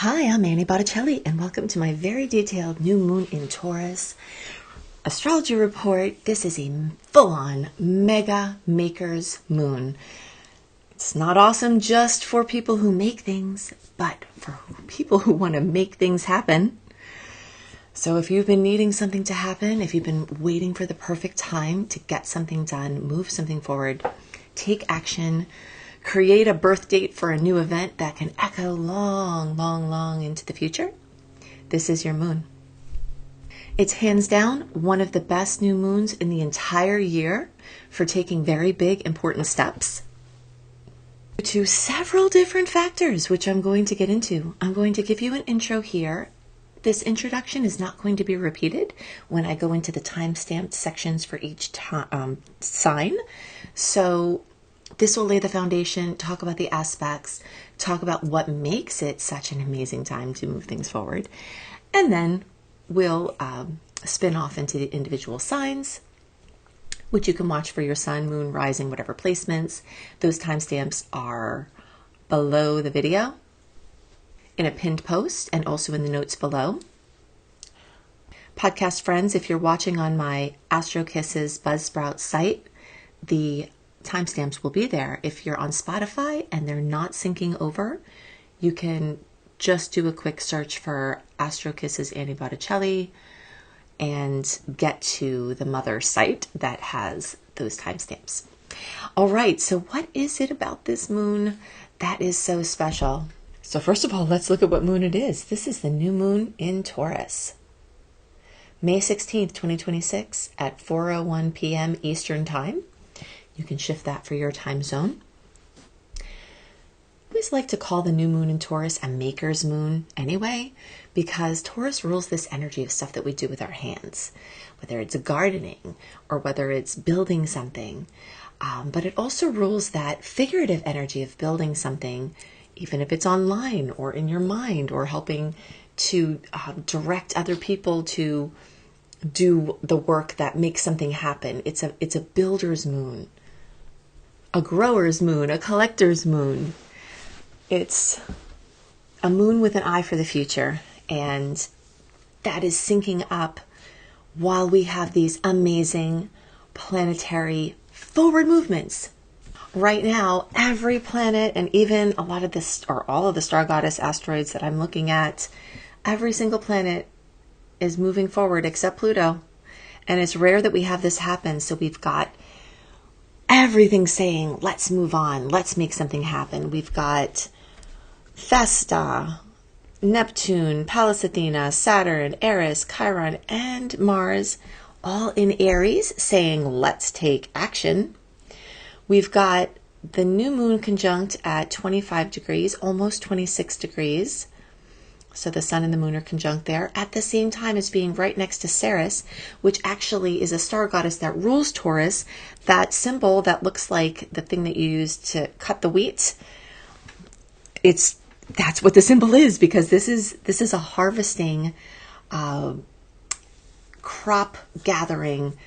Hi, I'm Annie Botticelli, and welcome to my very detailed new moon in Taurus astrology report. This is a full-on mega maker's moon. It's not awesome just for people who make things, but for people who want to make things happen. So if you've been needing something to happen, if you've been waiting for the perfect time to get something done, move something forward, take action, create a birth date for a new event that can echo long into the future, this is your moon. It's hands down one of the best new moons in the entire year for taking very big, important steps to several different factors, which I'm going to get into. I'm going to give you an intro here. This introduction is not going to be repeated when I go into the time-stamped sections for each sign. So this will lay the foundation, talk about the aspects, talk about what makes it such an amazing time to move things forward. And then we'll spin off into the individual signs, which you can watch for your sun, moon, rising, whatever placements. Those timestamps are below the video in a pinned post and also in the notes below. Podcast friends, if you're watching on my Astro Kisses Buzzsprout site, the timestamps will be there. If you're on Spotify and they're not syncing over, you can just do a quick search for Astro Kisses Annie Botticelli and get to the mother site that has those timestamps. All right, so what is it about this moon that is so special? So first of all, let's look at what moon it is. This is the new moon in Taurus. May 16th, 2026 at 4:01 p.m. Eastern Time. You can shift that for your time zone. I always like to call the new moon in Taurus a maker's moon anyway, because Taurus rules this energy of stuff that we do with our hands, whether it's gardening or whether it's building something. But it also rules that figurative energy of building something, even if it's online or in your mind, or helping to direct other people to do the work that makes something happen. It's a builder's moon, a grower's moon, a collector's moon. It's a moon with an eye for the future, and that is syncing up while we have these amazing planetary forward movements. Right now, every planet, and even a lot of this, or all of the star goddess asteroids that I'm looking at, every single planet is moving forward except Pluto. And it's rare that we have this happen. So we've got everything saying, let's move on, let's make something happen. We've got Vesta, Neptune, Pallas Athena, Saturn, Aries, Chiron, and Mars, all in Aries, saying, let's take action. We've got the new moon conjunct at 25 degrees, almost 26 degrees. So the sun and the moon are conjunct there, at the same time as being right next to Ceres, which actually is a star goddess that rules Taurus. That symbol that looks like the thing that you use to cut the wheat, that's what the symbol is, because this is a harvesting, crop gathering,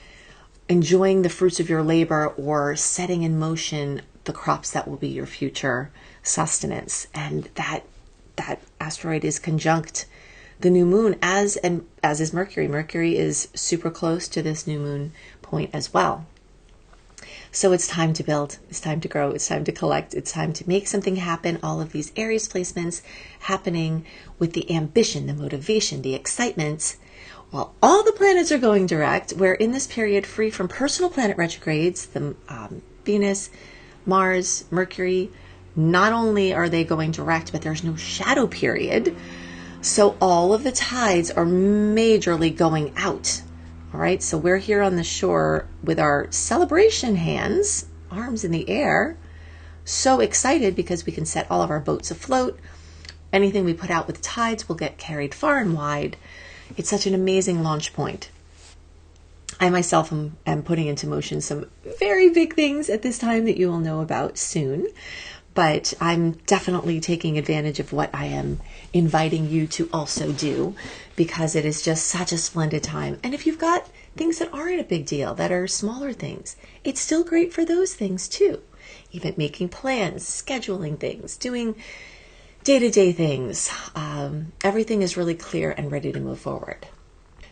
enjoying the fruits of your labor, or setting in motion the crops that will be your future sustenance. And that asteroid is conjunct the new moon, as is Mercury. Mercury is super close to this new moon point as well. So it's time to build, it's time to grow, it's time to collect, it's time to make something happen. All of these Aries placements happening with the ambition, the motivation, the excitement. While all the planets are going direct, we're in this period free from personal planet retrogrades. The Venus, Mars, Mercury, not only are they going direct, but there's no shadow period. So all of the tides are majorly going out. All right, so we're here on the shore with our celebration hands, arms in the air, so excited because we can set all of our boats afloat. Anything we put out with tides will get carried far and wide. It's such an amazing launch point. I myself am putting into motion some very big things at this time that you will know about soon. But I'm definitely taking advantage of what I am inviting you to also do, because it is just such a splendid time. And if you've got things that aren't a big deal, that are smaller things, it's still great for those things too. Even making plans, scheduling things, doing day-to-day things, everything is really clear and ready to move forward.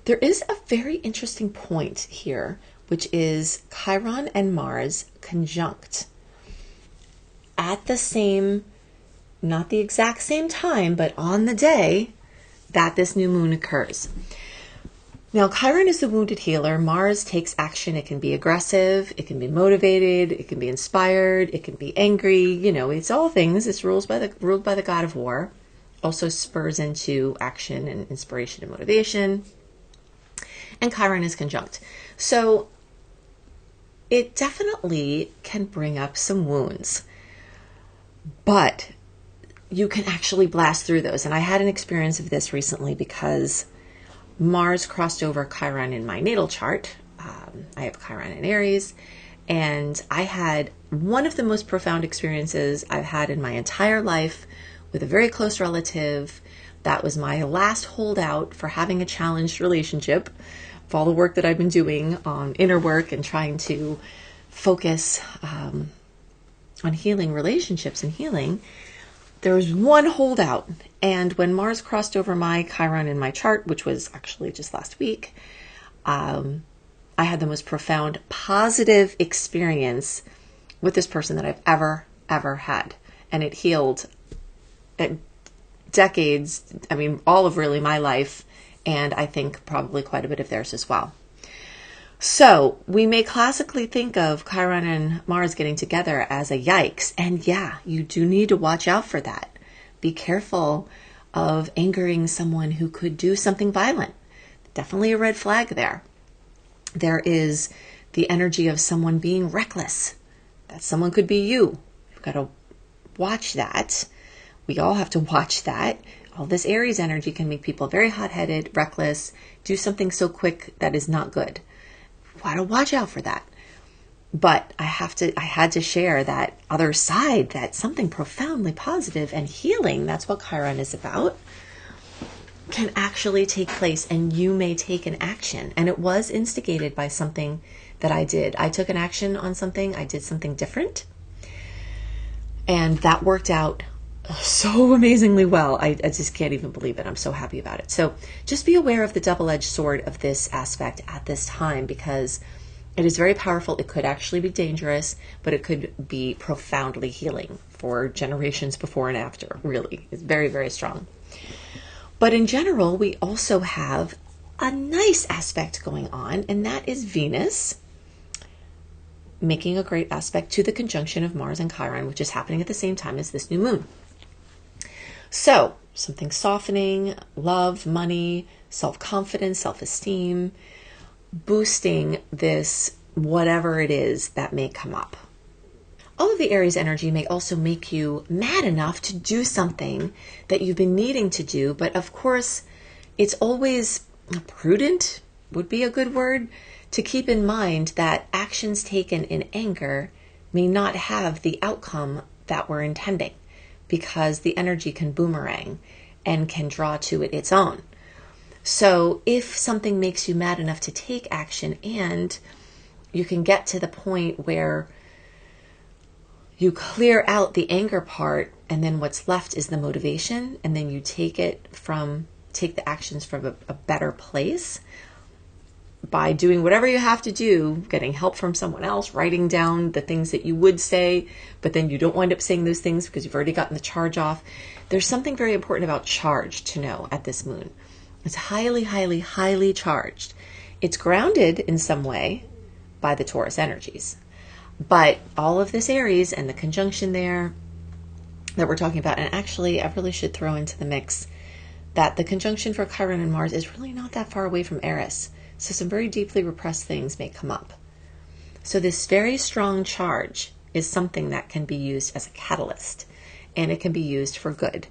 There is a very interesting point here, which is Chiron and Mars conjunct at the same, not the exact same time, but on the day that this new moon occurs. Now, Chiron is the wounded healer. Mars takes action. It can be aggressive. It can be motivated. It can be inspired. It can be angry. You know, it's all things. It's ruled by the god of war. Also spurs into action and inspiration and motivation. And Chiron is conjunct. So it definitely can bring up some wounds. But you can actually blast through those. And I had an experience of this recently because Mars crossed over Chiron in my natal chart. I have Chiron in Aries, and I had one of the most profound experiences I've had in my entire life with a very close relative. That was my last holdout for having a challenged relationship. For all the work that I've been doing on inner work and trying to focus on healing relationships and healing, there was one holdout. And when Mars crossed over my Chiron in my chart, which was actually just last week, I had the most profound positive experience with this person that I've ever had. And it healed decades, I mean, all of really my life, and I think probably quite a bit of theirs as well. So we may classically think of Chiron and Mars getting together as a yikes. And yeah, you do need to watch out for that. Be careful of angering someone who could do something violent. Definitely a red flag there. There is the energy of someone being reckless. That someone could be you. You've got to watch that. We all have to watch that. All this Aries energy can make people very hot-headed, reckless, do something so quick that is not good. Got to watch out for that. But I had to share that other side, that something profoundly positive and healing, that's what Chiron is about, can actually take place, and you may take an action. And it was instigated by something that I did. I took an action on something. I did something different. And that worked out so amazingly well. I just can't even believe it. I'm so happy about it. So just be aware of the double-edged sword of this aspect at this time, because it is very powerful. It could actually be dangerous, but it could be profoundly healing for generations before and after. Really, it's very, very strong. But in general, we also have a nice aspect going on, and that is Venus making a great aspect to the conjunction of Mars and Chiron, which is happening at the same time as this new moon. So something softening, love, money, self-confidence, self-esteem, boosting this whatever it is that may come up. All of the Aries energy may also make you mad enough to do something that you've been needing to do, but of course it's always prudent, would be a good word, to keep in mind that actions taken in anger may not have the outcome that we're intending, because the energy can boomerang and can draw to it its own. So if something makes you mad enough to take action, and you can get to the point where you clear out the anger part, and then what's left is the motivation, and then you take the actions from a better place by doing whatever you have to do, getting help from someone else, writing down the things that you would say, but then you don't wind up saying those things because you've already gotten the charge off. There's something very important about charge to know at this moon. It's highly, highly, highly charged. It's grounded in some way by the Taurus energies. But all of this Aries and the conjunction there that we're talking about, and actually I really should throw into the mix that the conjunction for Chiron and Mars is really not that far away from Aries. So some very deeply repressed things may come up. So this very strong charge is something that can be used as a catalyst, and it can be used for good.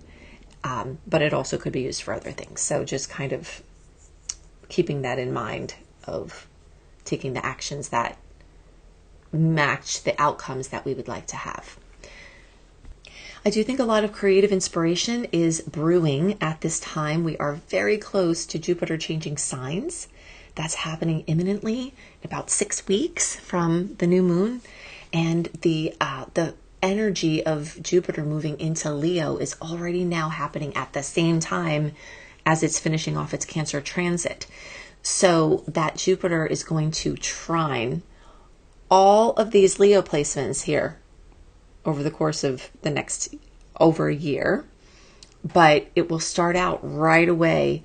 But it also could be used for other things. So just kind of keeping that in mind of taking the actions that match the outcomes that we would like to have. I do think a lot of creative inspiration is brewing at this time. We are very close to Jupiter changing signs. That's happening imminently, in about 6 weeks from the new moon. And the energy of Jupiter moving into Leo is already now happening at the same time as it's finishing off its Cancer transit. So that Jupiter is going to trine all of these Leo placements here over the course of the next over a year. But it will start out right away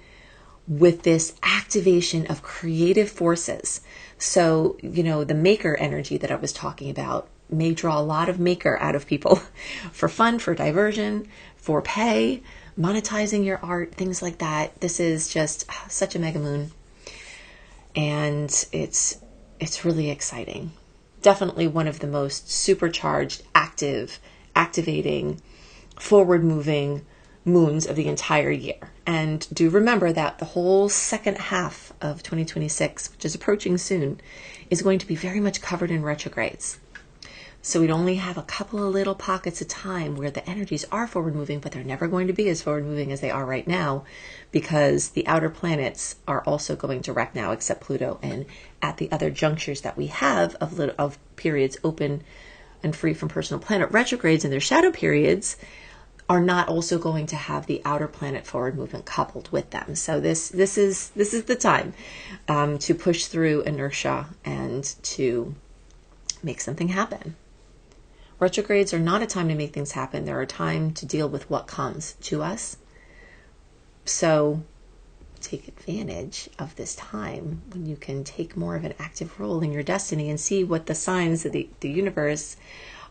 with this activation of creative forces. So, the maker energy that I was talking about may draw a lot of maker out of people for fun, for diversion, for pay, monetizing your art, things like that. This is just such a mega moon. And it's really exciting. Definitely one of the most supercharged, activating, forward-moving moons of the entire year. And do remember that the whole second half of 2026, which is approaching soon, is going to be very much covered in retrogrades. So we'd only have a couple of little pockets of time where the energies are forward moving, but they're never going to be as forward moving as they are right now, because the outer planets are also going direct now, except Pluto. And at the other junctures that we have of periods open and free from personal planet retrogrades and their shadow periods, are not also going to have the outer planet forward movement coupled with them. So this is the time to push through inertia and to make something happen. Retrogrades are not a time to make things happen. They're a time to deal with what comes to us. So take advantage of this time when you can take more of an active role in your destiny and see what the signs of the universe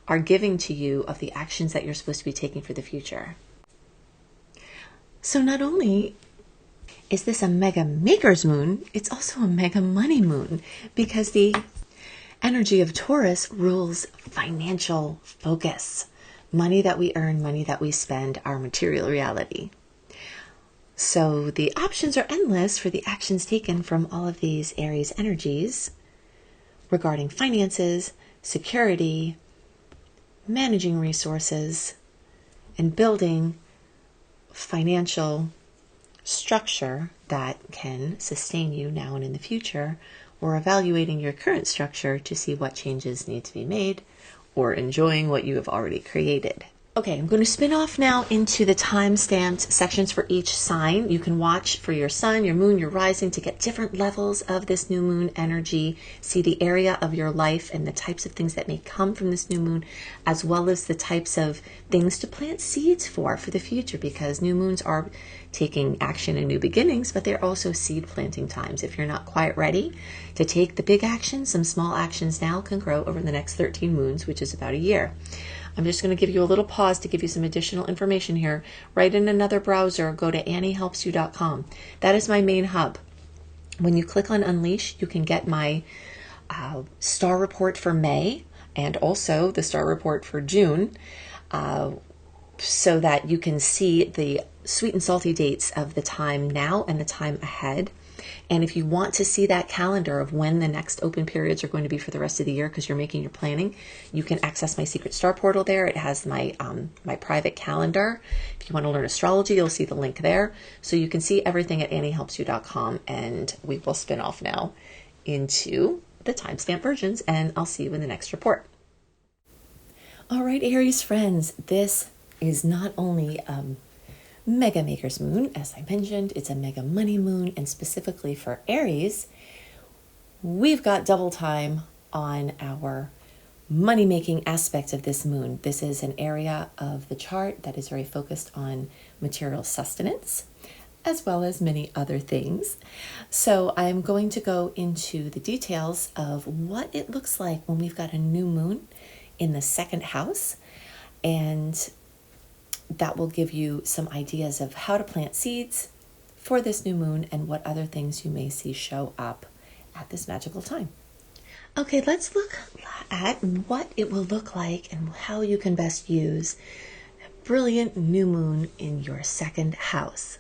are giving to you of the actions that you're supposed to be taking for the future. So not only is this a mega maker's moon, it's also a mega money moon, because the energy of Taurus rules financial focus. Money that we earn, money that we spend, our material reality. So the options are endless for the actions taken from all of these Aries energies regarding finances, security, managing resources, and building financial structure that can sustain you now and in the future, or evaluating your current structure to see what changes need to be made, or enjoying what you have already created. Okay, I'm going to spin off now into the time-stamped sections for each sign. You can watch for your sun, your moon, your rising to get different levels of this new moon energy, see the area of your life and the types of things that may come from this new moon, as well as the types of things to plant seeds for the future, because new moons are taking action and new beginnings, but they're also seed planting times. If you're not quite ready to take the big action, some small actions now can grow over the next 13 moons, which is about a year. I'm just going to give you a little pause to give you some additional information here. Right in another browser, go to anniehelpsyou.com. That is my main hub. When you click on Unleash, you can get my star report for May and also the star report for June, so that you can see the sweet and salty dates of the time now and the time ahead. And if you want to see that calendar of when the next open periods are going to be for the rest of the year, because you're making your planning, you can access my secret star portal there. It has my my private calendar. If you want to learn astrology, you'll see the link there. So you can see everything at anniehelpsyou.com, and we will spin off now into the timestamp versions, and I'll see you in the next report. All right, Aries friends, this is not only mega maker's moon, as I mentioned, it's a mega money moon, and specifically for Aries, we've got double time on our money making aspect of this moon. This is an area of the chart that is very focused on material sustenance, as well as many other things. So I'm going to go into the details of what it looks like when we've got a new moon in the second house, and that will give you some ideas of how to plant seeds for this new moon and what other things you may see show up at this magical time. Okay, let's look at what it will look like and how you can best use a brilliant new moon in your second house.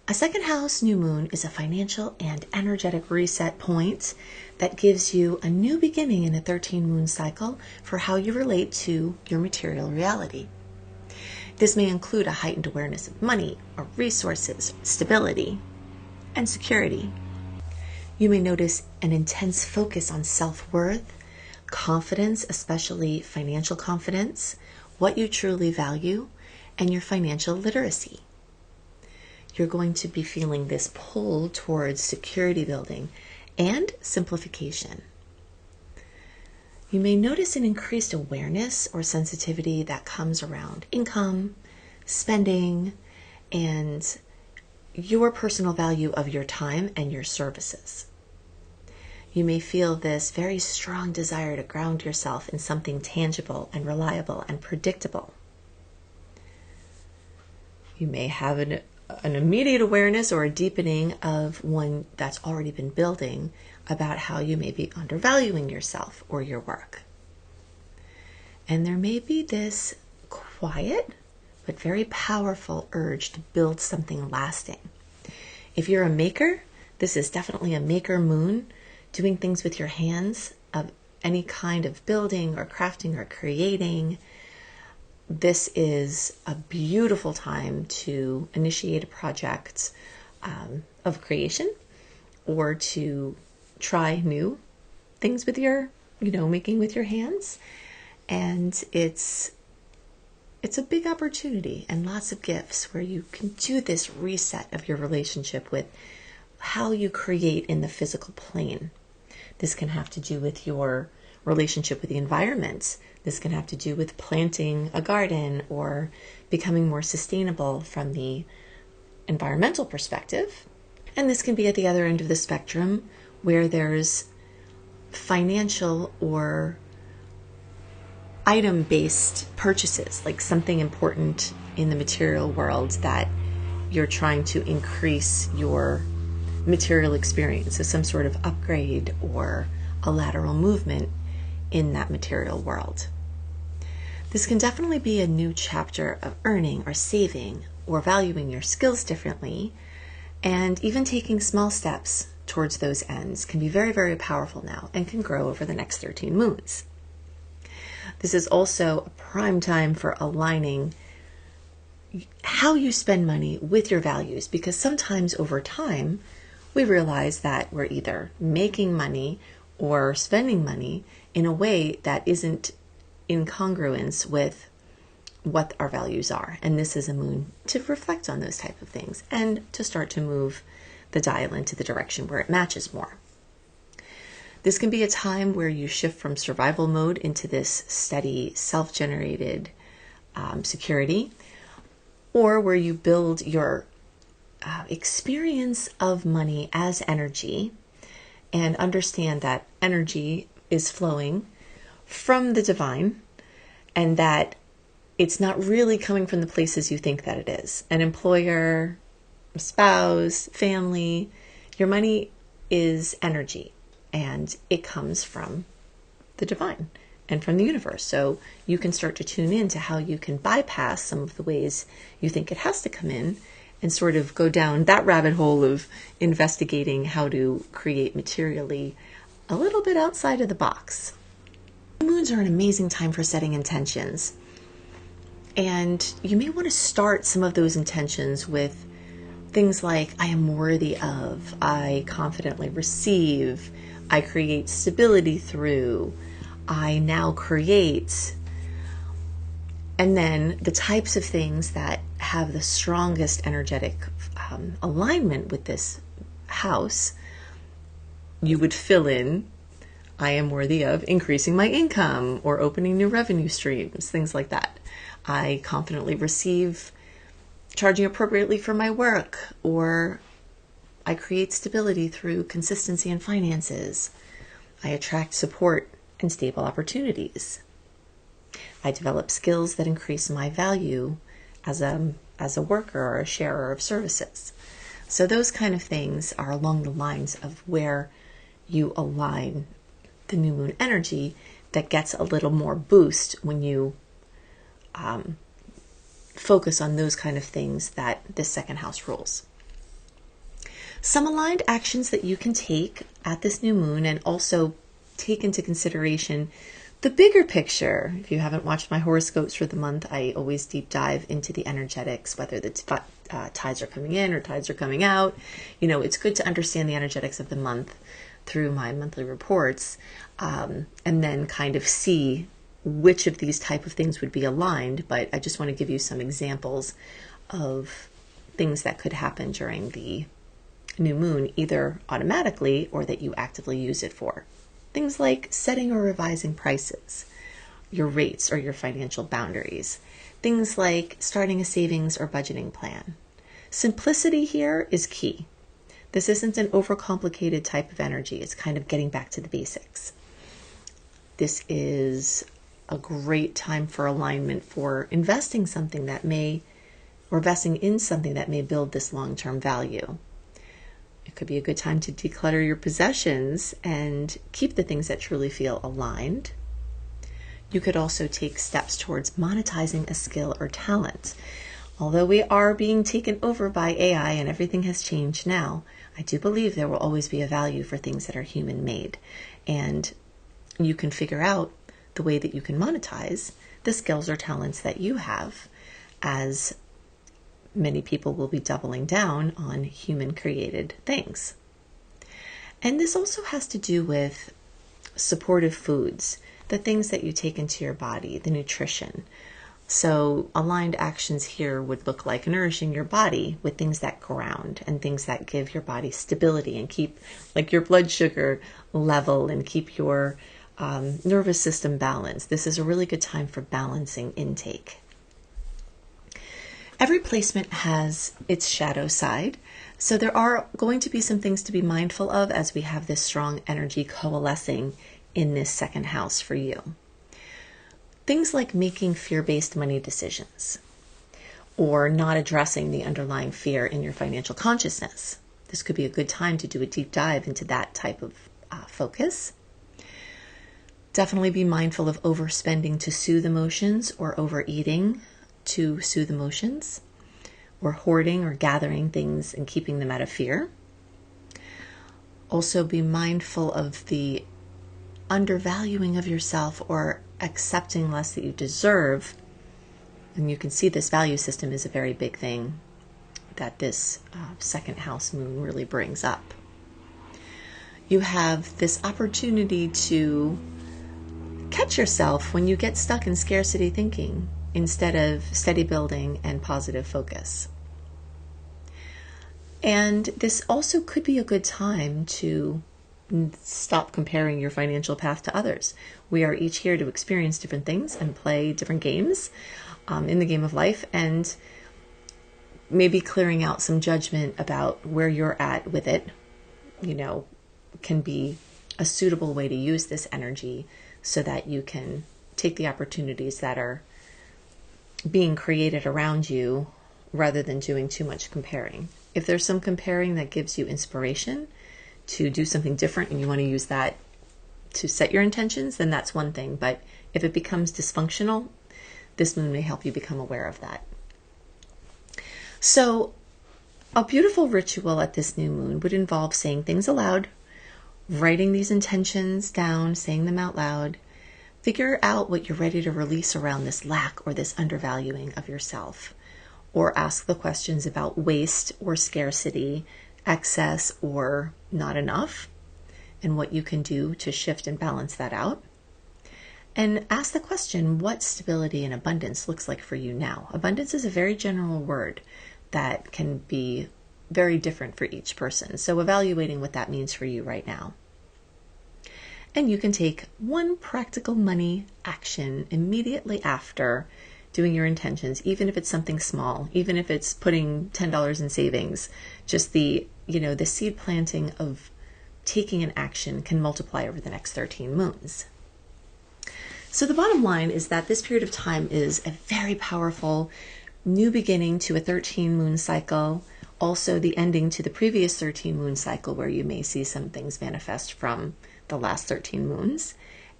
A second house new moon is a financial and energetic reset point that gives you a new beginning in a 13 moon cycle for how you relate to your material reality. This may include a heightened awareness of money or resources, stability, and security. You may notice an intense focus on self-worth, confidence, especially financial confidence, what you truly value, and your financial literacy. You're going to be feeling this pull towards security building and simplification. You may notice an increased awareness or sensitivity that comes around income, spending, and your personal value of your time and your services. You may feel this very strong desire to ground yourself in something tangible and reliable and predictable. You may have an immediate awareness or a deepening of one that's already been building about how you may be undervaluing yourself or your work. And there may be this quiet but very powerful urge to build something lasting. If you're a maker, this is definitely a maker moon, doing things with your hands of any kind of building or crafting or creating. This is a beautiful time to initiate a project of creation or to try new things with your, making with your hands. And it's a big opportunity and lots of gifts where you can do this reset of your relationship with how you create in the physical plane. This can have to do with your relationship with the environment. This can have to do with planting a garden or becoming more sustainable from the environmental perspective. And this can be at the other end of the spectrum where there's financial or item-based purchases, like something important in the material world that you're trying to increase your material experience. So some sort of upgrade or a lateral movement in that material world. This can definitely be a new chapter of earning or saving or valuing your skills differently, and even taking small steps towards those ends can be very, very powerful now and can grow over the next 13 moons. This is also a prime time for aligning how you spend money with your values, because sometimes over time we realize that we're either making money or spending money in a way that isn't in congruence with what our values are. And this is a moon to reflect on those type of things and to start to move the dial into the direction where it matches more. This can be a time where you shift from survival mode into this steady, self-generated security, or where you build your experience of money as energy and understand that energy is flowing from the divine and that it's not really coming from the places you think that it is. An employer, a spouse, family, your money is energy and it comes from the divine and from the universe. So you can start to tune in to how you can bypass some of the ways you think it has to come in and sort of go down that rabbit hole of investigating how to create materially a little bit outside of the box. Moons are an amazing time for setting intentions. And you may want to start some of those intentions with things like, I am worthy of, I confidently receive, I create stability through, I now create. And then the types of things that have the strongest energetic alignment with this house, you would fill in, I am worthy of increasing my income or opening new revenue streams, things like that. I confidently receive charging appropriately for my work, or I create stability through consistency in finances. I attract support and stable opportunities. I develop skills that increase my value as a worker or a sharer of services. So those kind of things are along the lines of where you align the new moon energy that gets a little more boost when you focus on those kind of things that this second house rules. Some aligned actions that you can take at this new moon and also take into consideration the bigger picture. If you haven't watched my horoscopes for the month, I always deep dive into the energetics, whether the tides are coming in or tides are coming out. It's good to understand the energetics of the month through my monthly reports, and then kind of see which of these type of things would be aligned. But I just want to give you some examples of things that could happen during the new moon, either automatically or that you actively use it for. Things like setting or revising prices, your rates or your financial boundaries. Things like starting a savings or budgeting plan. Simplicity here is key. This isn't an overcomplicated type of energy. It's kind of getting back to the basics. This is a great time for alignment for investing in something that may build this long-term value. It could be a good time to declutter your possessions and keep the things that truly feel aligned. You could also take steps towards monetizing a skill or talent. Although we are being taken over by AI and everything has changed now, I do believe there will always be a value for things that are human-made. And you can figure out the way that you can monetize the skills or talents that you have, as many people will be doubling down on human-created things. And this also has to do with supportive foods, the things that you take into your body, the nutrition. So aligned actions here would look like nourishing your body with things that ground and things that give your body stability and keep like your blood sugar level and keep your nervous system balanced. This is a really good time for balancing intake. Every placement has its shadow side. So there are going to be some things to be mindful of as we have this strong energy coalescing in this second house for you. Things like making fear-based money decisions or not addressing the underlying fear in your financial consciousness. This could be a good time to do a deep dive into that type of focus. Definitely be mindful of overspending to soothe emotions or overeating to soothe emotions, or hoarding or gathering things and keeping them out of fear. Also be mindful of the undervaluing of yourself or accepting less that you deserve. And you can see this value system is a very big thing that this second house moon really brings up. You have this opportunity to catch yourself when you get stuck in scarcity thinking instead of steady building and positive focus. And this also could be a good time to stop comparing your financial path to others. We are each here to experience different things and play different games in the game of life, and maybe clearing out some judgment about where you're at with it, can be a suitable way to use this energy so that you can take the opportunities that are being created around you rather than doing too much comparing. If there's some comparing that gives you inspiration to do something different and you want to use that to set your intentions, then that's one thing. But if it becomes dysfunctional, this moon may help you become aware of that. So a beautiful ritual at this new moon would involve saying things aloud, writing these intentions down, saying them out loud. Figure out what you're ready to release around this lack or this undervaluing of yourself. Or ask the questions about waste or scarcity, excess or not enough, and what you can do to shift and balance that out. And ask the question, what stability and abundance looks like for you now. Abundance is a very general word that can be very different for each person. So evaluating what that means for you right now. And you can take one practical money action immediately after doing your intentions, even if it's something small, even if it's putting $10 in savings. Just the seed planting of taking an action can multiply over the next 13 moons. So the bottom line is that this period of time is a very powerful new beginning to a 13 moon cycle, also the ending to the previous 13 moon cycle where you may see some things manifest from the last 13 moons.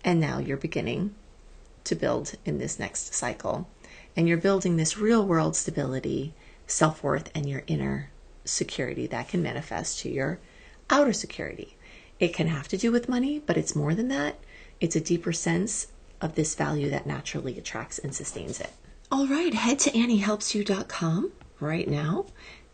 And now you're beginning to build in this next cycle. And you're building this real world stability, self-worth, and your inner security that can manifest to your outer security. It can have to do with money, but it's more than that. It's a deeper sense of this value that naturally attracts and sustains it. All right, head to AnnieHelpsYou.com right now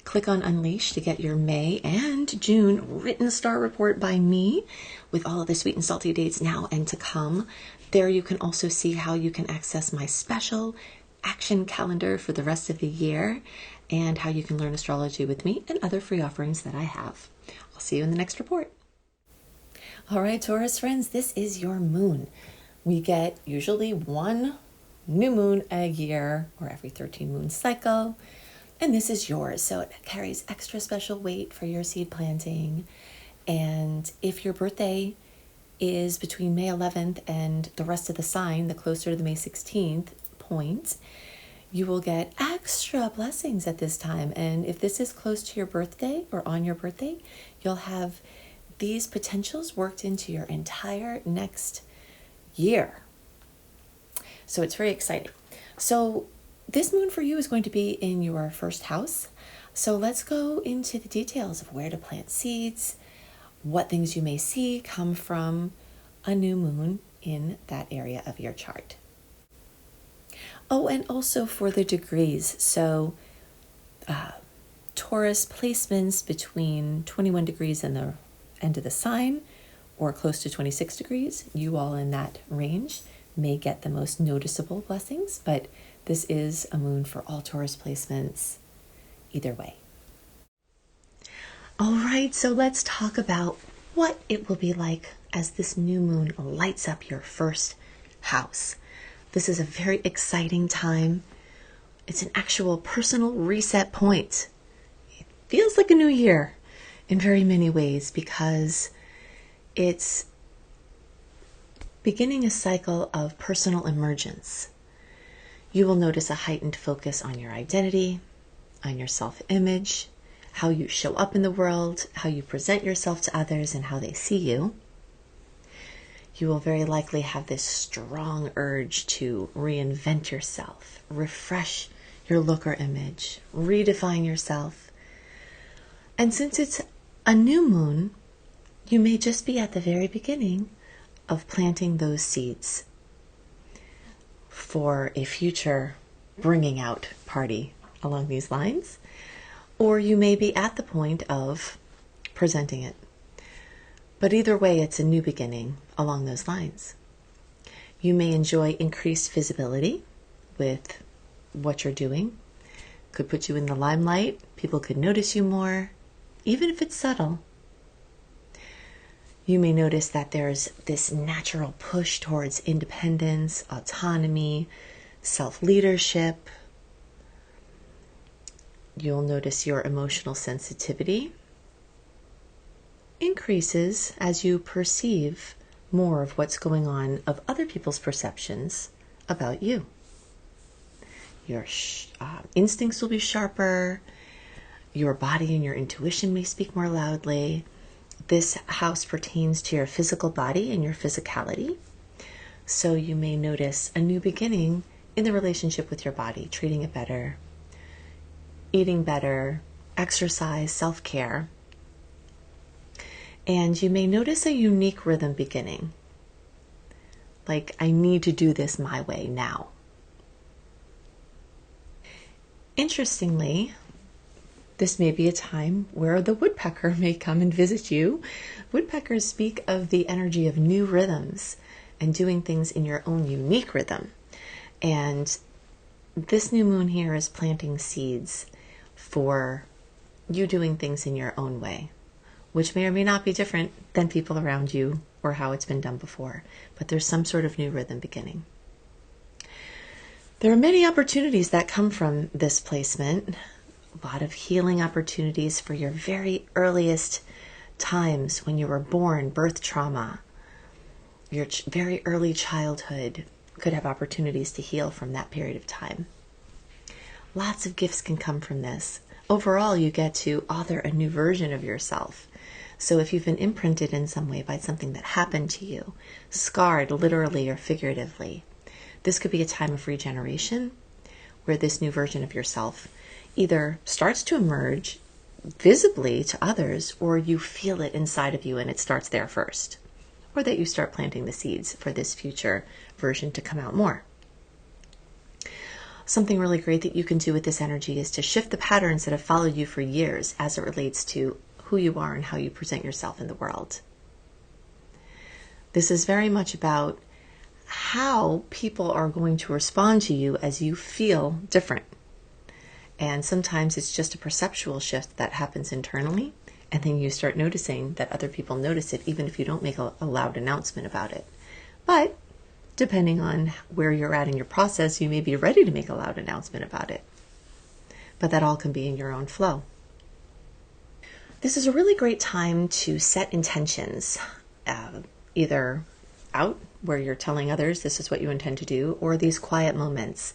Click on Unleash to get your May and June written star report by me with all of the sweet and salty dates now and to come. There you can also see how you can access my special action calendar for the rest of the year and how you can learn astrology with me and other free offerings that I have. I'll see you in the next report. All right, Taurus friends, this is your moon. We get usually one new moon a year or every 13 moon cycle, and this is yours. So it carries extra special weight for your seed planting. And if your birthday is between May 11th and the rest of the sign, the closer to the May 16th point, you will get extra blessings at this time. And if this is close to your birthday or on your birthday, you'll have these potentials worked into your entire next year. So it's very exciting. So this moon for you is going to be in your first house. So let's go into the details of where to plant seeds, what things you may see come from a new moon in that area of your chart. Oh, and also for the degrees. So Taurus placements between 21 degrees and the end of the sign, or close to 26 degrees, you all in that range may get the most noticeable blessings, but this is a moon for all Taurus placements either way. All right, so let's talk about what it will be like as this new moon lights up your first house. This is a very exciting time. It's an actual personal reset point. It feels like a new year in very many ways because it's beginning a cycle of personal emergence. You will notice a heightened focus on your identity, on your self-image, how you show up in the world, how you present yourself to others, and how they see you. You will very likely have this strong urge to reinvent yourself, refresh your look or image, redefine yourself. And since it's a new moon, you may just be at the very beginning of planting those seeds for a future bringing out party along these lines, or you may be at the point of presenting it. But either way, it's a new beginning along those lines. You may enjoy increased visibility with what you're doing. Could put you in the limelight. People could notice you more, even if it's subtle. You may notice that there's this natural push towards independence, autonomy, self-leadership. You'll notice your emotional sensitivity increases as you perceive more of what's going on of other people's perceptions about you. Your instincts will be sharper. Your body and your intuition may speak more loudly. This house pertains to your physical body and your physicality. So you may notice a new beginning in the relationship with your body, treating it better, eating better, exercise, self-care. And you may notice a unique rhythm beginning. Like, I need to do this my way now. Interestingly, this may be a time where the woodpecker may come and visit you. Woodpeckers speak of the energy of new rhythms and doing things in your own unique rhythm. And this new moon here is planting seeds for you doing things in your own way, which may or may not be different than people around you or how it's been done before. But there's some sort of new rhythm beginning. There are many opportunities that come from this placement. A lot of healing opportunities for your very earliest times when you were born, birth trauma. Your very early childhood could have opportunities to heal from that period of time. Lots of gifts can come from this. Overall, you get to author a new version of yourself. So if you've been imprinted in some way by something that happened to you, scarred literally or figuratively, this could be a time of regeneration where this new version of yourself either starts to emerge visibly to others, or you feel it inside of you and it starts there first, or that you start planting the seeds for this future version to come out more. Something really great that you can do with this energy is to shift the patterns that have followed you for years as it relates to who you are and how you present yourself in the world. This is very much about how people are going to respond to you as you feel different. And sometimes it's just a perceptual shift that happens internally, and then you start noticing that other people notice it, even if you don't make a loud announcement about it. But depending on where you're at in your process, you may be ready to make a loud announcement about it. But that all can be in your own flow. This is a really great time to set intentions, either out where you're telling others this is what you intend to do, or these quiet moments.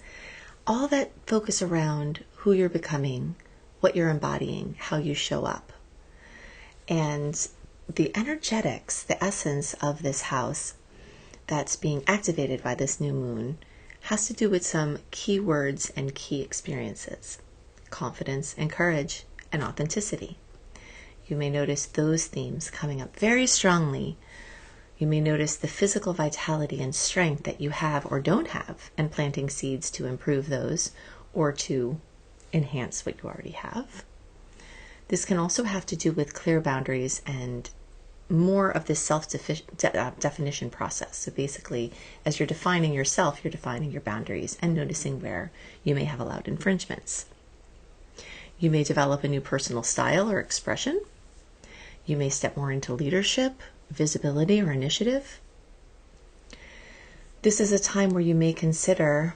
All that focus around who you're becoming, what you're embodying, how you show up. And the energetics, the essence of this house that's being activated by this new moon has to do with some key words and key experiences: confidence and courage and authenticity. You may notice those themes coming up very strongly. You may notice the physical vitality and strength that you have or don't have, and planting seeds to improve those or to enhance what you already have. This can also have to do with clear boundaries and more of this self-definition process. So basically, as you're defining yourself, you're defining your boundaries and noticing where you may have allowed infringements. You may develop a new personal style or expression. You may step more into leadership, visibility, or initiative. This is a time where you may consider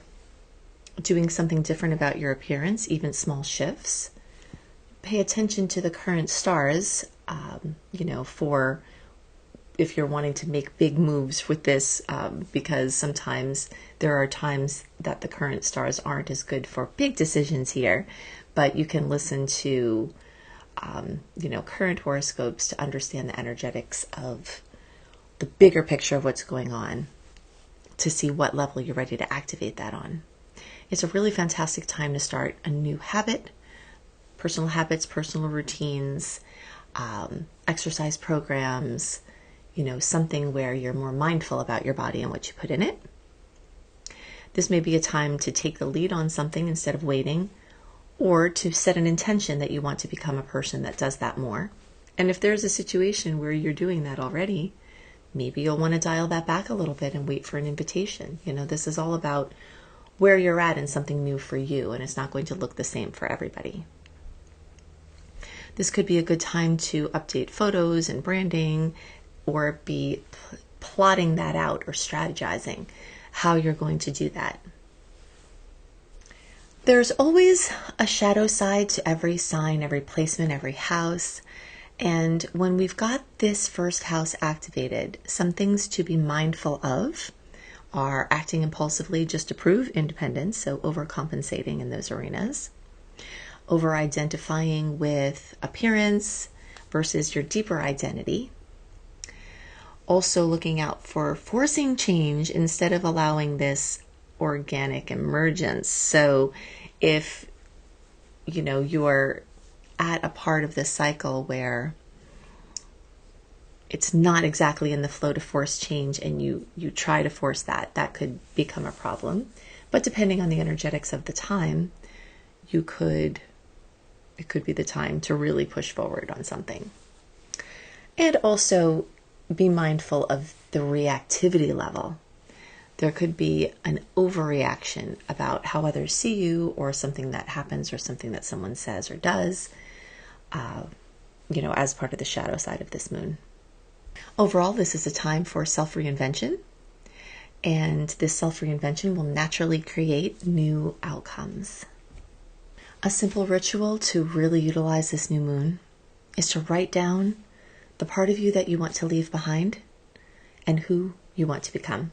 doing something different about your appearance, even small shifts. Pay attention to the current stars, for if you're wanting to make big moves with this, because sometimes there are times that the current stars aren't as good for big decisions here, but you can listen to current horoscopes to understand the energetics of the bigger picture of what's going on, to see what level you're ready to activate that on. It's a really fantastic time to start a new personal habits, personal routines, exercise programs, something where you're more mindful about your body and what you put in it. This may be a time to take the lead on something instead of waiting, or to set an intention that you want to become a person that does that more. And if there's a situation where you're doing that already, maybe you'll want to dial that back a little bit and wait for an invitation. This is all about where you're at in something new for you, and it's not going to look the same for everybody. This could be a good time to update photos and branding, or be plotting that out or strategizing how you're going to do that. There's always a shadow side to every sign, every placement, every house. And when we've got this first house activated, some things to be mindful of are acting impulsively just to prove independence, so overcompensating in those arenas, over-identifying with appearance versus your deeper identity, also looking out for forcing change instead of allowing this organic emergence. So if you're at a part of this cycle where it's not exactly in the flow to force change, and you try to force that could become a problem. But depending on the energetics of the time, it could be the time to really push forward on something. And also be mindful of the reactivity level. There could be an overreaction about how others see you, or something that happens, or something that someone says or does, as part of the shadow side of this moon. Overall, this is a time for self-reinvention, and this self-reinvention will naturally create new outcomes. A simple ritual to really utilize this new moon is to write down the part of you that you want to leave behind and who you want to become.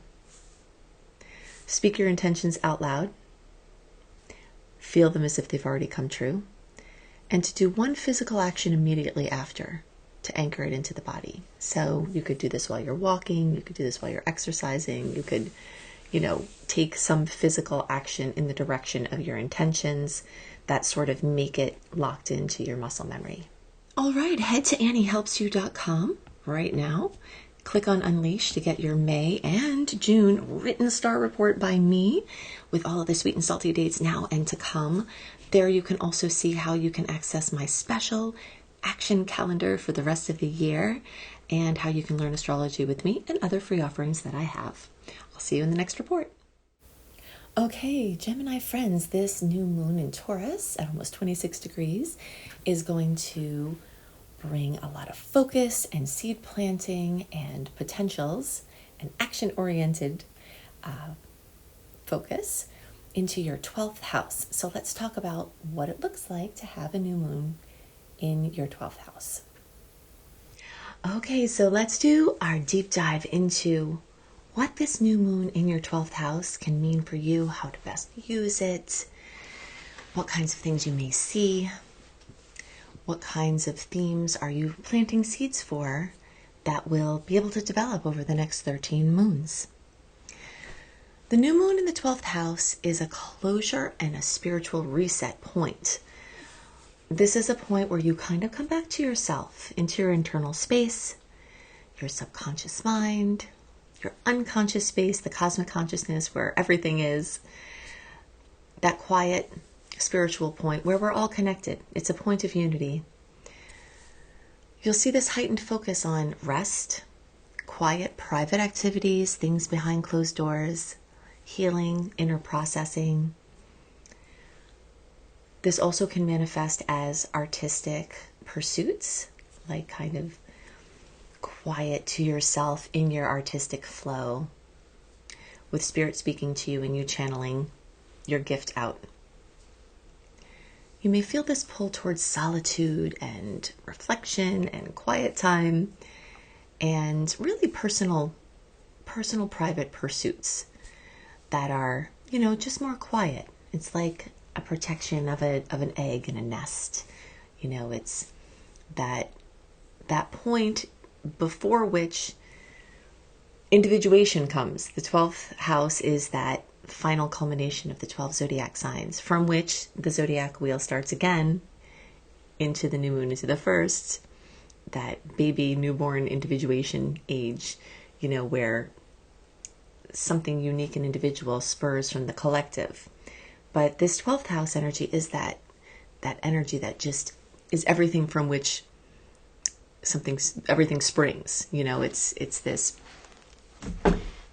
Speak your intentions out loud. Feel them as if they've already come true. And to do one physical action immediately after to anchor it into the body. So you could do this while you're walking. You could do this while you're exercising. You could, take some physical action in the direction of your intentions that sort of make it locked into your muscle memory. All right, head to AnnieHelpsYou.com right now Click on Unleash to get your May and June written star report by me with all of the sweet and salty dates now and to come. There you can also see how you can access my special action calendar for the rest of the year and how you can learn astrology with me and other free offerings that I have. I'll see you in the next report. Okay, Gemini friends, this new moon in Taurus at almost 26 degrees is going to bring a lot of focus and seed planting and potentials and action-oriented focus into your 12th house. So let's talk about what it looks like to have a new moon in your 12th house. Okay, so let's do our deep dive into what this new moon in your 12th house can mean for you, how to best use it, what kinds of things you may see, what kinds of themes are you planting seeds for that will be able to develop over the next 13 moons. The new moon in the 12th house is a closure and a spiritual reset point. This is a point where you kind of come back to yourself, into your internal space, your subconscious mind, your unconscious space, the cosmic consciousness where everything is, that quiet spiritual point where we're all connected. It's a point of unity. You'll see this heightened focus on rest, quiet, private activities, things behind closed doors, healing, inner processing. This also can manifest as artistic pursuits, like kind of quiet to yourself in your artistic flow, with spirit speaking to you and you channeling your gift out. You may feel this pull towards solitude and reflection and quiet time and really personal private pursuits that are, just more quiet. It's like a protection of an egg in a nest. It's that point before which individuation comes. The 12th house is that final culmination of the 12 zodiac signs, from which the zodiac wheel starts again into the new moon, into the first, that baby newborn individuation age, where something unique and individual spurs from the collective. But this 12th house energy is that energy that just is everything from which everything springs. It's this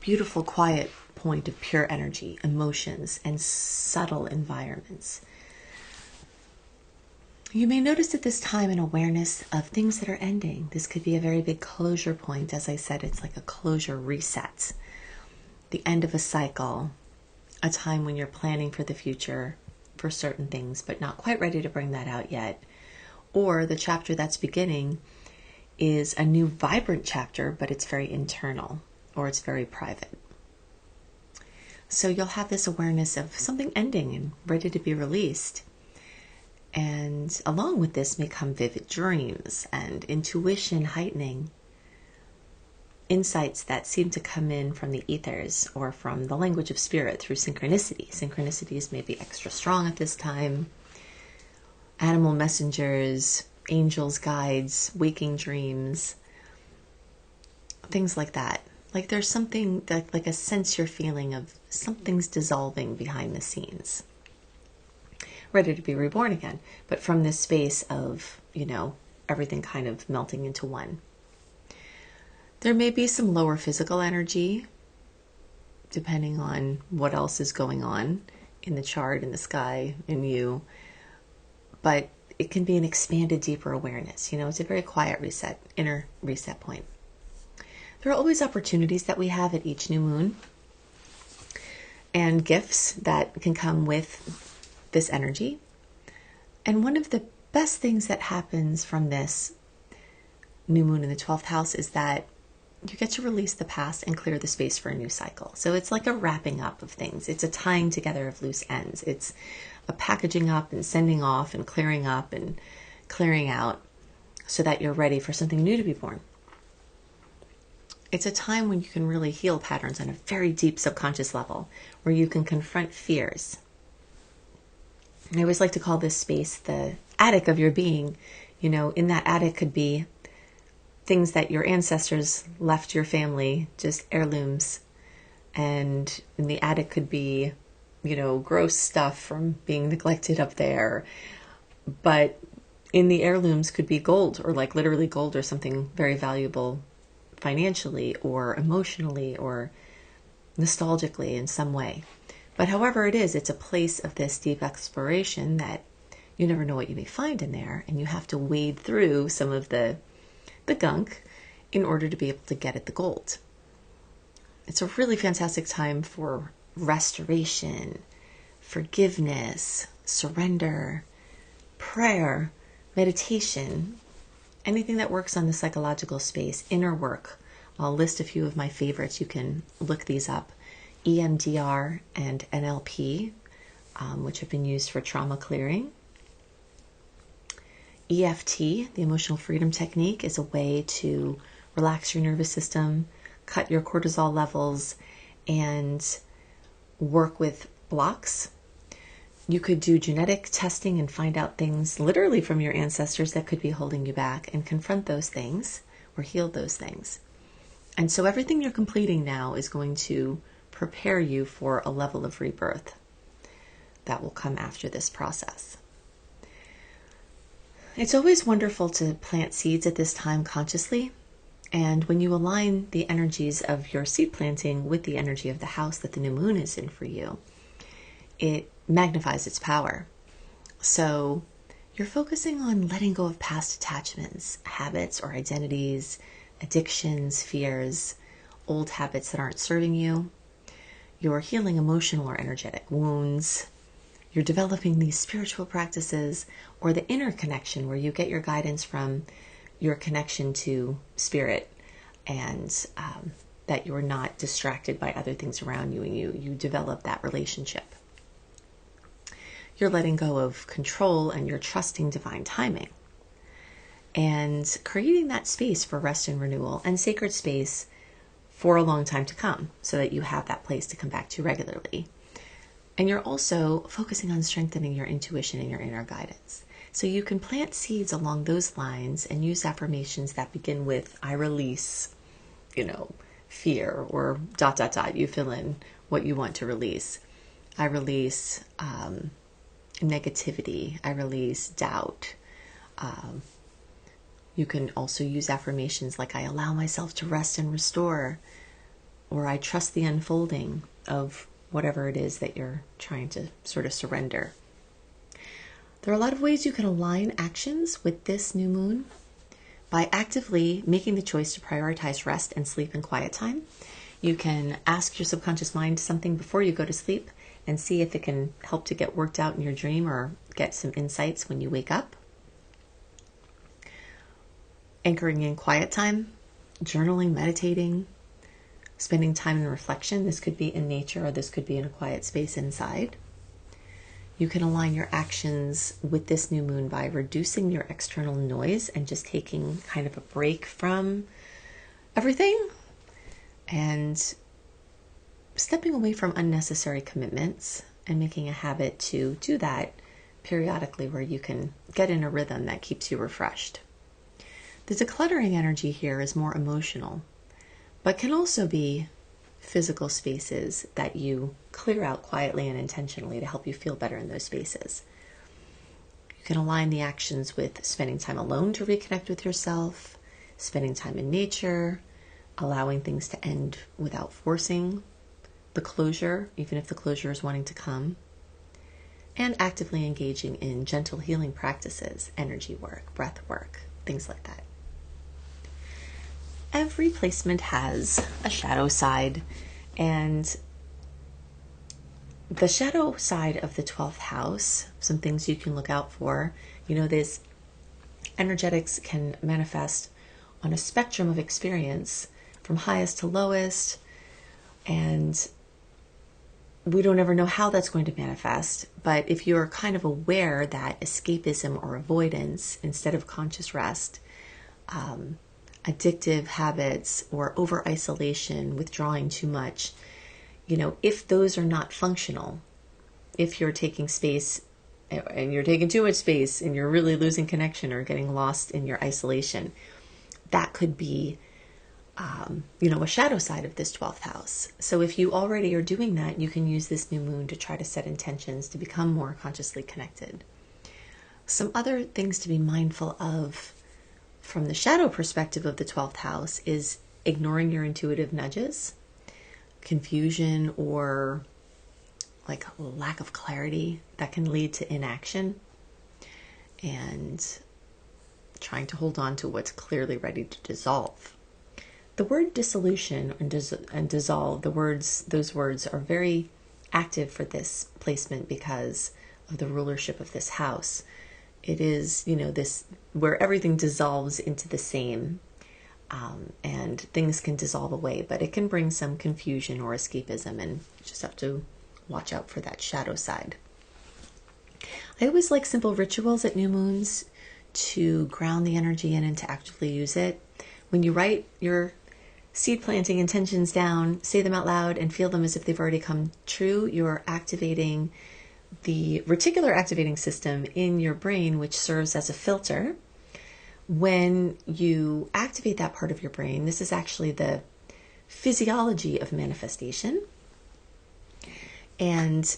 beautiful, quiet point of pure energy, emotions, and subtle environments. You may notice at this time an awareness of things that are ending. This could be a very big closure point. As I said, it's like a closure reset, the end of a cycle, a time when you're planning for the future for certain things, but not quite ready to bring that out yet. Or the chapter that's beginning is a new vibrant chapter, but it's very internal or it's very private. So you'll have this awareness of something ending and ready to be released. And along with this may come vivid dreams and intuition heightening, insights that seem to come in from the ethers or from the language of spirit through synchronicity. Synchronicities may be extra strong at this time. Animal messengers, angels, guides, waking dreams, things like that. Like there's something like a sense you're feeling of something's dissolving behind the scenes, ready to be reborn again, but from this space of, everything kind of melting into one. There may be some lower physical energy, depending on what else is going on in the chart, in the sky, in you, but it can be an expanded, deeper awareness. It's a very quiet reset, inner reset point. There are always opportunities that we have at each new moon and gifts that can come with this energy. And one of the best things that happens from this new moon in the 12th house is that you get to release the past and clear the space for a new cycle. So it's like a wrapping up of things. It's a tying together of loose ends. It's a packaging up and sending off and clearing up and clearing out so that you're ready for something new to be born. It's a time when you can really heal patterns on a very deep subconscious level, where you can confront fears. And I always like to call this space the attic of your being. In that attic could be things that your ancestors left your family, just heirlooms. And in the attic could be, gross stuff from being neglected up there. But in the heirlooms could be gold, or like literally gold, or something very valuable financially or emotionally or nostalgically in some way. But however it is, it's a place of this deep exploration that you never know what you may find in there, and you have to wade through some of the gunk in order to be able to get at the gold. It's a really fantastic time for restoration, forgiveness, surrender, prayer, meditation, anything that works on the psychological space, inner work. I'll list a few of my favorites. You can look these up. EMDR and NLP, which have been used for trauma clearing. EFT, the emotional freedom technique, is a way to relax your nervous system, cut your cortisol levels, and work with blocks. You could do genetic testing and find out things literally from your ancestors that could be holding you back, and confront those things or heal those things. And so everything you're completing now is going to prepare you for a level of rebirth that will come after this process. It's always wonderful to plant seeds at this time consciously. And when you align the energies of your seed planting with the energy of the house that the new moon is in for you, it magnifies its power. So you're focusing on letting go of past attachments, habits or identities, addictions, fears, old habits that aren't serving you. You're healing emotional or energetic wounds. You're developing these spiritual practices, or the inner connection where you get your guidance from your connection to spirit, and that you're not distracted by other things around you, and you develop that relationship. You're letting go of control, and you're trusting divine timing, and creating that space for rest and renewal and sacred space for a long time to come, so that you have that place to come back to regularly. And you're also focusing on strengthening your intuition and your inner guidance. So you can plant seeds along those lines and use affirmations that begin with, I release, fear, or ... You fill in what you want to release. I release negativity. I release doubt. You can also use affirmations like, I allow myself to rest and restore, or I trust the unfolding of whatever it is that you're trying to sort of surrender. There are a lot of ways you can align actions with this new moon by actively making the choice to prioritize rest and sleep and quiet time. You can ask your subconscious mind something before you go to sleep and see if it can help to get worked out in your dream or get some insights when you wake up. Anchoring in quiet time, journaling, meditating, spending time in reflection. This could be in nature, or this could be in a quiet space inside. You can align your actions with this new moon by reducing your external noise and just taking kind of a break from everything, and stepping away from unnecessary commitments and making a habit to do that periodically, where you can get in a rhythm that keeps you refreshed. The decluttering energy here is more emotional, but can also be physical spaces that you clear out quietly and intentionally to help you feel better in those spaces. You can align the actions with spending time alone to reconnect with yourself, spending time in nature, allowing things to end without forcing the closure, even if the closure is wanting to come, and actively engaging in gentle healing practices, energy work, breath work, things like that. Every placement has a shadow side, and the shadow side of the 12th house, some things you can look out for. This energetics can manifest on a spectrum of experience from highest to lowest, and we don't ever know how that's going to manifest. But if you're kind of aware that escapism or avoidance instead of conscious rest, addictive habits or over-isolation, withdrawing too much, if those are not functional, if you're taking space and you're taking too much space and you're really losing connection or getting lost in your isolation, that could be, a shadow side of this 12th house. So if you already are doing that, you can use this new moon to try to set intentions to become more consciously connected. Some other things to be mindful of from the shadow perspective of the 12th house is ignoring your intuitive nudges, confusion, or like lack of clarity that can lead to inaction, and trying to hold on to what's clearly ready to dissolve. The word dissolution and dissolve, those words are very active for this placement because of the rulership of this house. It is, this where everything dissolves into the same, and things can dissolve away, but it can bring some confusion or escapism, and you just have to watch out for that shadow side. I always like simple rituals at new moons to ground the energy in and to actively use it. When you write your seed planting intentions down, say them out loud, and feel them as if they've already come true, you're activating the reticular activating system in your brain, which serves as a filter. When you activate that part of your brain, this is actually the physiology of manifestation. And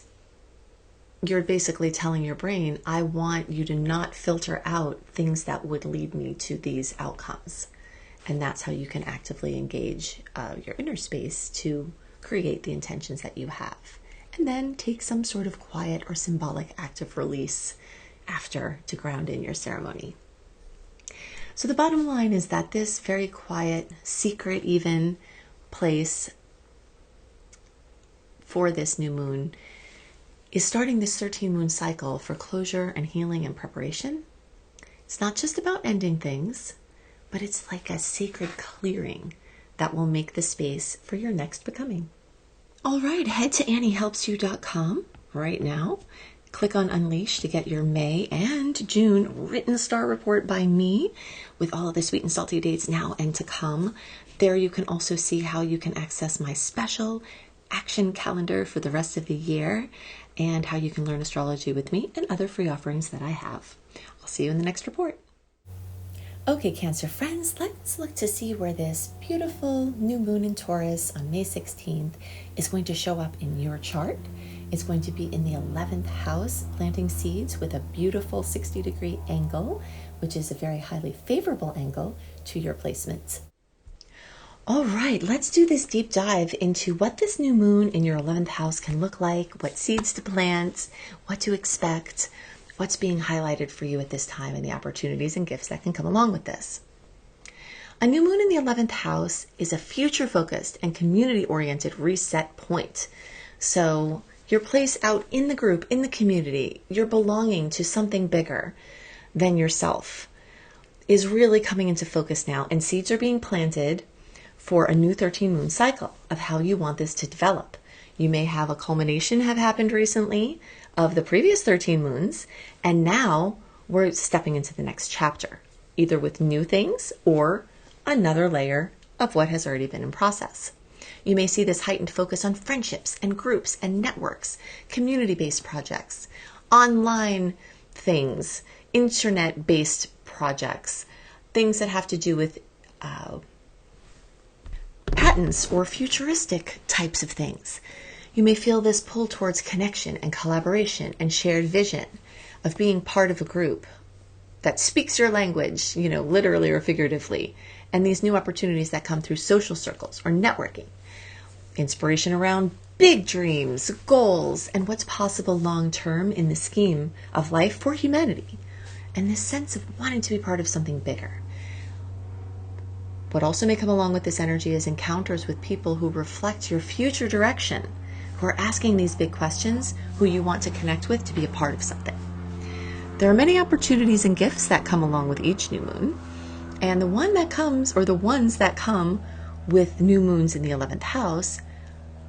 you're basically telling your brain, I want you to not filter out things that would lead me to these outcomes. And that's how you can actively engage your inner space to create the intentions that you have. And then take some sort of quiet or symbolic act of release after to ground in your ceremony. So the bottom line is that this very quiet, secret even place for this new moon is starting this 13 moon cycle for closure and healing and preparation. It's not just about ending things, but it's like a sacred clearing that will make the space for your next becoming. All right, head to AnnieHelpsYou.com right now. Click on Unleash to get your May and June written star report by me with all of the sweet and salty dates now and to come. There you can also see how you can access my special action calendar for the rest of the year and how you can learn astrology with me and other free offerings that I have. I'll see you in the next report. Okay, Cancer friends, let's look to see where this beautiful new moon in Taurus on May 16th is going to show up in your chart. It's going to be in the 11th house, planting seeds with a beautiful 60-degree angle, which is a very highly favorable angle to your placement. All right, let's do this deep dive into what this new moon in your 11th house can look like, what seeds to plant, what to expect, what's being highlighted for you at this time, and the opportunities and gifts that can come along with this. A new moon in the 11th house is a future-focused and community-oriented reset point. So your place out in the group, in the community, your belonging to something bigger than yourself is really coming into focus now, and seeds are being planted for a new 13 moon cycle of how you want this to develop. You may have a culmination have happened recently of the previous 13 moons, and now we're stepping into the next chapter, either with new things or another layer of what has already been in process. You may see this heightened focus on friendships and groups and networks, community-based projects, online things, internet-based projects, things that have to do with patents or futuristic types of things. You may feel this pull towards connection and collaboration and shared vision of being part of a group that speaks your language, literally or figuratively, and these new opportunities that come through social circles or networking. Inspiration around big dreams, goals, and what's possible long-term in the scheme of life for humanity, and this sense of wanting to be part of something bigger. What also may come along with this energy is encounters with people who reflect your future direction, who are asking these big questions, who you want to connect with to be a part of something. There are many opportunities and gifts that come along with each new moon, and the ones that come with new moons in the 11th house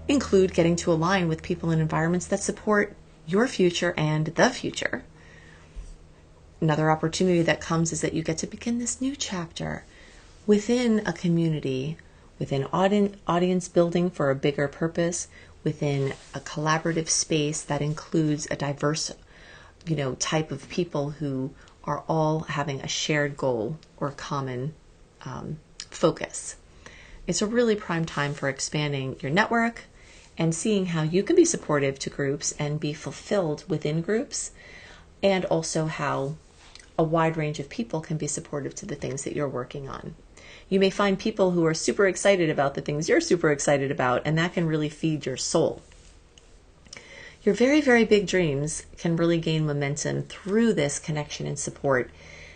include getting to align with people and environments that support your future and the future. Another opportunity that comes is that you get to begin this new chapter within a community, within audience building for a bigger purpose, within a collaborative space that includes a diverse, type of people who are all having a shared goal or common focus. It's a really prime time for expanding your network and seeing how you can be supportive to groups and be fulfilled within groups, and also how a wide range of people can be supportive to the things that you're working on. You may find people who are super excited about the things you're super excited about, and that can really feed your soul. Your very, very big dreams can really gain momentum through this connection and support,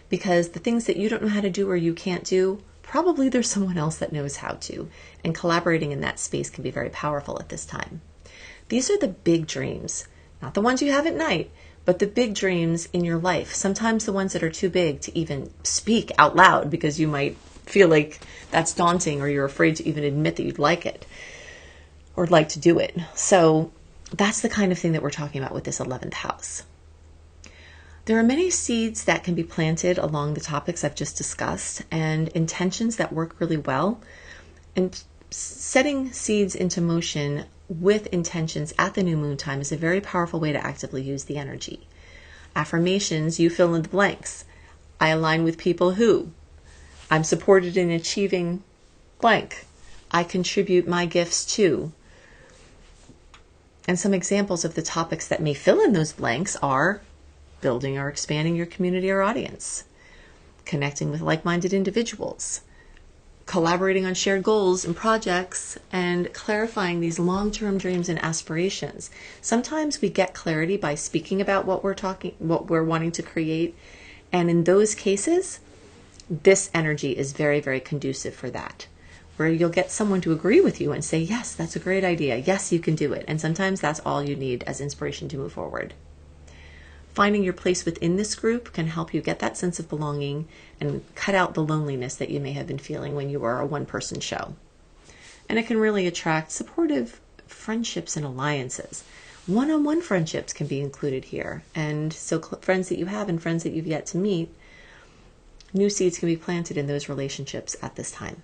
because the things that you don't know how to do or you can't do, probably there's someone else that knows how to, and collaborating in that space can be very powerful at this time. These are the big dreams, not the ones you have at night, but the big dreams in your life. Sometimes the ones that are too big to even speak out loud because you might feel like that's daunting, or you're afraid to even admit that you'd like it or like to do it. So that's the kind of thing that we're talking about with this 11th house. There are many seeds that can be planted along the topics I've just discussed, and intentions that work really well. And setting seeds into motion with intentions at the new moon time is a very powerful way to actively use the energy. Affirmations, you fill in the blanks. I align with people who. I'm supported in achieving blank. I contribute my gifts to. And some examples of the topics that may fill in those blanks are building or expanding your community or audience, connecting with like-minded individuals, collaborating on shared goals and projects, and clarifying these long-term dreams and aspirations. Sometimes we get clarity by speaking about what we're wanting to create, and in those cases, this energy is very, very conducive for that, where you'll get someone to agree with you and say, yes, that's a great idea. Yes, you can do it. And sometimes that's all you need as inspiration to move forward. Finding your place within this group can help you get that sense of belonging and cut out the loneliness that you may have been feeling when you were a one-person show. And it can really attract supportive friendships and alliances. One-on-one friendships can be included here. And so friends that you have and friends that you've yet to meet, new seeds can be planted in those relationships at this time.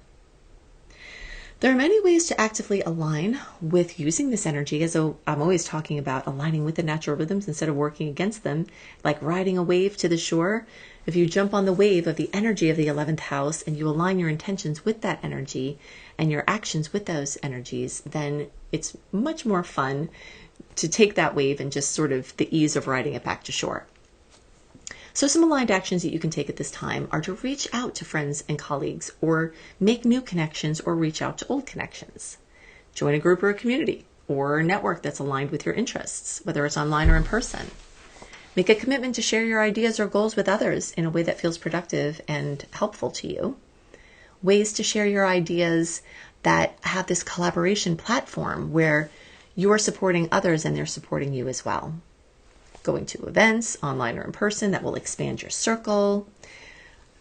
There are many ways to actively align with using this energy, as I'm always talking about aligning with the natural rhythms instead of working against them, like riding a wave to the shore. If you jump on the wave of the energy of the 11th house and you align your intentions with that energy and your actions with those energies, then it's much more fun to take that wave and just sort of the ease of riding it back to shore. So some aligned actions that you can take at this time are to reach out to friends and colleagues, or make new connections, or reach out to old connections. Join a group or a community or a network that's aligned with your interests, whether it's online or in person. Make a commitment to share your ideas or goals with others in a way that feels productive and helpful to you. Ways to share your ideas that have this collaboration platform where you're supporting others and they're supporting you as well. Going to events, online or in person, that will expand your circle.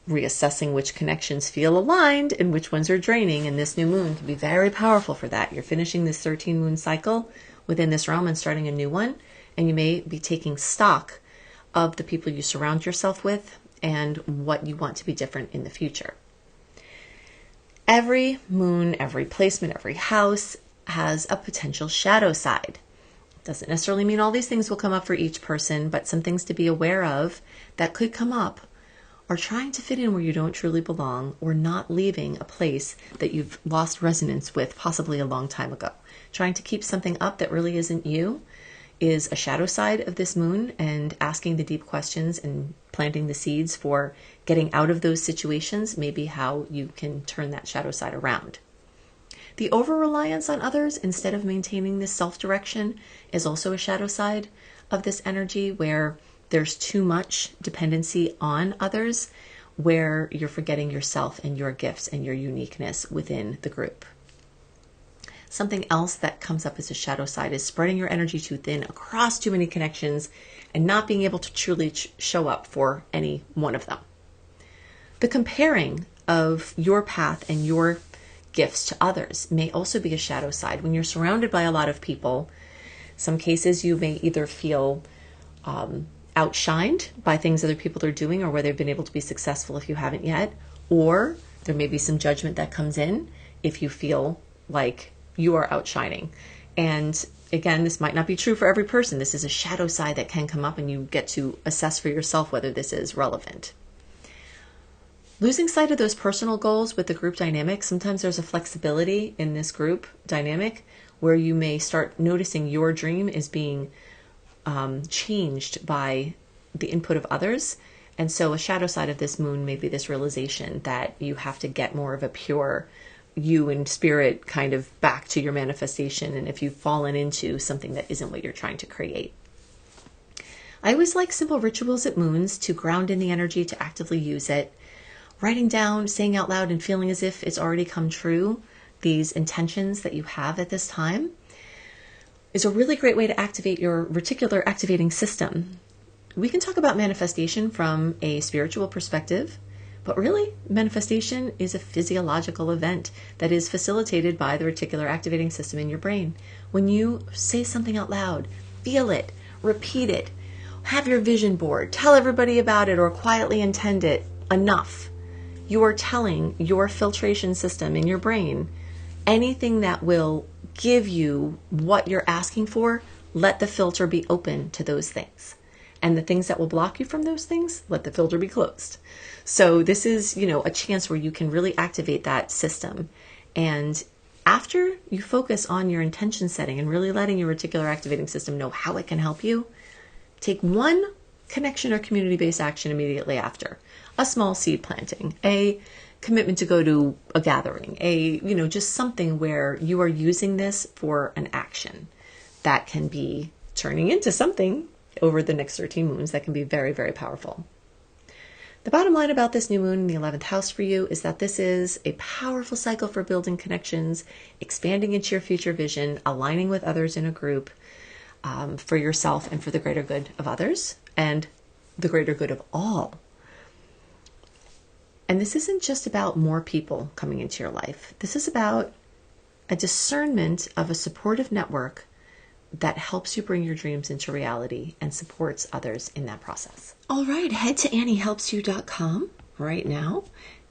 Reassessing which connections feel aligned and which ones are draining, and this new moon can be very powerful for that. You're finishing this 13 moon cycle within this realm and starting a new one, and you may be taking stock of the people you surround yourself with and what you want to be different in the future. Every moon, every placement, every house has a potential shadow side. Doesn't necessarily mean all these things will come up for each person, but some things to be aware of that could come up are trying to fit in where you don't truly belong, or not leaving a place that you've lost resonance with possibly a long time ago. Trying to keep something up that really isn't you is a shadow side of this moon, and asking the deep questions and planting the seeds for getting out of those situations may be how you can turn that shadow side around. The over-reliance on others instead of maintaining this self-direction is also a shadow side of this energy, where there's too much dependency on others, where you're forgetting yourself and your gifts and your uniqueness within the group. Something else that comes up as a shadow side is spreading your energy too thin across too many connections and not being able to truly show up for any one of them. The comparing of your path and your gifts to others may also be a shadow side. When you're surrounded by a lot of people, some cases you may either feel outshined by things other people are doing, or where they've been able to be successful if you haven't yet, or there may be some judgment that comes in if you feel like you are outshining. And again, this might not be true for every person. This is a shadow side that can come up, and you get to assess for yourself whether this is relevant. losing sight of those personal goals with the group dynamic. Sometimes there's a flexibility in this group dynamic where you may start noticing your dream is being changed by the input of others. And so a shadow side of this moon may be this realization that you have to get more of a pure you in spirit kind of back to your manifestation. And if you've fallen into something that isn't what you're trying to create. I always like simple rituals at moons to ground in the energy, to actively use it. Writing down, saying out loud, and feeling as if it's already come true, these intentions that you have at this time, is a really great way to activate your reticular activating system. We can talk about manifestation from a spiritual perspective, but really, manifestation is a physiological event that is facilitated by the reticular activating system in your brain. When you say something out loud, feel it, repeat it, have your vision board, tell everybody about it, or quietly intend it enough, you are telling your filtration system in your brain, anything that will give you what you're asking for, let the filter be open to those things. And the things that will block you from those things, let the filter be closed. So this is, a chance where you can really activate that system. And after you focus on your intention setting and really letting your reticular activating system know how it can help you, take one connection or community-based action immediately after. A small seed planting, a commitment to go to a gathering, just something where you are using this for an action that can be turning into something over the next 13 moons that can be very, very powerful. The bottom line about this new moon in the 11th house for you is that this is a powerful cycle for building connections, expanding into your future vision, aligning with others in a group for yourself and for the greater good of others and the greater good of all. And this isn't just about more people coming into your life. This is about a discernment of a supportive network that helps you bring your dreams into reality and supports others in that process. All right, head to AnnieHelpsYou.com right now.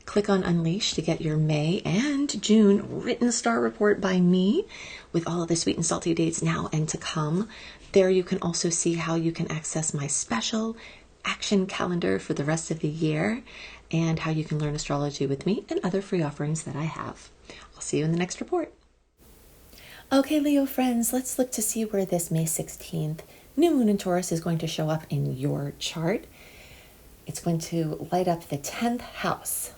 Click on Unleash to get your May and June written star report by me with all of the sweet and salty dates now and to come. There you can also see how you can access my special action calendar for the rest of the year and how you can learn astrology with me and other free offerings that I have. I'll see you in the next report. Okay, Leo friends, let's look to see where this May 16th new moon in Taurus is going to show up in your chart. It's going to light up the 10th house.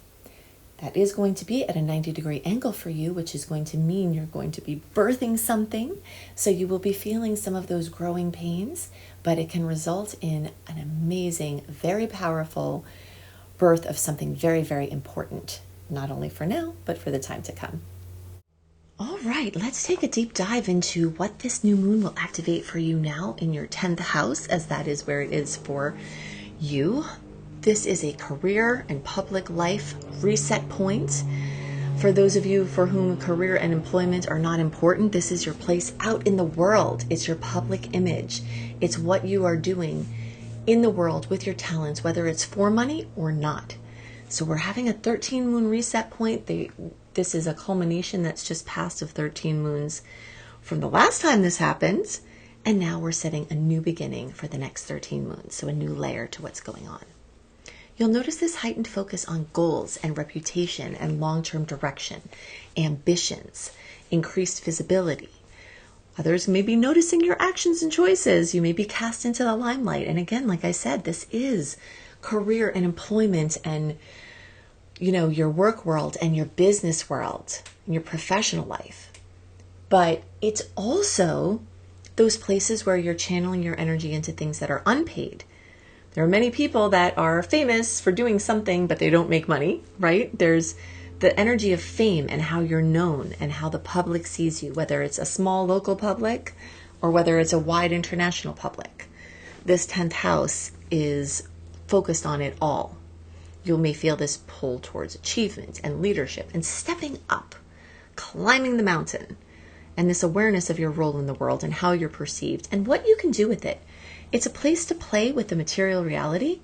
That is going to be at a 90-degree angle for you, which is going to mean you're going to be birthing something. So you will be feeling some of those growing pains, but it can result in an amazing, very powerful birth of something very, very important, not only for now, but for the time to come. All right, let's take a deep dive into what this new moon will activate for you now in your 10th house, as that is where it is for you. This is a career and public life reset point. For those of you for whom career and employment are not important, this is your place out in the world. It's your public image. It's what you are doing in the world with your talents, whether it's for money or not. So we're having a 13 moon reset point. This is a culmination that's just passed of 13 moons from the last time this happened. And now we're setting a new beginning for the next 13 moons. So a new layer to what's going on. You'll notice this heightened focus on goals and reputation and long-term direction, ambitions, increased visibility. Others may be noticing your actions and choices. You may be cast into the limelight. And again, like I said, this is career and employment and your work world and your business world and your professional life. But it's also those places where you're channeling your energy into things that are unpaid. There are many people that are famous for doing something, but they don't make money, right? There's the energy of fame and how you're known and how the public sees you, whether it's a small local public or whether it's a wide international public. This 10th house is focused on it all. You may feel this pull towards achievement and leadership and stepping up, climbing the mountain, and this awareness of your role in the world and how you're perceived and what you can do with it. It's a place to play with the material reality,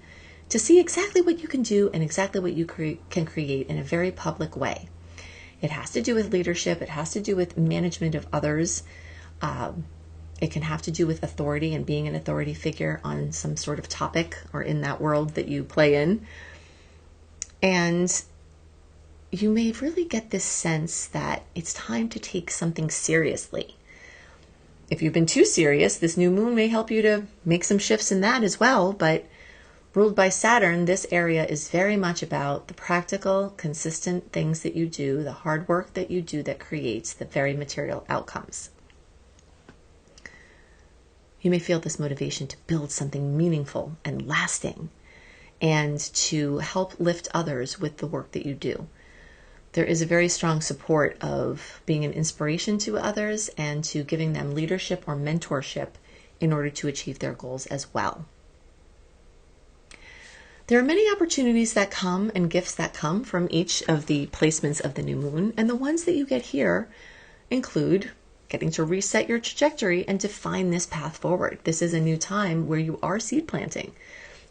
to see exactly what you can do and exactly what you can create in a very public way. It has to do with leadership. It has to do with management of others. It can have to do with authority and being an authority figure on some sort of topic or in that world that you play in. And you may really get this sense that it's time to take something seriously. If you've been too serious, this new moon may help you to make some shifts in that as well. But ruled by Saturn, this area is very much about the practical, consistent things that you do, the hard work that you do that creates the very material outcomes. You may feel this motivation to build something meaningful and lasting, and to help lift others with the work that you do. There is a very strong support of being an inspiration to others and to giving them leadership or mentorship in order to achieve their goals as well. There are many opportunities that come and gifts that come from each of the placements of the new moon, and the ones that you get here include getting to reset your trajectory and define this path forward. This is a new time where you are seed planting.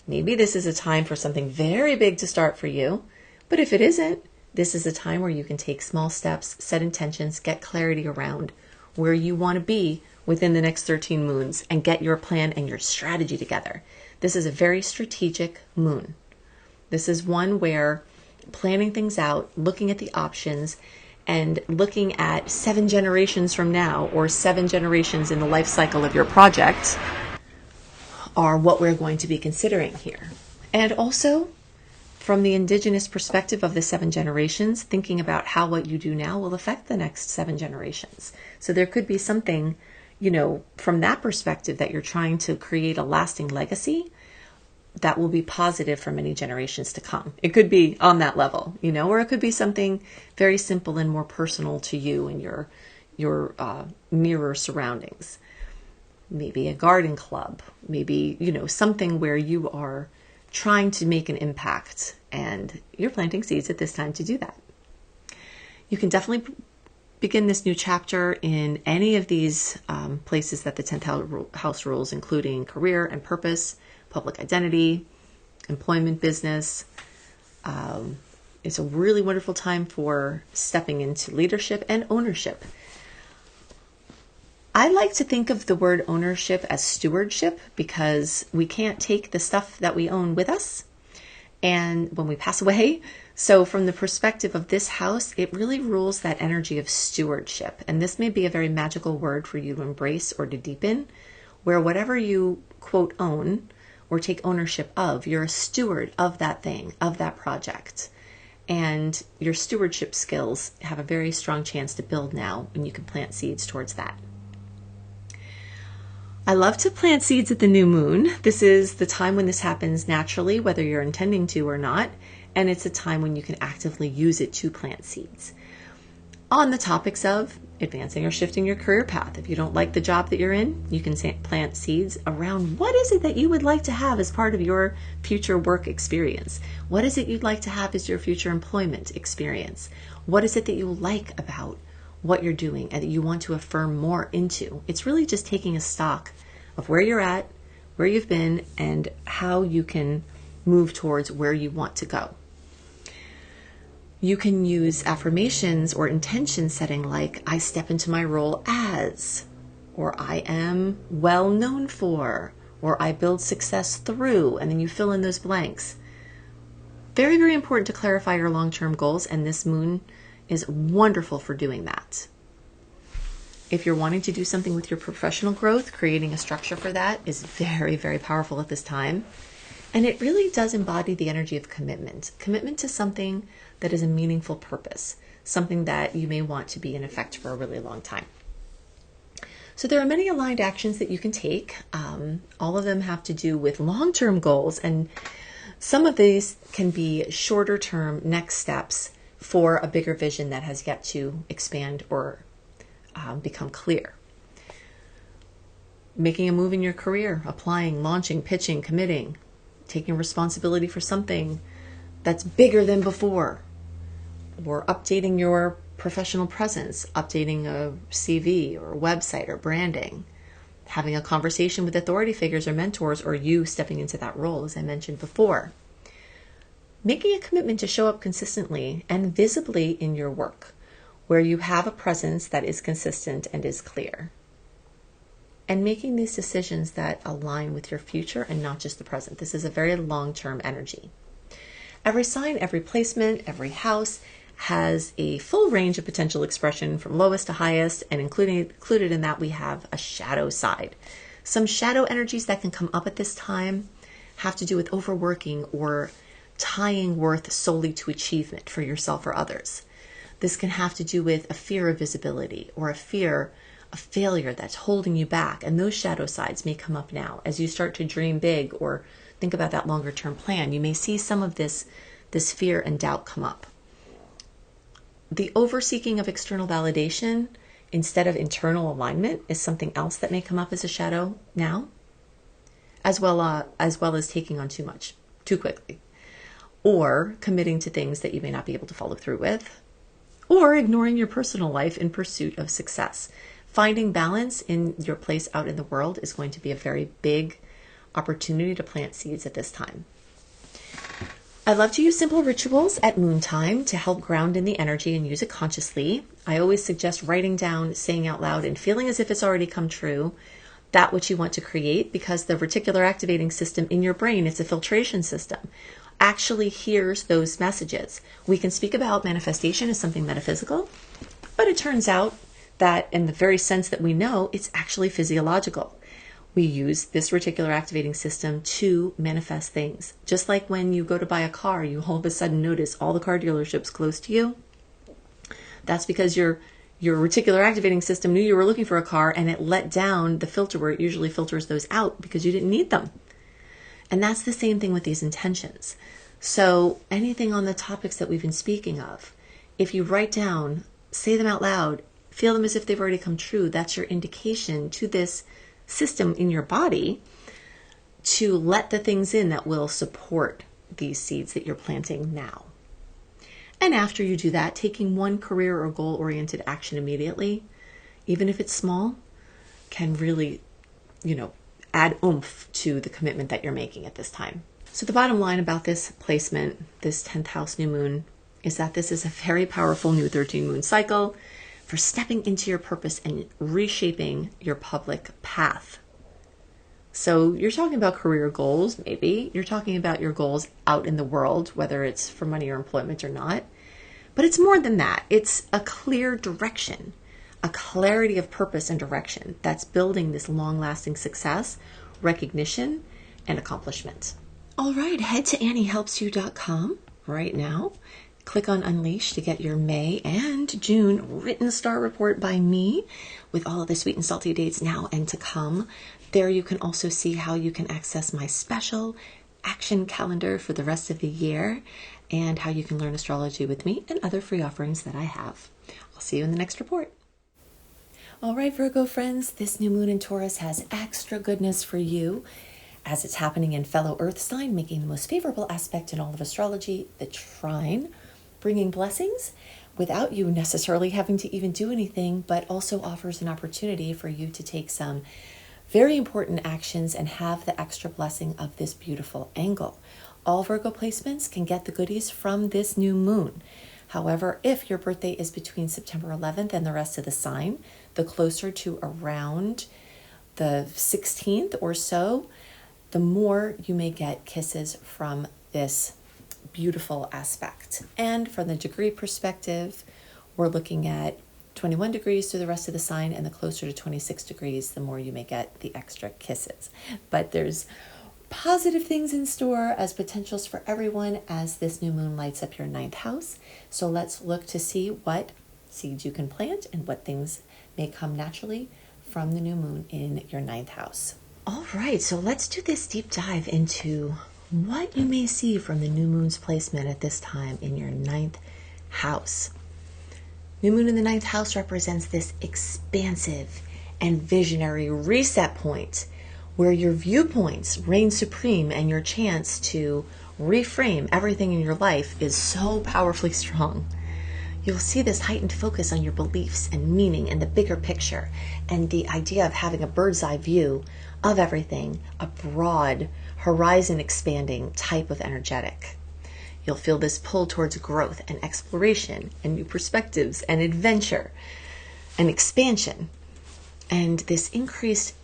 Maybe this is a time for something very big to start for you, but if it isn't, this is a time where you can take small steps, set intentions, get clarity around where you want to be within the next 13 moons and get your plan and your strategy together. This is a very strategic moon. This is one where planning things out, looking at the options, and looking at 7 generations from now or 7 generations in the life cycle of your project are what we're going to be considering here. And also, from the indigenous perspective of the 7 generations, thinking about how what you do now will affect the next 7 generations. So there could be something, from that perspective that you're trying to create a lasting legacy that will be positive for many generations to come. It could be on that level, or it could be something very simple and more personal to you and your nearer surroundings. Maybe a garden club, maybe, something where you are trying to make an impact and you're planting seeds at this time to do that. You can definitely begin this new chapter in any of these places that the 10th house rules, including career and purpose, public identity, employment, business. It's a really wonderful time for stepping into leadership and ownership. I like to think of the word ownership as stewardship, because we can't take the stuff that we own with us and when we pass away. So from the perspective of this house, it really rules that energy of stewardship. And this may be a very magical word for you to embrace or to deepen, where whatever you, quote, own or take ownership of, you're a steward of that thing, of that project. And your stewardship skills have a very strong chance to build now, and you can plant seeds towards that. I love to plant seeds at the new moon. This is the time when this happens naturally, whether you're intending to or not, and it's a time when you can actively use it to plant seeds. On the topics of advancing or shifting your career path, if you don't like the job that you're in, you can plant seeds around what is it that you would like to have as part of your future work experience? What is it you'd like to have as your future employment experience? What is it that you like about what you're doing and that you want to affirm more into? It's really just taking a stock of where you're at, where you've been, and how you can move towards where you want to go. You can use affirmations or intention setting like, I step into my role as, or I am well known for, or I build success through, and then you fill in those blanks. Very, very important to clarify your long-term goals, and this moon is wonderful for doing that. If you're wanting to do something with your professional growth, creating a structure for that is very, very powerful at this time. And it really does embody the energy of commitment to something that is a meaningful purpose, something that you may want to be in effect for a really long time. So there are many aligned actions that you can take. All of them have to do with long-term goals, and some of these can be shorter-term next steps for a bigger vision that has yet to expand or become clear. Making a move in your career, applying, launching, pitching, committing, taking responsibility for something that's bigger than before, or updating your professional presence, updating a CV or a website or branding, having a conversation with authority figures or mentors, or you stepping into that role, as I mentioned before. Making a commitment to show up consistently and visibly in your work, where you have a presence that is consistent and is clear. And making these decisions that align with your future and not just the present. This is a very long-term energy. Every sign, every placement, every house has a full range of potential expression from lowest to highest, and included in that we have a shadow side. Some shadow energies that can come up at this time have to do with overworking or tying worth solely to achievement for yourself or others. This can have to do with a fear of visibility or a fear of failure that's holding you back. And those shadow sides may come up now as you start to dream big or think about that longer term plan. You may see some of this fear and doubt come up. The overseeking of external validation instead of internal alignment is something else that may come up as a shadow now, as well as taking on too much too quickly, or committing to things that you may not be able to follow through with, or ignoring your personal life in pursuit of success. Finding balance in your place out in the world is going to be a very big opportunity to plant seeds at this time. I love to use simple rituals at moon time to help ground in the energy and use it consciously. I always suggest writing down, saying out loud, and feeling as if it's already come true, that which you want to create, because the reticular activating system in your brain, it's a filtration system, actually hears those messages. We can speak about manifestation as something metaphysical, but it turns out that in the very sense that we know, it's actually physiological. We use this reticular activating system to manifest things. Just like when you go to buy a car, you all of a sudden notice all the car dealerships close to you. That's because your reticular activating system knew you were looking for a car, and it let down the filter where it usually filters those out because you didn't need them. And that's the same thing with these intentions. So anything on the topics that we've been speaking of, if you write down, say them out loud, feel them as if they've already come true, that's your indication to this system in your body to let the things in that will support these seeds that you're planting now. And after you do that, taking one career or goal-oriented action immediately, even if it's small, can really, add oomph to the commitment that you're making at this time. So the bottom line about this placement, this 10th house new moon, is that this is a very powerful new 13 moon cycle for stepping into your purpose and reshaping your public path. So you're talking about career goals, maybe. You're talking about your goals out in the world, whether it's for money or employment or not. But it's more than that. It's a clear direction, a clarity of purpose and direction that's building this long-lasting success, recognition, and accomplishment. All right, head to AnnieHelpsYou.com right now. Click on Unleash to get your May and June written star report by me with all of the sweet and salty dates now and to come. There you can also see how you can access my special action calendar for the rest of the year and how you can learn astrology with me and other free offerings that I have. I'll see you in the next report. All right, Virgo friends, this new moon in Taurus has extra goodness for you as it's happening in fellow Earth sign, making the most favorable aspect in all of astrology, the trine, bringing blessings without you necessarily having to even do anything, but also offers an opportunity for you to take some very important actions and have the extra blessing of this beautiful angle. All Virgo placements can get the goodies from this new moon. However, if your birthday is between September 11th and the rest of the sign, the closer to around the 16th or so, the more you may get kisses from this beautiful aspect. And from the degree perspective, we're looking at 21 degrees through the rest of the sign, and the closer to 26 degrees, the more you may get the extra kisses. But there's positive things in store as potentials for everyone as this new moon lights up your 9th house. So let's look to see what seeds you can plant and what things may come naturally from the new moon in your 9th house. All right, so let's do this deep dive into what you may see from the new moon's placement at this time in your 9th house. New moon in the 9th house represents this expansive and visionary reset point where your viewpoints reign supreme and your chance to reframe everything in your life is so powerfully strong. You'll see this heightened focus on your beliefs and meaning and the bigger picture, and the idea of having a bird's eye view of everything, a broad, horizon expanding type of energetic. You'll feel this pull towards growth and exploration and new perspectives and adventure and expansion, and this increased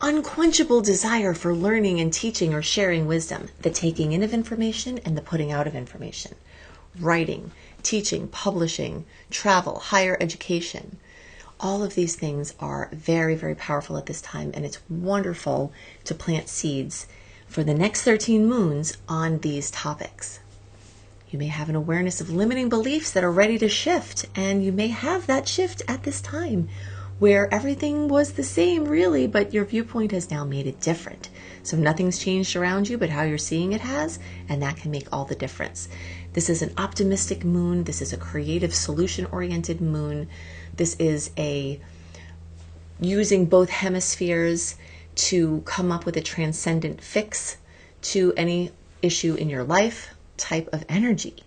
unquenchable desire for learning and teaching or sharing wisdom, the taking in of information and the putting out of information, writing, teaching, publishing, travel, higher education. All of these things are very, very powerful at this time, and it's wonderful to plant seeds for the next 13 moons on these topics. You may have an awareness of limiting beliefs that are ready to shift, and you may have that shift at this time where everything was the same really, but your viewpoint has now made it different. So nothing's changed around you, but how you're seeing it has, and that can make all the difference. This is an optimistic moon. This is a creative, solution-oriented moon. This is a using both hemispheres to come up with a transcendent fix to any issue in your life type of energy.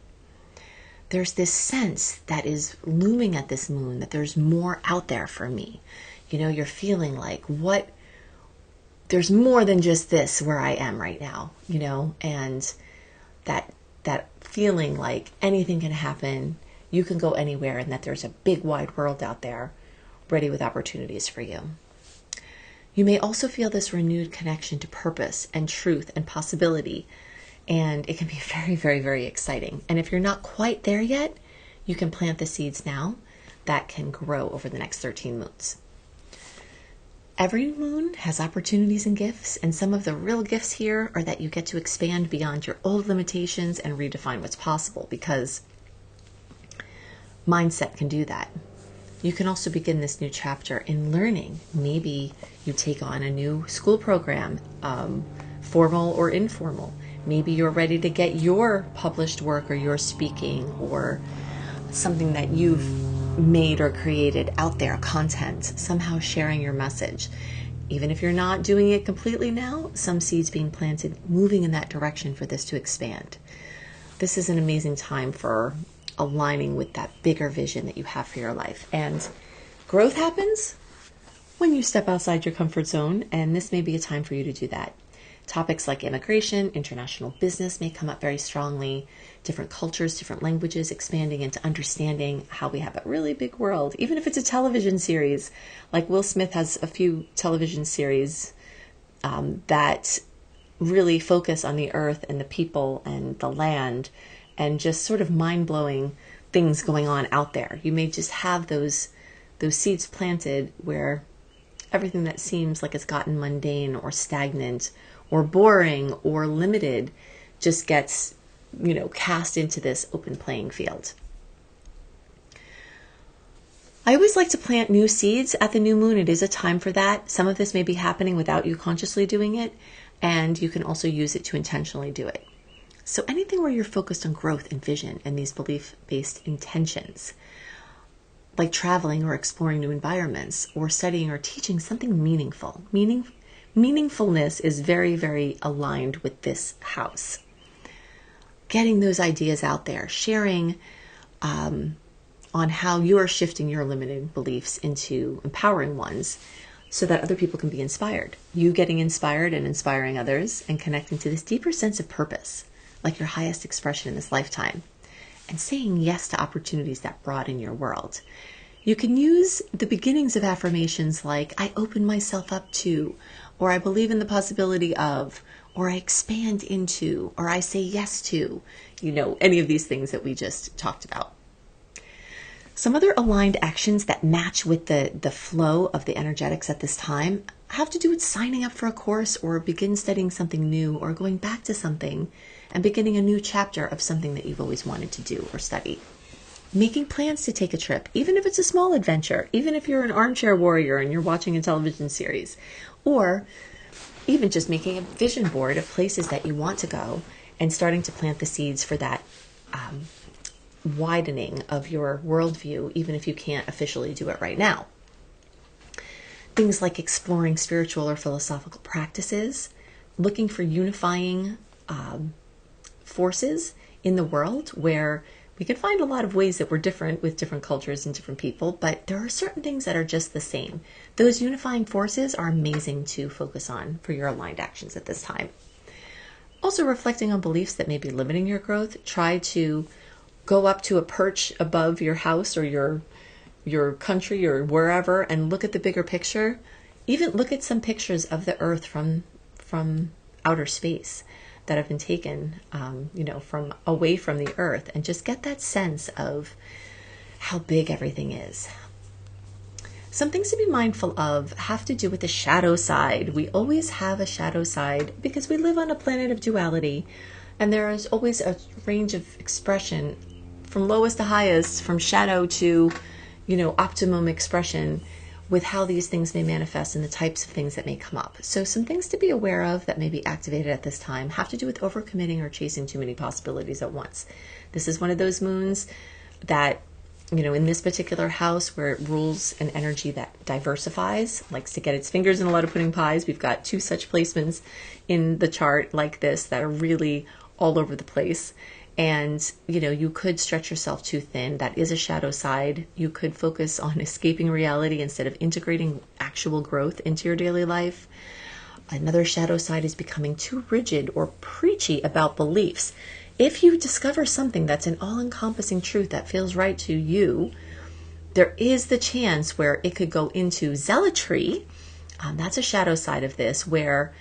There's this sense that is looming at this moon that there's more out there for me. You know, you're feeling like there's more than just this where I am right now, you know, and that feeling like anything can happen, you can go anywhere, and that there's a big wide world out there ready with opportunities for you. You may also feel this renewed connection to purpose and truth and possibility, and it can be very, very, very exciting. And if you're not quite there yet, you can plant the seeds now that can grow over the next 13 moons. Every moon has opportunities and gifts, and some of the real gifts here are that you get to expand beyond your old limitations and redefine what's possible, because mindset can do that. You can also begin this new chapter in learning. Maybe you take on a new school program, formal or informal. Maybe you're ready to get your published work or your speaking or something that you've made or created out there, content, somehow sharing your message. Even if you're not doing it completely now, some seeds being planted, moving in that direction for this to expand. This is an amazing time for aligning with that bigger vision that you have for your life. And growth happens when you step outside your comfort zone, and this may be a time for you to do that. Topics like immigration, international business may come up very strongly, different cultures, different languages, expanding into understanding how we have a really big world. Even if it's a television series, like Will Smith has a few television series that really focus on the earth and the people and the land and just sort of mind-blowing things going on out there. You may just have those seeds planted where everything that seems like it's gotten mundane or stagnant or boring or limited just gets, cast into this open playing field. I always like to plant new seeds at the new moon. It is a time for that. Some of this may be happening without you consciously doing it, and you can also use it to intentionally do it. So anything where you're focused on growth and vision and these belief-based intentions, like traveling or exploring new environments or studying or teaching something meaningful. Meaningfulness is very, very aligned with this house. Getting those ideas out there, sharing on how you are shifting your limited beliefs into empowering ones so that other people can be inspired. You getting inspired and inspiring others and connecting to this deeper sense of purpose, like your highest expression in this lifetime, and saying yes to opportunities that broaden your world. You can use the beginnings of affirmations like, I open myself up to, or I believe in the possibility of, or I expand into, or I say yes to, any of these things that we just talked about. Some other aligned actions that match with the flow of the energetics at this time have to do with signing up for a course or begin studying something new or going back to something and beginning a new chapter of something that you've always wanted to do or study. Making plans to take a trip, even if it's a small adventure, even if you're an armchair warrior and you're watching a television series, or even just making a vision board of places that you want to go and starting to plant the seeds for that widening of your worldview, even if you can't officially do it right now. Things like exploring spiritual or philosophical practices, looking for unifying forces in the world where we can find a lot of ways that we're different with different cultures and different people, but there are certain things that are just the same. Those unifying forces are amazing to focus on for your aligned actions at this time. Also reflecting on beliefs that may be limiting your growth. Try to go up to a perch above your house or your country or wherever and look at the bigger picture even look at some pictures of the Earth from outer space that have been taken, from away from the Earth, and just get that sense of how big everything is. Some things to be mindful of have to do with the shadow side. We always have a shadow side because we live on a planet of duality, and there is always a range of expression from lowest to highest, from shadow to, optimum expression, with how these things may manifest and the types of things that may come up. So some things to be aware of that may be activated at this time have to do with overcommitting or chasing too many possibilities at once. This is one of those moons that, in this particular house where it rules an energy that diversifies, likes to get its fingers in a lot of pudding pies. We've got 2 such placements in the chart like this that are really all over the place. And, you could stretch yourself too thin. That is a shadow side. You could focus on escaping reality instead of integrating actual growth into your daily life. Another shadow side is becoming too rigid or preachy about beliefs. If you discover something that's an all-encompassing truth that feels right to you, there is the chance where it could go into zealotry. That's a shadow side of this, where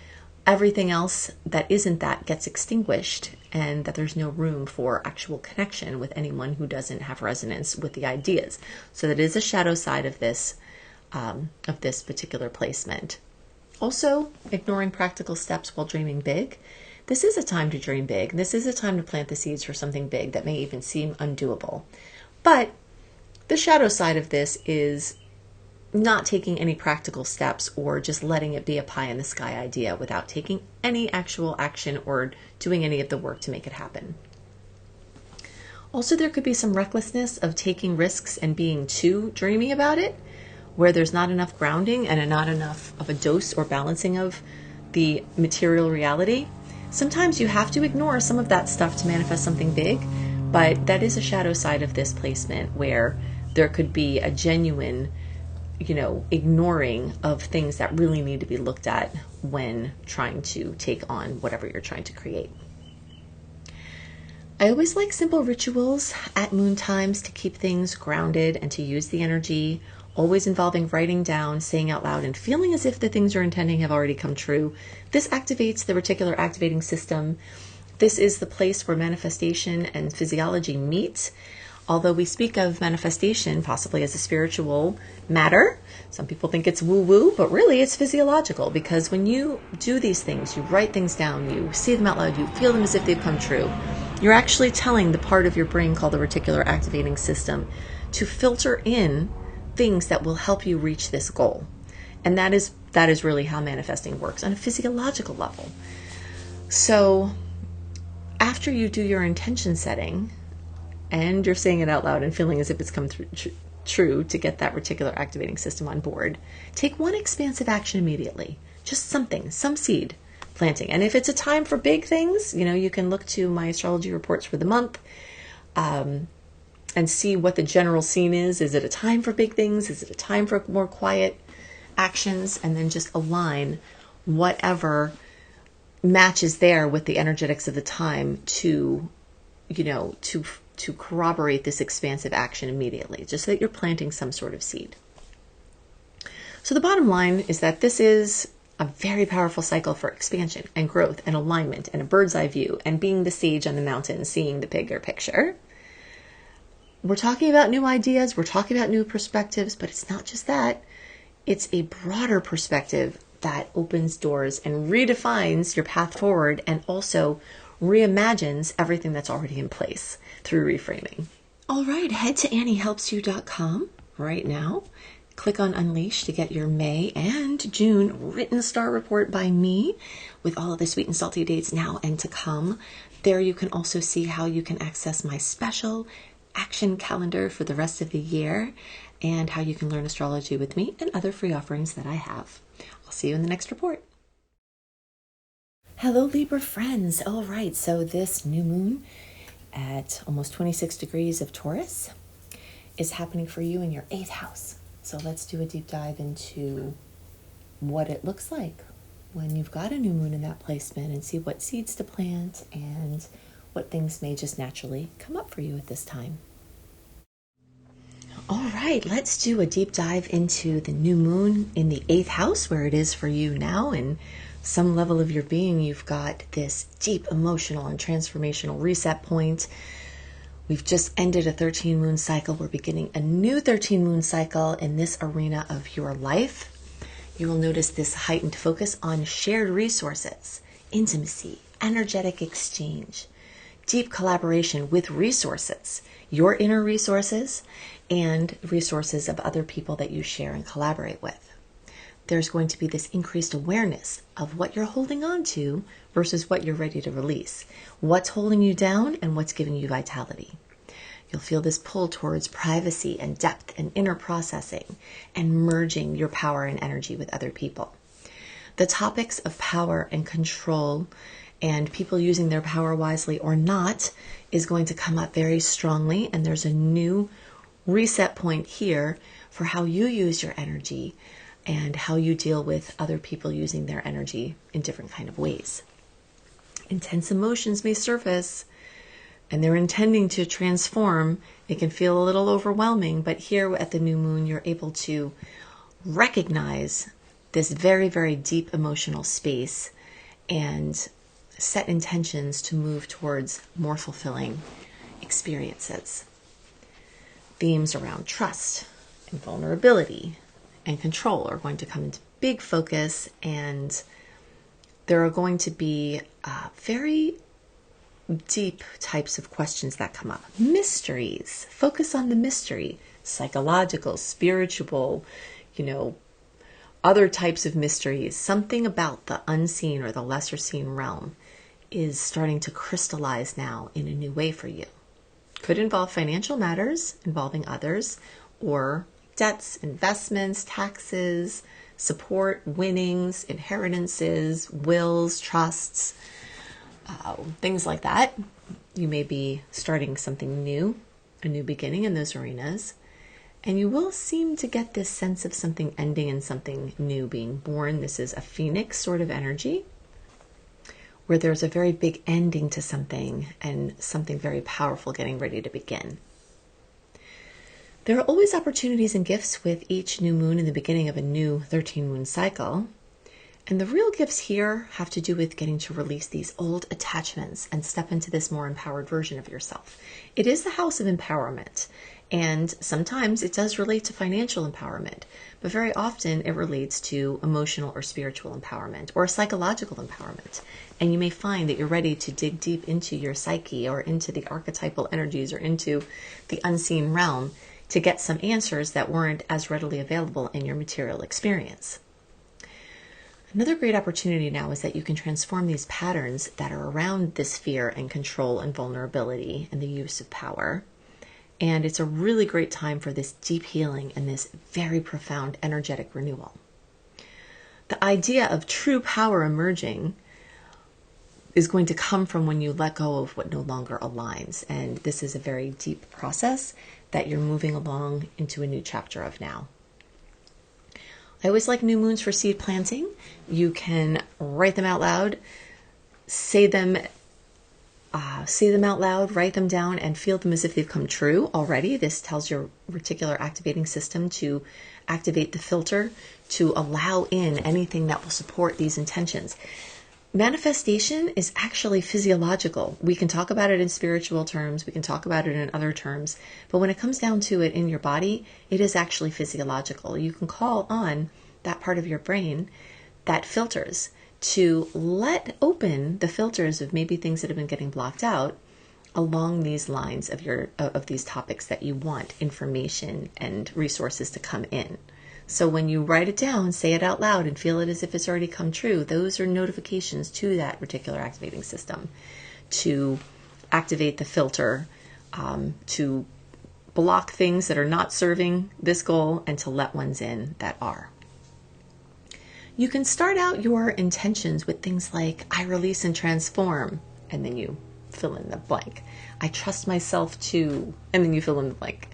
everything else that isn't that gets extinguished, and that there's no room for actual connection with anyone who doesn't have resonance with the ideas. So that is a shadow side of this particular placement. Also, ignoring practical steps while dreaming big. This is a time to dream big. This is a time to plant the seeds for something big that may even seem undoable. But the shadow side of this is not taking any practical steps, or just letting it be a pie in the sky idea without taking any actual action or doing any of the work to make it happen. Also, there could be some recklessness of taking risks and being too dreamy about it, where there's not enough grounding and not enough of a dose or balancing of the material reality. Sometimes you have to ignore some of that stuff to manifest something big, but that is a shadow side of this placement, where there could be a genuine ignoring of things that really need to be looked at when trying to take on whatever you're trying to create. I always like simple rituals at moon times to keep things grounded and to use the energy, always involving writing down, saying out loud, and feeling as if the things you're intending have already come true. This activates the reticular activating system. This is the place where manifestation and physiology meet. Although we speak of manifestation possibly as a spiritual matter, some people think it's woo-woo, but really it's physiological, because when you do these things, you write things down, you say them out loud, you feel them as if they've come true, you're actually telling the part of your brain called the reticular activating system to filter in things that will help you reach this goal. And that is really how manifesting works on a physiological level. So after you do your intention setting, and you're saying it out loud and feeling as if it's come true to get that reticular activating system on board, take one expansive action immediately. Just something, some seed planting. And if it's a time for big things, you can look to my astrology reports for the month and see what the general scene is. Is it a time for big things? Is it a time for more quiet actions? And then just align whatever matches there with the energetics of the time to corroborate this expansive action immediately, just so that you're planting some sort of seed. So the bottom line is that this is a very powerful cycle for expansion and growth and alignment and a bird's eye view and being the sage on the mountain, seeing the bigger picture. We're talking about new ideas, we're talking about new perspectives, but it's not just that. It's a broader perspective that opens doors and redefines your path forward, and also reimagines everything that's already in place through reframing. All right, head to AnnieHelpsYou.com right now. Click on Unleash to get your May and June written star report by me with all of the sweet and salty dates now and to come. There you can also see how you can access my special action calendar for the rest of the year, and how you can learn astrology with me and other free offerings that I have. I'll see you in the next report. Hello, Libra friends. All right, so this new moon at almost 26 degrees of Taurus is happening for you in your 8th house. So let's do a deep dive into what it looks like when you've got a new moon in that placement, and see what seeds to plant and what things may just naturally come up for you at this time. All right, let's do a deep dive into the new moon in the 8th house, where it is for you now. In some level of your being, you've got this deep emotional and transformational reset point. We've just ended a 13 moon cycle. We're beginning a new 13 moon cycle in this arena of your life. You will notice this heightened focus on shared resources, intimacy, energetic exchange, deep collaboration with resources, your inner resources, and resources of other people that you share and collaborate with. There's going to be this increased awareness of what you're holding on to versus what you're ready to release, what's holding you down and what's giving you vitality. You'll feel this pull towards privacy and depth and inner processing and merging your power and energy with other people. The topics of power and control and people using their power wisely or not is going to come up very strongly, and there's a new reset point here for how you use your energy and how you deal with other people using their energy in different kind of ways. Intense emotions may surface and they're intending to transform. It can feel a little overwhelming, but here at the new moon, you're able to recognize this very, very deep emotional space and set intentions to move towards more fulfilling experiences. Themes around trust and vulnerability and control are going to come into big focus, and there are going to be very deep types of questions that come up. Mysteries. Focus on the mystery. Psychological, spiritual, other types of mysteries. Something about the unseen or the lesser seen realm is starting to crystallize now in a new way for you. Could involve financial matters involving others, or debts, investments, taxes, support, winnings, inheritances, wills, trusts, things like that. You may be starting something new, a new beginning in those arenas, and you will seem to get this sense of something ending and something new being born. This is a phoenix sort of energy, where there's a very big ending to something and something very powerful getting ready to begin. There are always opportunities and gifts with each new moon in the beginning of a new 13 moon cycle. And the real gifts here have to do with getting to release these old attachments and step into this more empowered version of yourself. It is the house of empowerment, and sometimes it does relate to financial empowerment, but very often it relates to emotional or spiritual empowerment or psychological empowerment. And you may find that you're ready to dig deep into your psyche or into the archetypal energies or into the unseen realm to get some answers that weren't as readily available in your material experience. Another great opportunity now is that you can transform these patterns that are around this fear and control and vulnerability and the use of power. And it's a really great time for this deep healing and this very profound energetic renewal. The idea of true power emerging is going to come from when you let go of what no longer aligns. And this is a very deep process that you're moving along into a new chapter of now. I always like new moons for seed planting. You can write them out loud, say them out loud, write them down, and feel them as if they've come true already. This tells your reticular activating system to activate the filter to allow in anything that will support these intentions. Manifestation is actually physiological. We can talk about it in spiritual terms, we can talk about it in other terms, but when it comes down to it in your body, it is actually physiological. You can call on that part of your brain that filters to let open the filters of maybe things that have been getting blocked out along these lines of these topics that you want information and resources to come in. So when you write it down, say it out loud, and feel it as if it's already come true, those are notifications to that reticular activating system to activate the filter, to block things that are not serving this goal, and to let ones in that are. You can start out your intentions with things like, I release and transform, and then you fill in the blank. I trust myself to, and then you fill in the blank.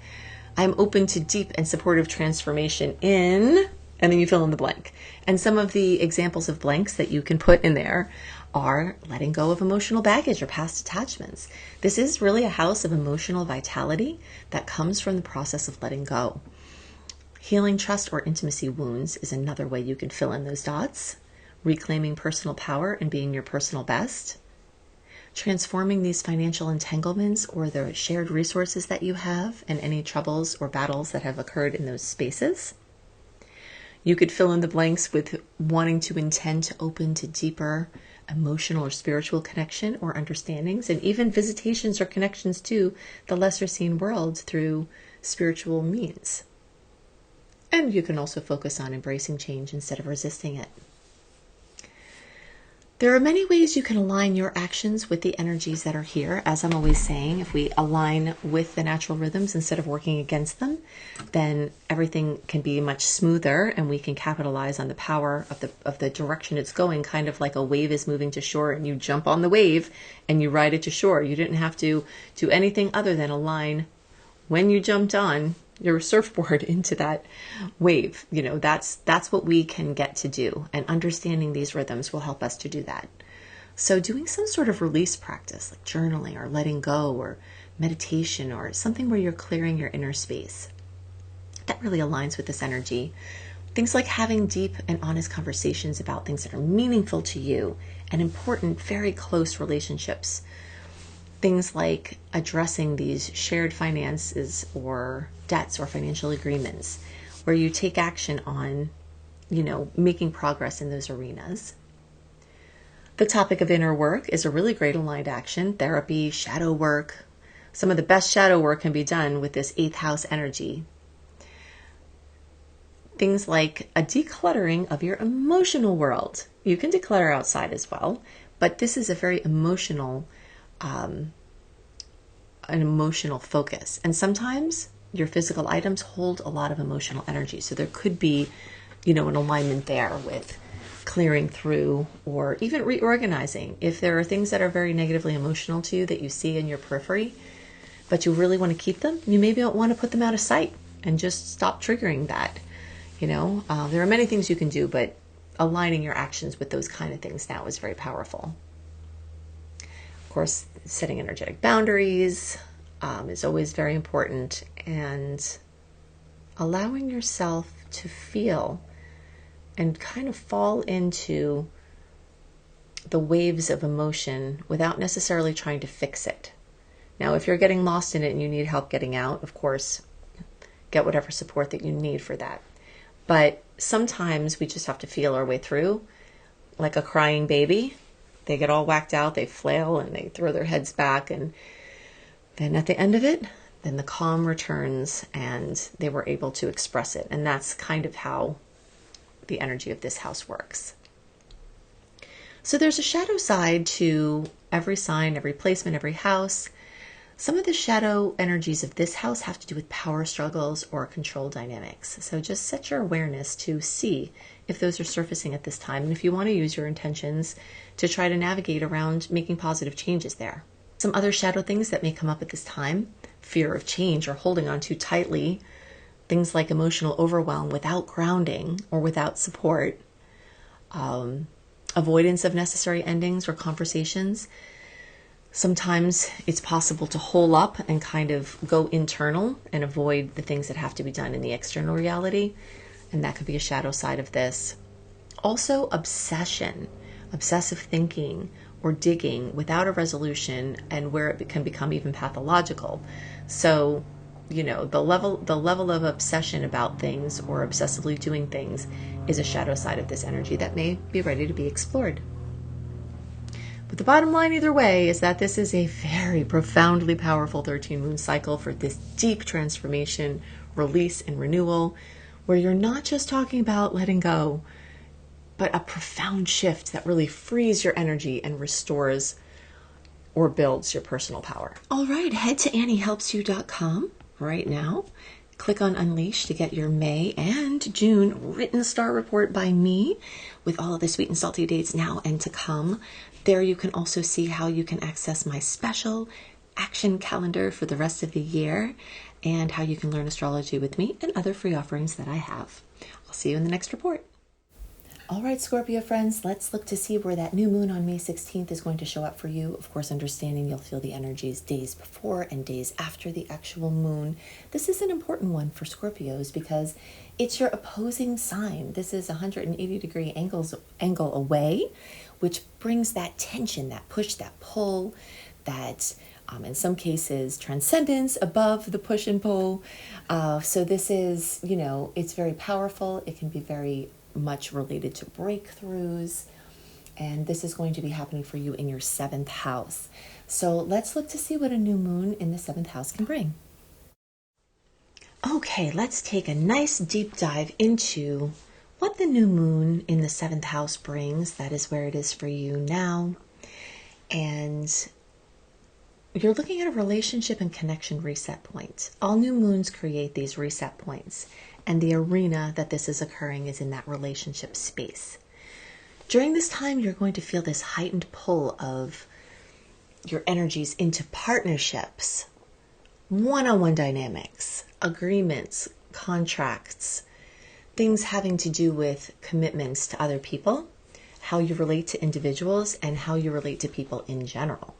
I'm open to deep and supportive transformation in, and then you fill in the blank. And some of the examples of blanks that you can put in there are letting go of emotional baggage or past attachments. This is really a house of emotional vitality that comes from the process of letting go. Healing trust or intimacy wounds is another way you can fill in those dots. Reclaiming personal power and being your personal best. Transforming these financial entanglements or the shared resources that you have and any troubles or battles that have occurred in those spaces. You could fill in the blanks with wanting to intend to open to deeper emotional or spiritual connection or understandings, and even visitations or connections to the lesser seen world through spiritual means. And you can also focus on embracing change instead of resisting it. There are many ways you can align your actions with the energies that are here. As I'm always saying, if we align with the natural rhythms instead of working against them, then everything can be much smoother and we can capitalize on the power of the direction it's going, kind of like a wave is moving to shore and you jump on the wave and you ride it to shore. You didn't have to do anything other than align when you jumped on your surfboard into that wave. That's what we can get to do, and understanding these rhythms will help us to do that. So doing some sort of release practice like journaling or letting go or meditation or something where you're clearing your inner space, that really aligns with this energy. Things like having deep and honest conversations about things that are meaningful to you and important, very close relationships. Things like addressing these shared finances or debts or financial agreements where you take action on, making progress in those arenas. The topic of inner work is a really great aligned action. Therapy, shadow work. Some of the best shadow work can be done with this 8th house energy. Things like a decluttering of your emotional world. You can declutter outside as well, but this is a very emotional an emotional focus. And sometimes your physical items hold a lot of emotional energy. So there could be, an alignment there with clearing through or even reorganizing. If there are things that are very negatively emotional to you that you see in your periphery, but you really want to keep them, you maybe don't want to put them out of sight and just stop triggering that. There are many things you can do, but aligning your actions with those kind of things now is very powerful. Of course, setting energetic boundaries is always very important, and allowing yourself to feel and kind of fall into the waves of emotion without necessarily trying to fix it. Now, if you're getting lost in it and you need help getting out, of course, get whatever support that you need for that. But sometimes we just have to feel our way through, like a crying baby. They get all whacked out, they flail, and they throw their heads back. And then at the end of it, then the calm returns and they were able to express it. And that's kind of how the energy of this house works. So there's a shadow side to every sign, every placement, every house. Some of the shadow energies of this house have to do with power struggles or control dynamics. So just set your awareness to see if those are surfacing at this time, and if you want to use your intentions to try to navigate around making positive changes there. Some other shadow things that may come up at this time: fear of change or holding on too tightly, things like emotional overwhelm without grounding or without support, avoidance of necessary endings or conversations. Sometimes it's possible to hole up and kind of go internal and avoid the things that have to be done in the external reality. And that could be a shadow side of this. Also, obsession, obsessive thinking, or digging without a resolution, and where it can become even pathological. So, the level of obsession about things or obsessively doing things is a shadow side of this energy that may be ready to be explored. But the bottom line either way is that this is a very profoundly powerful 13 moon cycle for this deep transformation, release, and renewal, where you're not just talking about letting go, but a profound shift that really frees your energy and restores or builds your personal power. All right, head to AnnieHelpsYou.com right now. Click on Unleash to get your May and June written star report by me with all of the sweet and salty dates now and to come. There you can also see how you can access my special action calendar for the rest of the year and how you can learn astrology with me and other free offerings that I have. I'll see you in the next report. All right, Scorpio friends, let's look to see where that new moon on May 16th is going to show up for you. Of course, understanding you'll feel the energies days before and days after the actual moon. This is an important one for Scorpios because it's your opposing sign. This is 180-degree angle away, which brings that tension, that push, that pull, that in some cases transcendence above the push and pull. So this is, it's very powerful. It can be very much related to breakthroughs, and this is going to be happening for you in your 7th house. So let's look to see what a new moon in the 7th house can bring. Okay, let's take a nice deep dive into what the new moon in the 7th house brings. That is where it is for you now. And you're looking at a relationship and connection reset point. All new moons create these reset points, and the arena that this is occurring is in that relationship space. During this time, you're going to feel this heightened pull of your energies into partnerships, one-on-one dynamics, agreements, contracts, things having to do with commitments to other people, how you relate to individuals, and how you relate to people in general.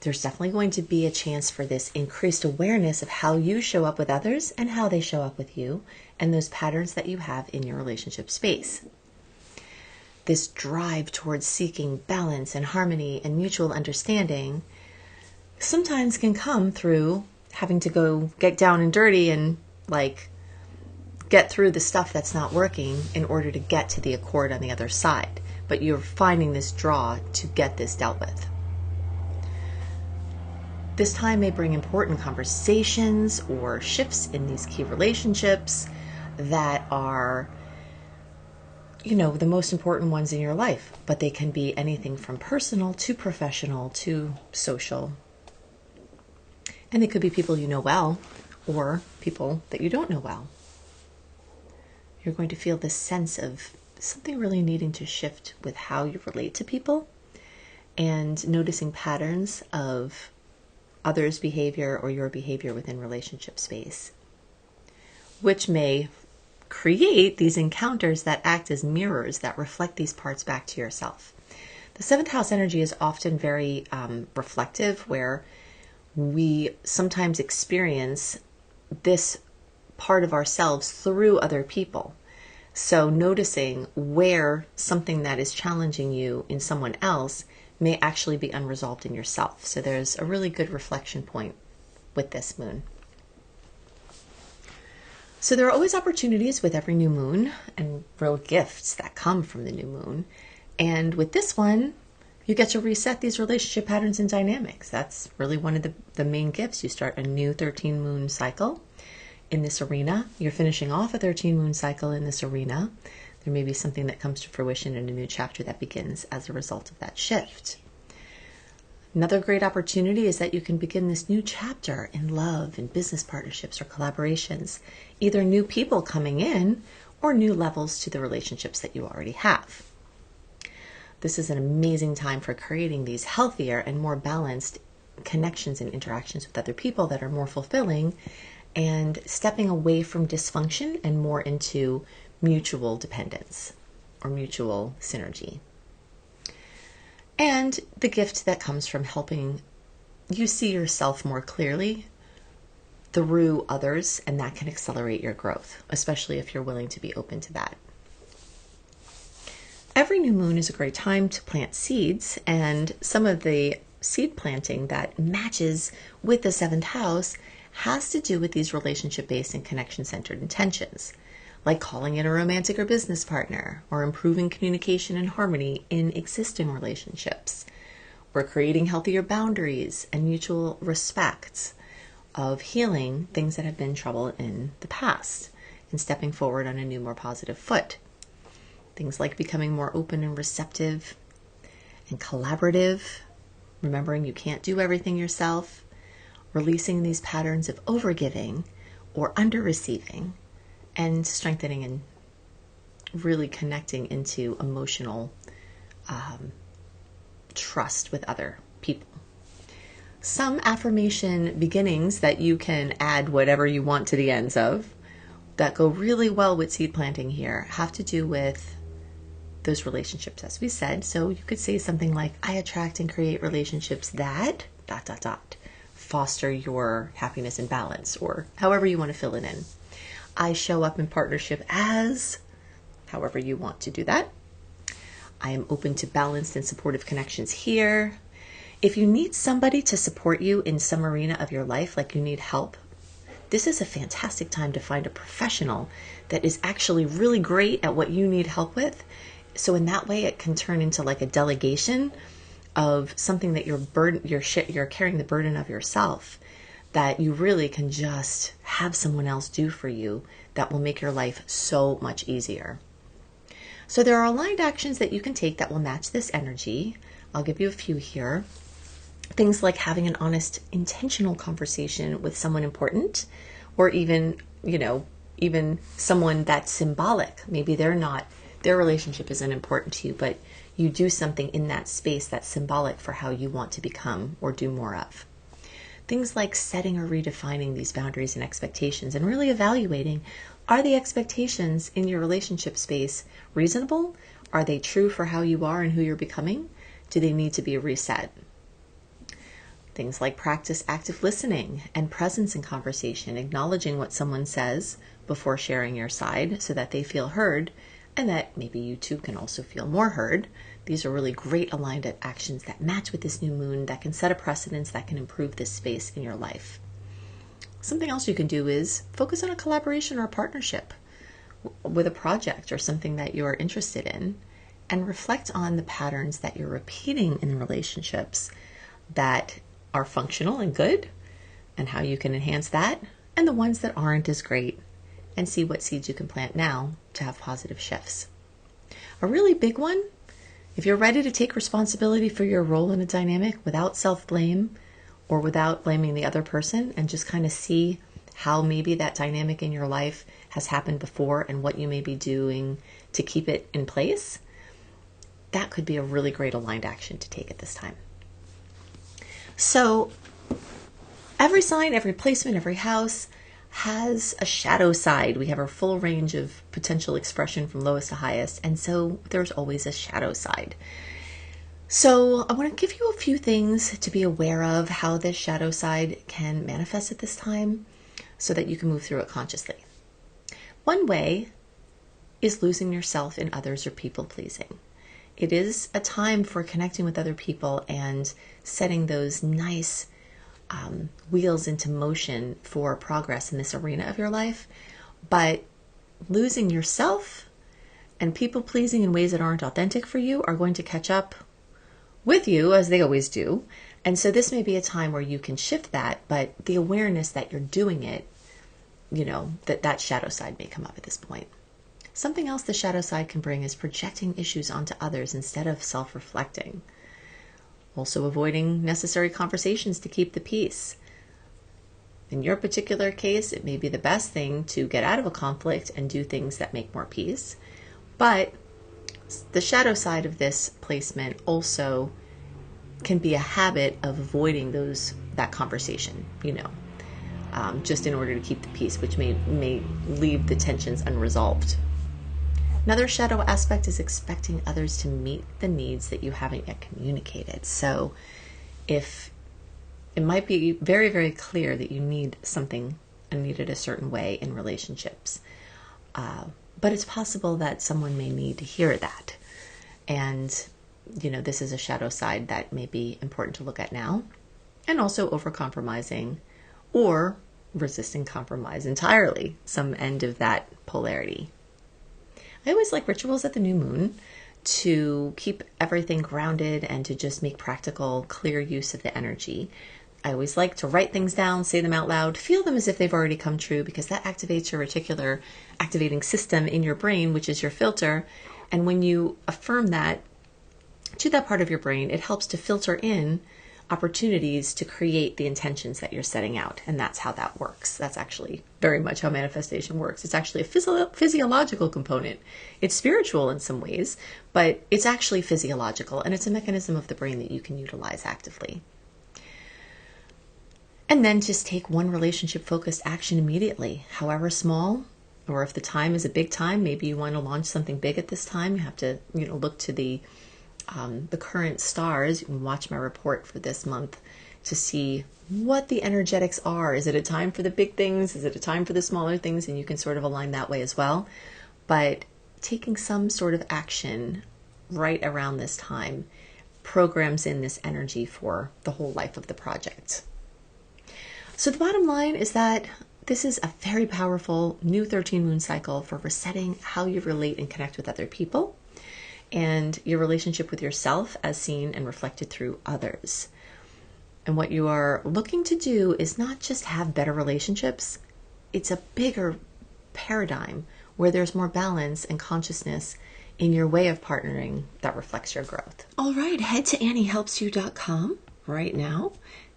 There's definitely going to be a chance for this increased awareness of how you show up with others and how they show up with you, and those patterns that you have in your relationship space. This drive towards seeking balance and harmony and mutual understanding sometimes can come through having to go get down and dirty and get through the stuff that's not working in order to get to the accord on the other side. But you're finding this draw to get this dealt with. This time may bring important conversations or shifts in these key relationships that are, the most important ones in your life. But they can be anything from personal to professional to social. And they could be people you know well or people that you don't know well. You're going to feel this sense of something really needing to shift with how you relate to people and noticing patterns of others' behavior or your behavior within relationship space, which may create these encounters that act as mirrors that reflect these parts back to yourself. The 7th house energy is often very reflective, where we sometimes experience this part of ourselves through other people. So noticing where something that is challenging you in someone else may actually be unresolved in yourself. So there's a really good reflection point with this moon. So there are always opportunities with every new moon and real gifts that come from the new moon. And with this one, you get to reset these relationship patterns and dynamics. That's really one of the main gifts. You start a new 13 moon cycle in this arena. You're finishing off a 13 moon cycle in this arena. There may be something that comes to fruition in a new chapter that begins as a result of that shift. Another great opportunity is that you can begin this new chapter in love, in business partnerships or collaborations, either new people coming in or new levels to the relationships that you already have. This is an amazing time for creating these healthier and more balanced connections and interactions with other people that are more fulfilling, and stepping away from dysfunction and more into mutual dependence or mutual synergy. And the gift that comes from helping you see yourself more clearly through others, and that can accelerate your growth, especially if you're willing to be open to that. Every new moon is a great time to plant seeds, and some of the seed planting that matches with the 7th house has to do with these relationship-based and connection-centered intentions, like calling in a romantic or business partner, or improving communication and harmony in existing relationships, or creating healthier boundaries and mutual respect of healing things that have been trouble in the past and stepping forward on a new, more positive foot. Things like becoming more open and receptive and collaborative, remembering you can't do everything yourself, releasing these patterns of overgiving or under-receiving, and strengthening and really connecting into emotional trust with other people. Some affirmation beginnings that you can add whatever you want to the ends of that go really well with seed planting here have to do with those relationships, as we said. So you could say something like, I attract and create relationships that ... foster your happiness and balance, or however you want to fill it in. I show up in partnership as, however you want to do that. I am open to balanced and supportive connections here. If you need somebody to support you in some arena of your life, like you need help, this is a fantastic time to find a professional that is actually really great at what you need help with. So in that way, it can turn into like a delegation of something that you're carrying the burden of yourself, that you really can just have someone else do for you that will make your life so much easier. So there are aligned actions that you can take that will match this energy. I'll give you a few here. Things like having an honest, intentional conversation with someone important, or even someone that's symbolic. Maybe their relationship isn't important to you, but you do something in that space that's symbolic for how you want to become or do more of. Things like setting or redefining these boundaries and expectations, and really evaluating, are the expectations in your relationship space reasonable? Are they true for how you are and who you're becoming? Do they need to be reset? Things like practice active listening and presence in conversation, acknowledging what someone says before sharing your side so that they feel heard, and that maybe you too can also feel more heard. These are really great aligned actions that match with this new moon, that can set a precedence, that can improve this space in your life. Something else you can do is focus on a collaboration or a partnership with a project or something that you're interested in, and reflect on the patterns that you're repeating in relationships that are functional and good, and how you can enhance that, and the ones that aren't as great, and see what seeds you can plant now to have positive shifts. A really big one, if you're ready to take responsibility for your role in a dynamic without self-blame or without blaming the other person, and just kind of see how maybe that dynamic in your life has happened before and what you may be doing to keep it in place, that could be a really great aligned action to take at this time. So every sign, every placement, every house has a shadow side. We have our full range of potential expression from lowest to highest, and so there's always a shadow side. So I want to give you a few things to be aware of how this shadow side can manifest at this time so that you can move through it consciously. One way is losing yourself in others or people pleasing. It is a time for connecting with other people and setting those nice wheels into motion for progress in this arena of your life. But losing yourself and people pleasing in ways that aren't authentic for you are going to catch up with you, as they always do. And so this may be a time where you can shift that, but the awareness that you're doing it, that shadow side may come up at this point. Something else the shadow side can bring is projecting issues onto others instead of self-reflecting. Also avoiding necessary conversations to keep the peace. In your particular case, it may be the best thing to get out of a conflict and do things that make more peace. But the shadow side of this placement also can be a habit of avoiding that conversation, just in order to keep the peace, which may leave the tensions unresolved. Another shadow aspect is expecting others to meet the needs that you haven't yet communicated. So if it might be very, very clear that you need something and need it a certain way in relationships, but it's possible that someone may need to hear that. And, this is a shadow side that may be important to look at now. And also over-compromising or resisting compromise entirely, some end of that polarity. I always like rituals at the new moon to keep everything grounded and to just make practical, clear use of the energy. I always like to write things down, say them out loud, feel them as if they've already come true, because that activates your reticular activating system in your brain, which is your filter. And when you affirm that to that part of your brain, it helps to filter in opportunities to create the intentions that you're setting out. And that's how that works. That's actually very much how manifestation works. It's actually a physiological component. It's spiritual in some ways, but it's actually physiological, and it's a mechanism of the brain that you can utilize actively. And then just take one relationship-focused action immediately, however small, Or if the time is a big time, maybe you want to launch something big at this time. You have to, look to the current stars. You can watch my report for this month to see what the energetics are. Is it a time for the big things? Is it a time for the smaller things? And you can sort of align that way as well. But taking some sort of action right around this time programs in this energy for the whole life of the project. So the bottom line is that this is a very powerful new 13 moon cycle for resetting how you relate and connect with other people and your relationship with yourself as seen and reflected through others. And what you are looking to do is not just have better relationships, it's a bigger paradigm where there's more balance and consciousness in your way of partnering that reflects your growth. All right, head to AnnieHelpsYou.com right now.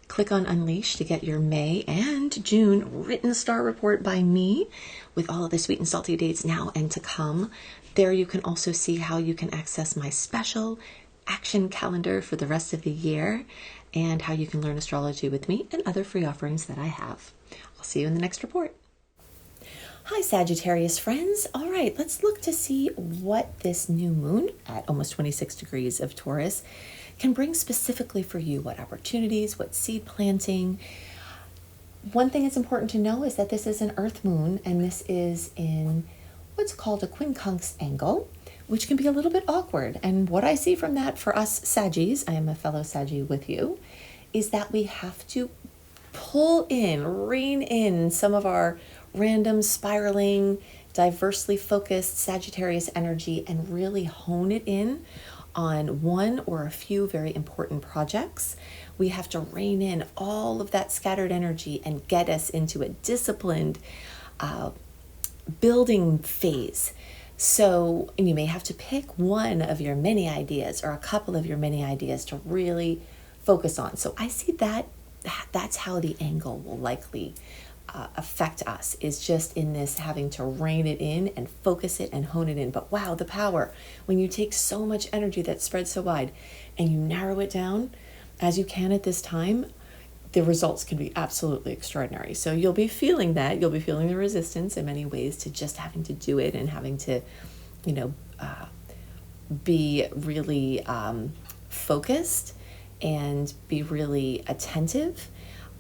Click on Unleash to get your May and June written star report by me with all of the sweet and salty dates now and to come. There you can also see how you can access my special action calendar for the rest of the year and how you can learn astrology with me and other free offerings that I have. I'll see you in the next report. Hi, Sagittarius friends. All right, let's look to see what this new moon at almost 26 degrees of Taurus can bring specifically for you. What opportunities, what seed planting. One thing that's important to know is that this is an earth moon and this is in what's called a quincunx angle, which can be a little bit awkward. And what I see from that for us Saggies, I am a fellow Saggie with you, is that we have to pull in, rein in some of our random spiraling, diversely focused Sagittarius energy and really hone it in on one or a few very important projects. We have to rein in all of that scattered energy and get us into a disciplined building phase. So you may have to pick one of your many ideas or a couple of your many ideas to really focus on. So I see that's how the angle will likely affect us, is just in this having to rein it in and focus it and hone it in. But wow, the power when you take so much energy that spreads so wide and you narrow it down as you can at this time, the results can be absolutely extraordinary. So you'll be feeling that. You'll be feeling the resistance in many ways to just having to do it and having to, be really focused and be really attentive.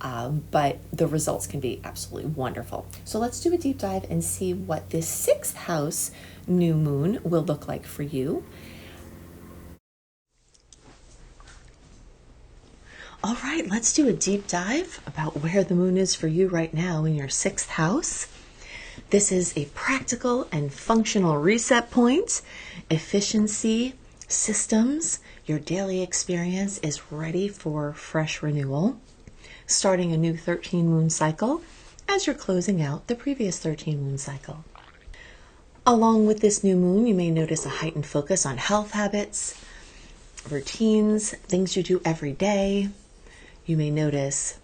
But the results can be absolutely wonderful. So let's do a deep dive and see what this 6th house new moon will look like for you. All right, let's do a deep dive about where the moon is for you right now in your 6th house. This is a practical and functional reset point. Efficiency, systems, your daily experience is ready for fresh renewal. Starting a new 13 moon cycle as you're closing out the previous 13 moon cycle. Along with this new moon, you may notice a heightened focus on health habits, routines, things you do every day. You may notice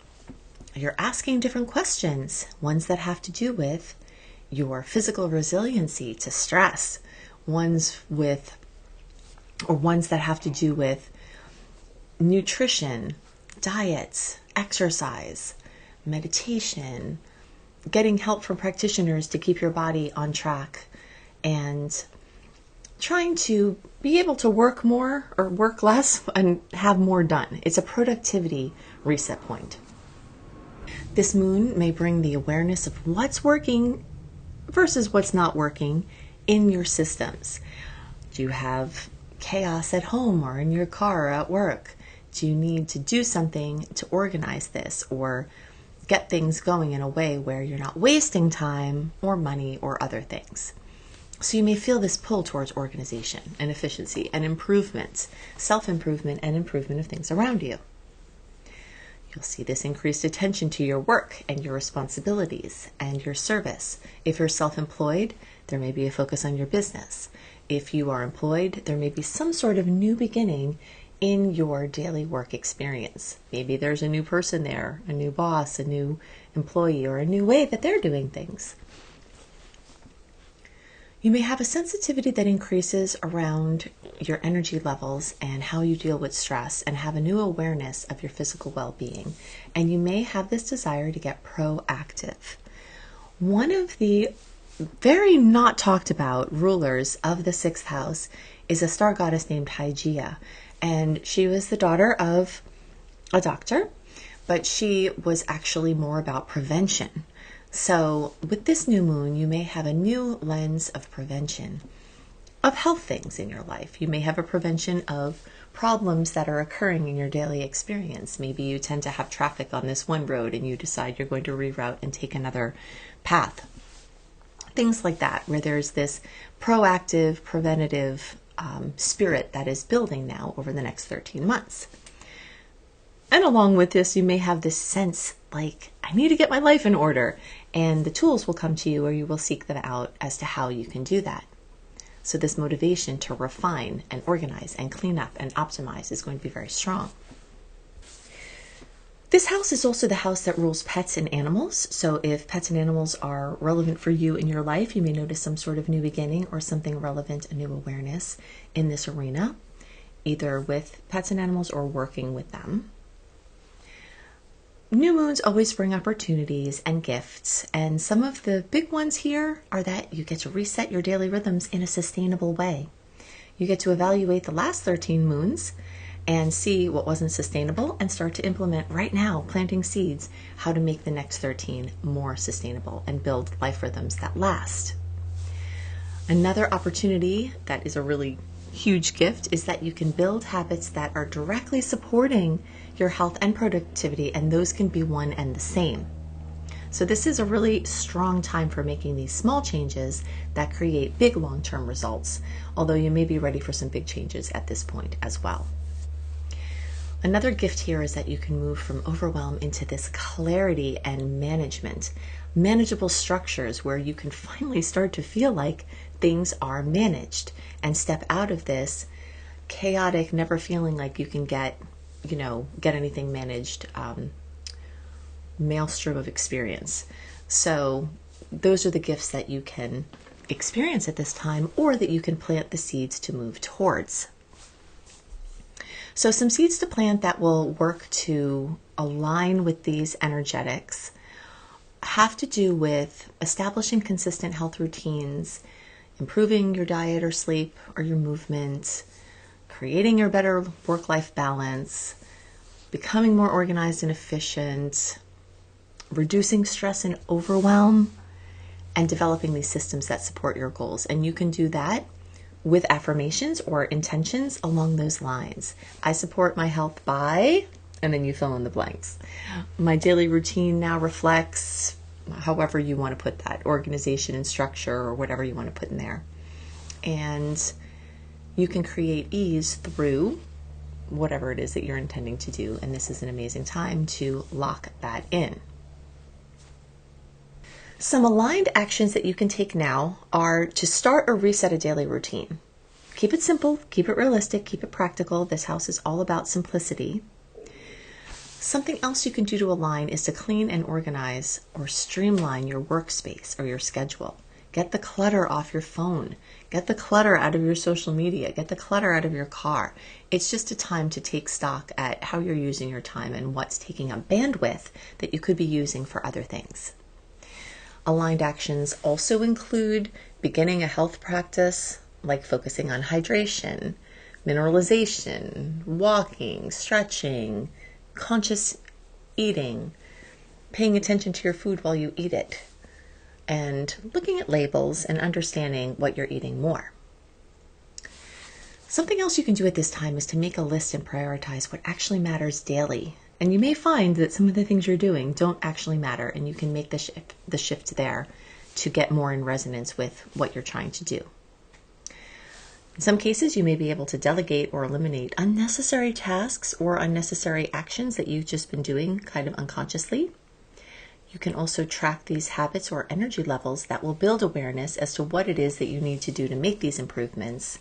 you're asking different questions, ones that have to do with your physical resiliency to stress, ones that have to do with nutrition, diets, exercise, meditation, getting help from practitioners to keep your body on track, and trying to be able to work more or work less and have more done. It's a productivity reset point. This moon may bring the awareness of what's working versus what's not working in your systems. Do you have chaos at home or in your car or at work? Do you need to do something to organize this or get things going in a way where you're not wasting time or money or other things? So you may feel this pull towards organization and efficiency and improvement, self-improvement and improvement of things around you. You'll see this increased attention to your work and your responsibilities and your service. If you're self-employed, there may be a focus on your business. If you are employed, there may be some sort of new beginning in your daily work experience. Maybe there's a new person there, a new boss, a new employee, or a new way that they're doing things. You may have a sensitivity that increases around your energy levels and how you deal with stress and have a new awareness of your physical well-being. And you may have this desire to get proactive. One of the very not talked about rulers of the sixth house is a star goddess named Hygeia. And she was the daughter of a doctor, but she was actually more about prevention. So with this new moon, you may have a new lens of prevention of health things in your life. You may have a prevention of problems that are occurring in your daily experience. Maybe you tend to have traffic on this one road and you decide you're going to reroute and take another path. Things like that, where there's this proactive, preventative spirit that is building now over the next 13 months. And along with this, you may have this sense like, I need to get my life in order. And the tools will come to you, or you will seek them out as to how you can do that. So this motivation to refine and organize and clean up and optimize is going to be very strong. This house is also the house that rules pets and animals. So if pets and animals are relevant for you in your life, you may notice some sort of new beginning or something relevant, a new awareness in this arena, either with pets and animals or working with them. New moons always bring opportunities and gifts, and some of the big ones here are that you get to reset your daily rhythms in a sustainable way. You get to evaluate the last 13 moons and see what wasn't sustainable and start to implement right now, planting seeds, how to make the next 13 more sustainable and build life rhythms that last. Another opportunity that is a really huge gift is that you can build habits that are directly supporting your health and productivity, and those can be one and the same. So this is a really strong time for making these small changes that create big long-term results, although you may be ready for some big changes at this point as well. Another gift here is that you can move from overwhelm into this clarity and management, manageable structures where you can finally start to feel like things are managed and step out of this chaotic, never feeling like you can get anything managed maelstrom of experience. So those are the gifts that you can experience at this time, or that you can plant the seeds to move towards. So some seeds to plant that will work to align with these energetics have to do with establishing consistent health routines, improving your diet or sleep or your movement, creating your better work-life balance, becoming more organized and efficient, reducing stress and overwhelm, and developing these systems that support your goals. And you can do that with affirmations or intentions along those lines. I support my health by, and then you fill in the blanks. My daily routine now reflects, however you want to put that, organization and structure or whatever you want to put in there. And you can create ease through whatever it is that you're intending to do. And this is an amazing time to lock that in. Some aligned actions that you can take now are to start or reset a daily routine. Keep it simple, keep it realistic, keep it practical. This house is all about simplicity. Something else you can do to align is to clean and organize or streamline your workspace or your schedule. Get the clutter off your phone. Get the clutter out of your social media. Get the clutter out of your car. It's just a time to take stock at how you're using your time and what's taking up bandwidth that you could be using for other things. Aligned actions also include beginning a health practice like focusing on hydration, mineralization, walking, stretching, conscious eating, paying attention to your food while you eat it, and looking at labels and understanding what you're eating more. Something else you can do at this time is to make a list and prioritize what actually matters daily. And you may find that some of the things you're doing don't actually matter, and you can make the shift there to get more in resonance with what you're trying to do. In some cases, you may be able to delegate or eliminate unnecessary tasks or unnecessary actions that you've just been doing kind of unconsciously. You can also track these habits or energy levels that will build awareness as to what it is that you need to do to make these improvements.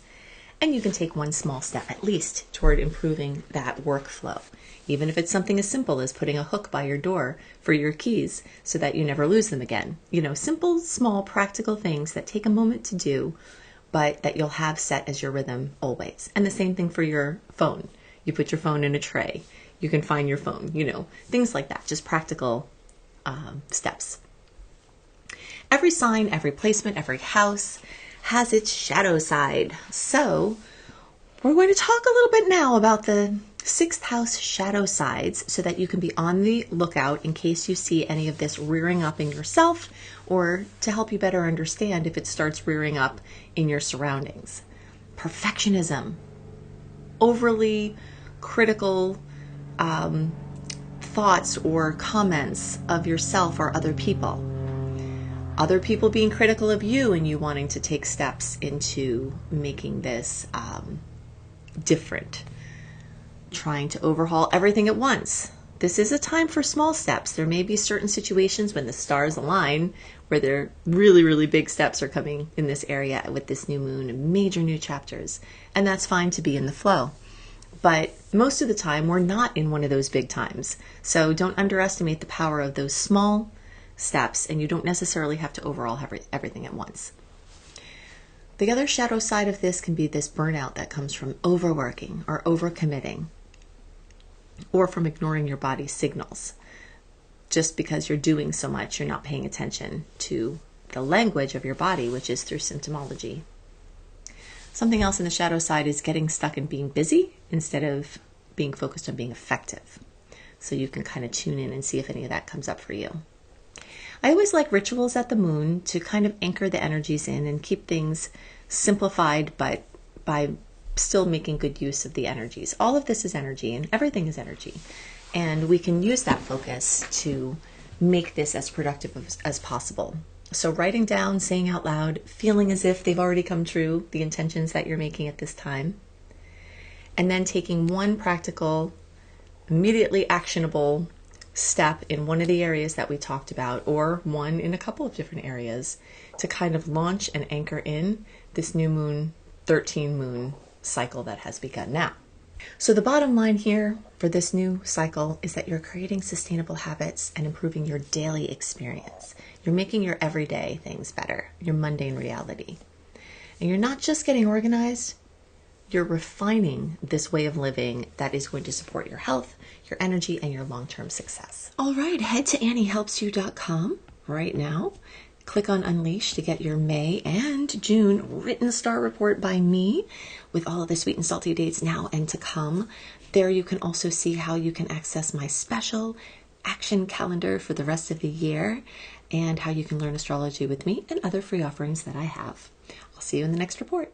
And you can take one small step at least toward improving that workflow, even if it's something as simple as putting a hook by your door for your keys so that you never lose them again. Simple, small, practical things that take a moment to do, but that you'll have set as your rhythm always. And the same thing for your phone. You put your phone in a tray. You can find your phone, things like that, just practical steps. every sign, every placement, every house has its shadow side. So we're going to talk a little bit now about the 6th house shadow sides so that you can be on the lookout in case you see any of this rearing up in yourself, or to help you better understand if it starts rearing up in your surroundings. Perfectionism, overly critical thoughts or comments of yourself or other people being critical of you and you wanting to take steps into making this different, trying to overhaul everything at once. This is a time for small steps. There may be certain situations when the stars align where there really, really big steps are coming in this area with this new moon and major new chapters. And that's fine to be in the flow. But most of the time, we're not in one of those big times. So don't underestimate the power of those small steps, and you don't necessarily have to overhaul everything at once. The other shadow side of this can be this burnout that comes from overworking or overcommitting, or from ignoring your body's signals. Just because you're doing so much, you're not paying attention to the language of your body, which is through symptomology. Something else in the shadow side is getting stuck in being busy instead of being focused on being effective. So you can kind of tune in and see if any of that comes up for you. I always like rituals at the moon to kind of anchor the energies in and keep things simplified, but by still making good use of the energies. All of this is energy and everything is energy. And we can use that focus to make this as productive as possible. So writing down, saying out loud, feeling as if they've already come true, the intentions that you're making at this time. And then taking one practical, immediately actionable step in one of the areas that we talked about, or one in a couple of different areas, to kind of launch and anchor in this new moon, 13 moon cycle that has begun now. So the bottom line here for this new cycle is that you're creating sustainable habits and improving your daily experience. You're making your everyday things better, your mundane reality. And you're not just getting organized, you're refining this way of living that is going to support your health, your energy, and your long-term success. All right, head to AnnieHelpsYou.com right now. Click on Unleash to get your May and June written star report by me with all of the sweet and salty dates now and to come. There you can also see how you can access my special action calendar for the rest of the year and how you can learn astrology with me and other free offerings that I have. I'll see you in the next report.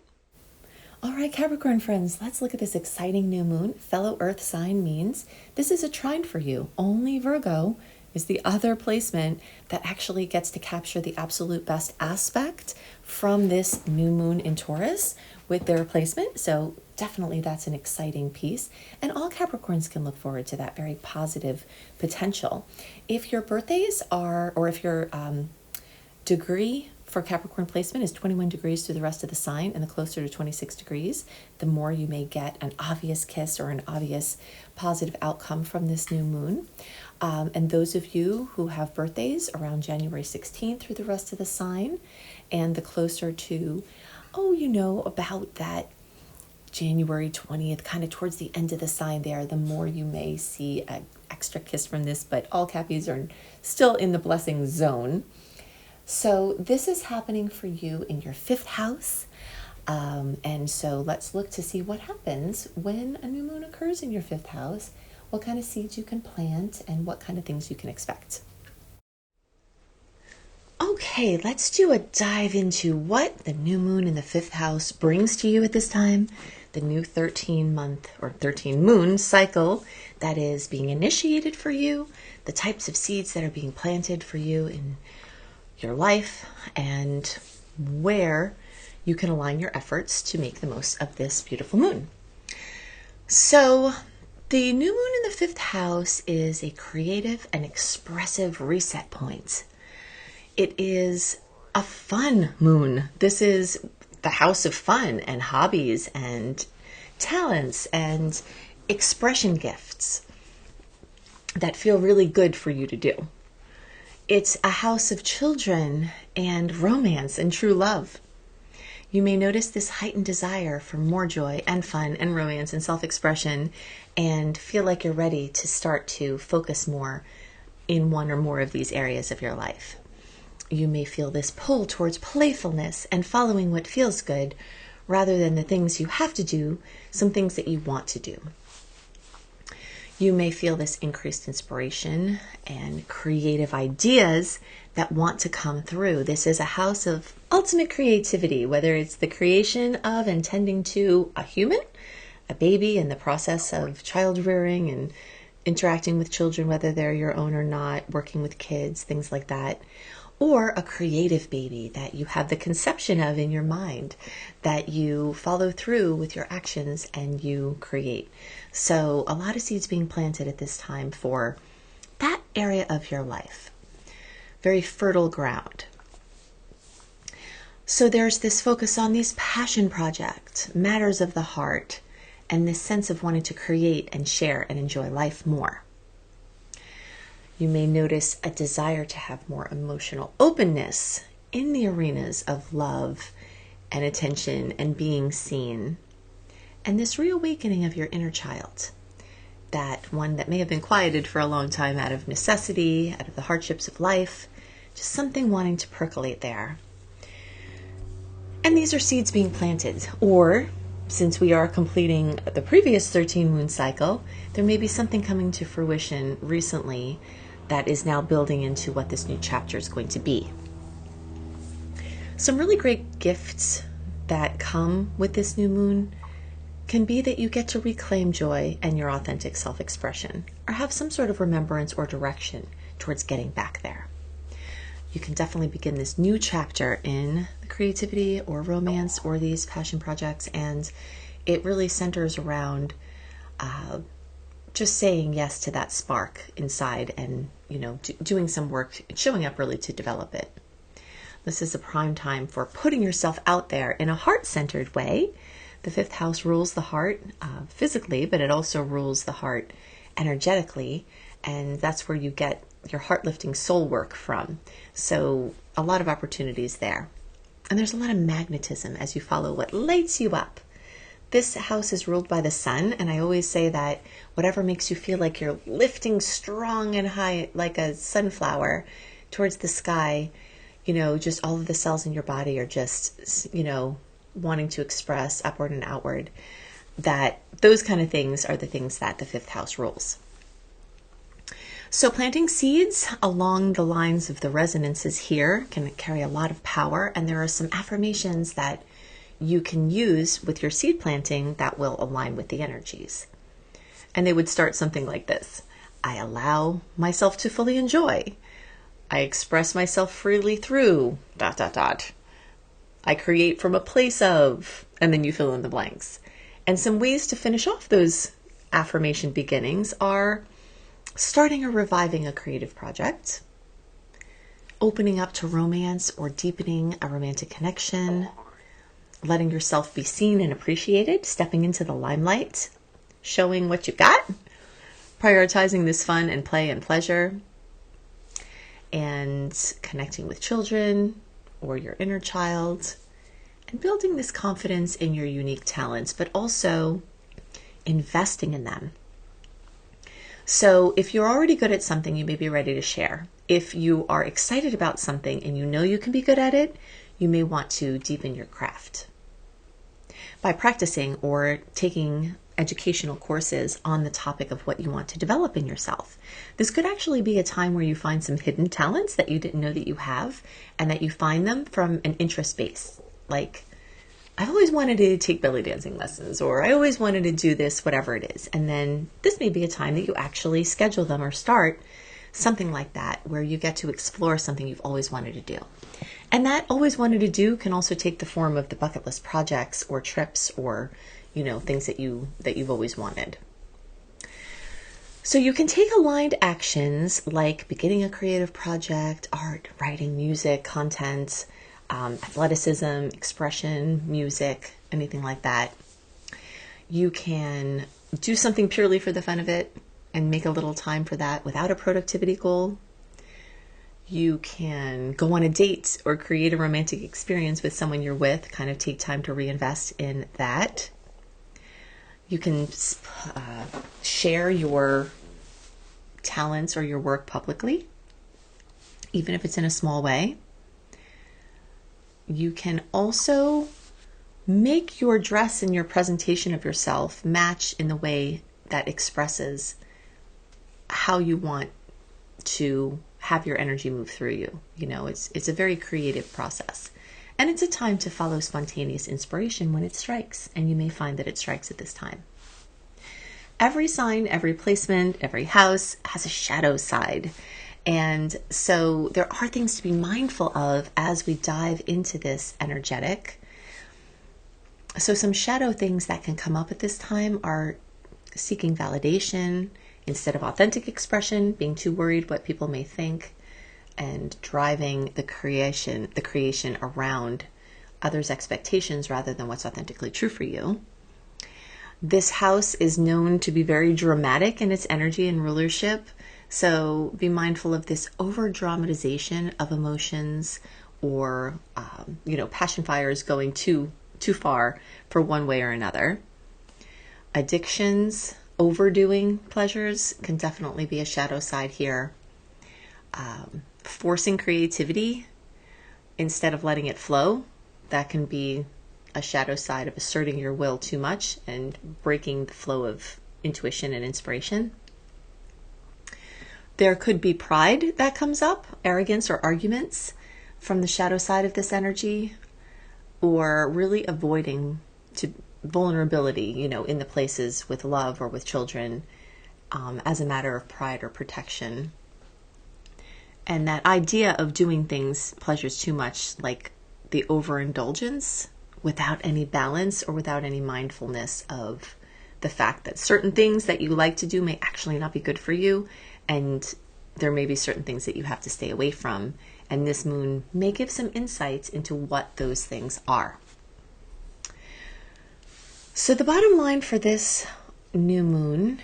All right, Capricorn friends, let's look at this exciting new moon. Fellow Earth sign means this is a trine for you. Only Virgo is the other placement that actually gets to capture the absolute best aspect from this new moon in Taurus with their placement. So definitely that's an exciting piece. And all Capricorns can look forward to that very positive potential. If your birthdays are, or if your degree for Capricorn placement is 21 degrees through the rest of the sign, and the closer to 26 degrees, the more you may get an obvious kiss or an obvious positive outcome from this new moon. And those of you who have birthdays around January 16th through the rest of the sign, and the closer to, about that January 20th, kind of towards the end of the sign there, the more you may see an extra kiss from this, but all Cappies are still in the blessing zone. So this is happening for you in your 5th house. And so let's look to see what happens when a new moon occurs in your 5th house, what kind of seeds you can plant, and what kind of things you can expect. Okay, let's do a dive into what the new moon in the 5th house brings to you at this time. The new 13-month or 13 moon cycle that is being initiated for you, the types of seeds that are being planted for you in your life, and where you can align your efforts to make the most of this beautiful moon. So the new moon in the 5th house is a creative and expressive reset point. It is a fun moon. This is the house of fun and hobbies and talents and expression gifts that feel really good for you to do. It's a house of children and romance and true love. You may notice this heightened desire for more joy and fun and romance and self-expression, and feel like you're ready to start to focus more in one or more of these areas of your life. you may feel this pull towards playfulness and following what feels good rather than the things you have to do, some things that you want to do. You may feel this increased inspiration and creative ideas that want to come through. This is a house of ultimate creativity, whether it's the creation of and tending to a human, a baby, in the process of child rearing and interacting with children, whether they're your own or not, working with kids, things like that, or a creative baby that you have the conception of in your mind, that you follow through with your actions and you create. So a lot of seeds being planted at this time for that area of your life. Very fertile ground. So there's this focus on these passion projects, matters of the heart, and this sense of wanting to create and share and enjoy life more. You may notice a desire to have more emotional openness in the arenas of love and attention and being seen. And this reawakening of your inner child, that one that may have been quieted for a long time out of necessity, out of the hardships of life, just something wanting to percolate there. And these are seeds being planted. Or, since we are completing the previous 13 moon cycle, there may be something coming to fruition recently that is now building into what this new chapter is going to be. Some really great gifts that come with this new moon can be that you get to reclaim joy and your authentic self-expression, or have some sort of remembrance or direction towards getting back there. You can definitely begin this new chapter in the creativity or romance or these passion projects, and it really centers around just saying yes to that spark inside and, doing some work, showing up really to develop it. This is a prime time for putting yourself out there in a heart-centered way. The fifth house rules the heart physically, but it also rules the heart energetically, and that's where you get your heart-lifting soul work from. So a lot of opportunities there. And there's a lot of magnetism as you follow what lights you up. This house is ruled by the sun, and I always say that whatever makes you feel like you're lifting strong and high like a sunflower towards the sky, just all of the cells in your body are just, wanting to express upward and outward, that those kind of things are the things that the fifth house rules. So planting seeds along the lines of the resonances here can carry a lot of power, and there are some affirmations that you can use with your seed planting that will align with the energies. And they would start something like this. I allow myself to fully enjoy. I express myself freely through ... I create from a place of, and then you fill in the blanks. And some ways to finish off those affirmation beginnings are starting or reviving a creative project, opening up to romance or deepening a romantic connection, letting yourself be seen and appreciated, stepping into the limelight, showing what you got, prioritizing this fun and play and pleasure, and connecting with children or your inner child, and building this confidence in your unique talents, but also investing in them. So if you're already good at something, you may be ready to share. If you are excited about something and you know you can be good at it, you may want to deepen your craft by practicing or taking educational courses on the topic of what you want to develop in yourself. This could actually be a time where you find some hidden talents that you didn't know that you have, and that you find them from an interest base. Like, I've always wanted to take belly dancing lessons, or I always wanted to do this, whatever it is. And then this may be a time that you actually schedule them or start something like that, where you get to explore something you've always wanted to do. And that always wanted to do can also take the form of the bucket list projects or trips or, things that you've always wanted. So you can take aligned actions like beginning a creative project, art, writing, music, content, athleticism, expression, music, anything like that. You can do something purely for the fun of it and make a little time for that without a productivity goal. You can go on a date or create a romantic experience with someone you're with, kind of take time to reinvest in that. You can share your talents or your work publicly, even if it's in a small way. You can also make your dress and your presentation of yourself match in the way that expresses how you want to have your energy move through you. You know, it's a very creative process. And it's a time to follow spontaneous inspiration when it strikes, and you may find that it strikes at this time. Every sign, every placement, every house has a shadow side. And so there are things to be mindful of as we dive into this energetic. So some shadow things that can come up at this time are seeking validation instead of authentic expression, being too worried what people may think, and driving the creation around others' expectations rather than what's authentically true for you. This house is known to be very dramatic in its energy and rulership, so be mindful of this over-dramatization of emotions or, passion fires going too far for one way or another. Addictions, overdoing pleasures can definitely be a shadow side here. Forcing creativity instead of letting it flow, that can be a shadow side of asserting your will too much and breaking the flow of intuition and inspiration. There could be pride that comes up, arrogance or arguments from the shadow side of this energy, or really avoiding vulnerability, in the places with love or with children as a matter of pride or protection. And that idea of doing pleasures too much, like the overindulgence without any balance or without any mindfulness of the fact that certain things that you like to do may actually not be good for you, and there may be certain things that you have to stay away from. And this moon may give some insights into what those things are. So the bottom line for this new moon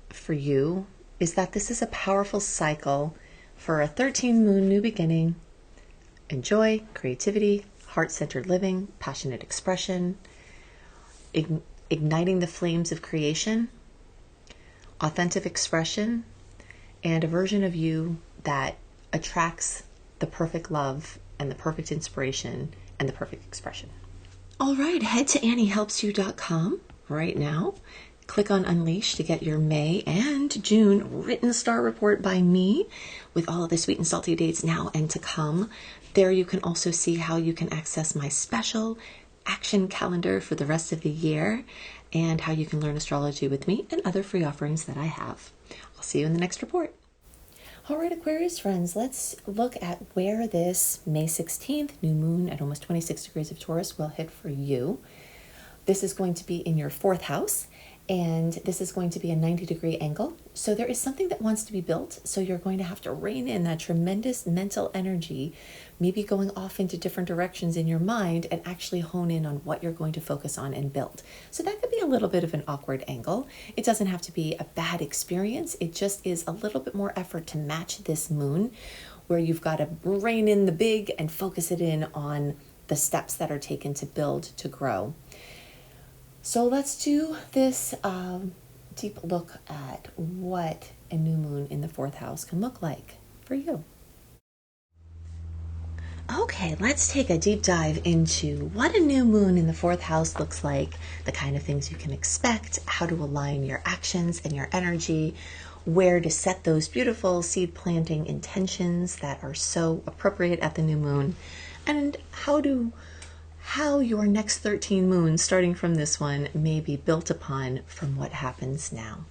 for you is that this is a powerful cycle for a 13 moon new beginning. Enjoy creativity, heart-centered living, passionate expression, igniting the flames of creation, authentic expression, and a version of you that attracts the perfect love and the perfect inspiration and the perfect expression. All right, head to AnnieHelpsYou.com right now. Click on Unleash to get your May and June written star report by me with all of the sweet and salty dates now and to come. There you can also see how you can access my special action calendar for the rest of the year and how you can learn astrology with me and other free offerings that I have. I'll see you in the next report. All right, Aquarius friends, let's look at where this May 16th new moon at almost 26 degrees of Taurus will hit for you. This is going to be in your 4th house, and this is going to be a 90-degree angle. So there is something that wants to be built. So you're going to have to rein in that tremendous mental energy, maybe going off into different directions in your mind and actually hone in on what you're going to focus on and build. So that could be a little bit of an awkward angle. It doesn't have to be a bad experience. It just is a little bit more effort to match this moon, where you've got to rein in the big and focus it in on the steps that are taken to build, to grow. So let's do this deep look at what a new moon in the 4th house can look like for you. Okay, let's take a deep dive into what a new moon in the 4th house looks like, the kind of things you can expect, how to align your actions and your energy, where to set those beautiful seed planting intentions that are so appropriate at the new moon, and how your next 13 moons, starting from this one, may be built upon from what happens now.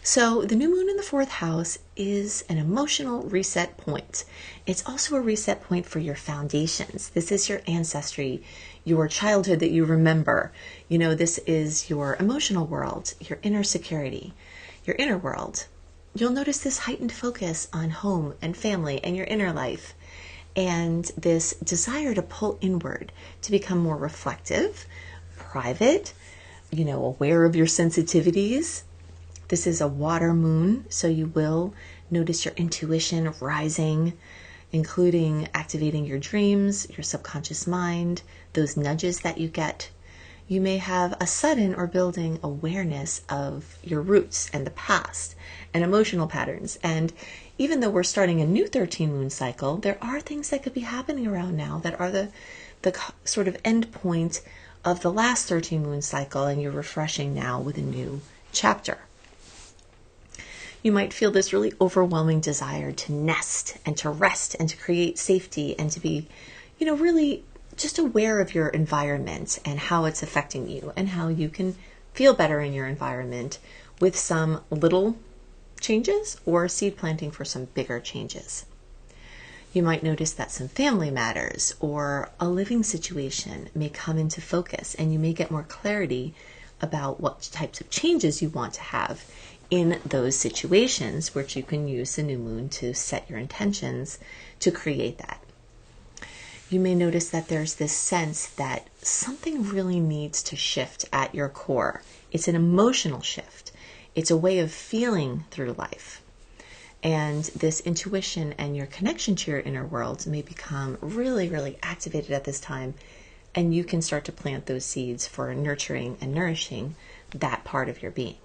So the new moon in the 4th house is an emotional reset point. It's also a reset point for your foundations. This is your ancestry, your childhood that you remember. This is your emotional world, your inner security, your inner world. You'll notice this heightened focus on home and family and your inner life, and this desire to pull inward, to become more reflective, private, aware of your sensitivities. This is a water moon, so you will notice your intuition rising, including activating your dreams, your subconscious mind, those nudges that you get. You may have a sudden or building awareness of your roots and the past and emotional patterns. And even though we're starting a new 13 moon cycle, there are things that could be happening around now that are the sort of end point of the last 13 moon cycle, and you're refreshing now with a new chapter. You might feel this really overwhelming desire to nest and to rest and to create safety and to be, really just aware of your environment and how it's affecting you and how you can feel better in your environment with some little changes or seed planting for some bigger changes. You might notice that some family matters or a living situation may come into focus, and you may get more clarity about what types of changes you want to have in those situations, which you can use the new moon to set your intentions to create that. You may notice that there's this sense that something really needs to shift at your core. It's an emotional shift. It's a way of feeling through life. And this intuition and your connection to your inner world may become really, really activated at this time, and you can start to plant those seeds for nurturing and nourishing that part of your being.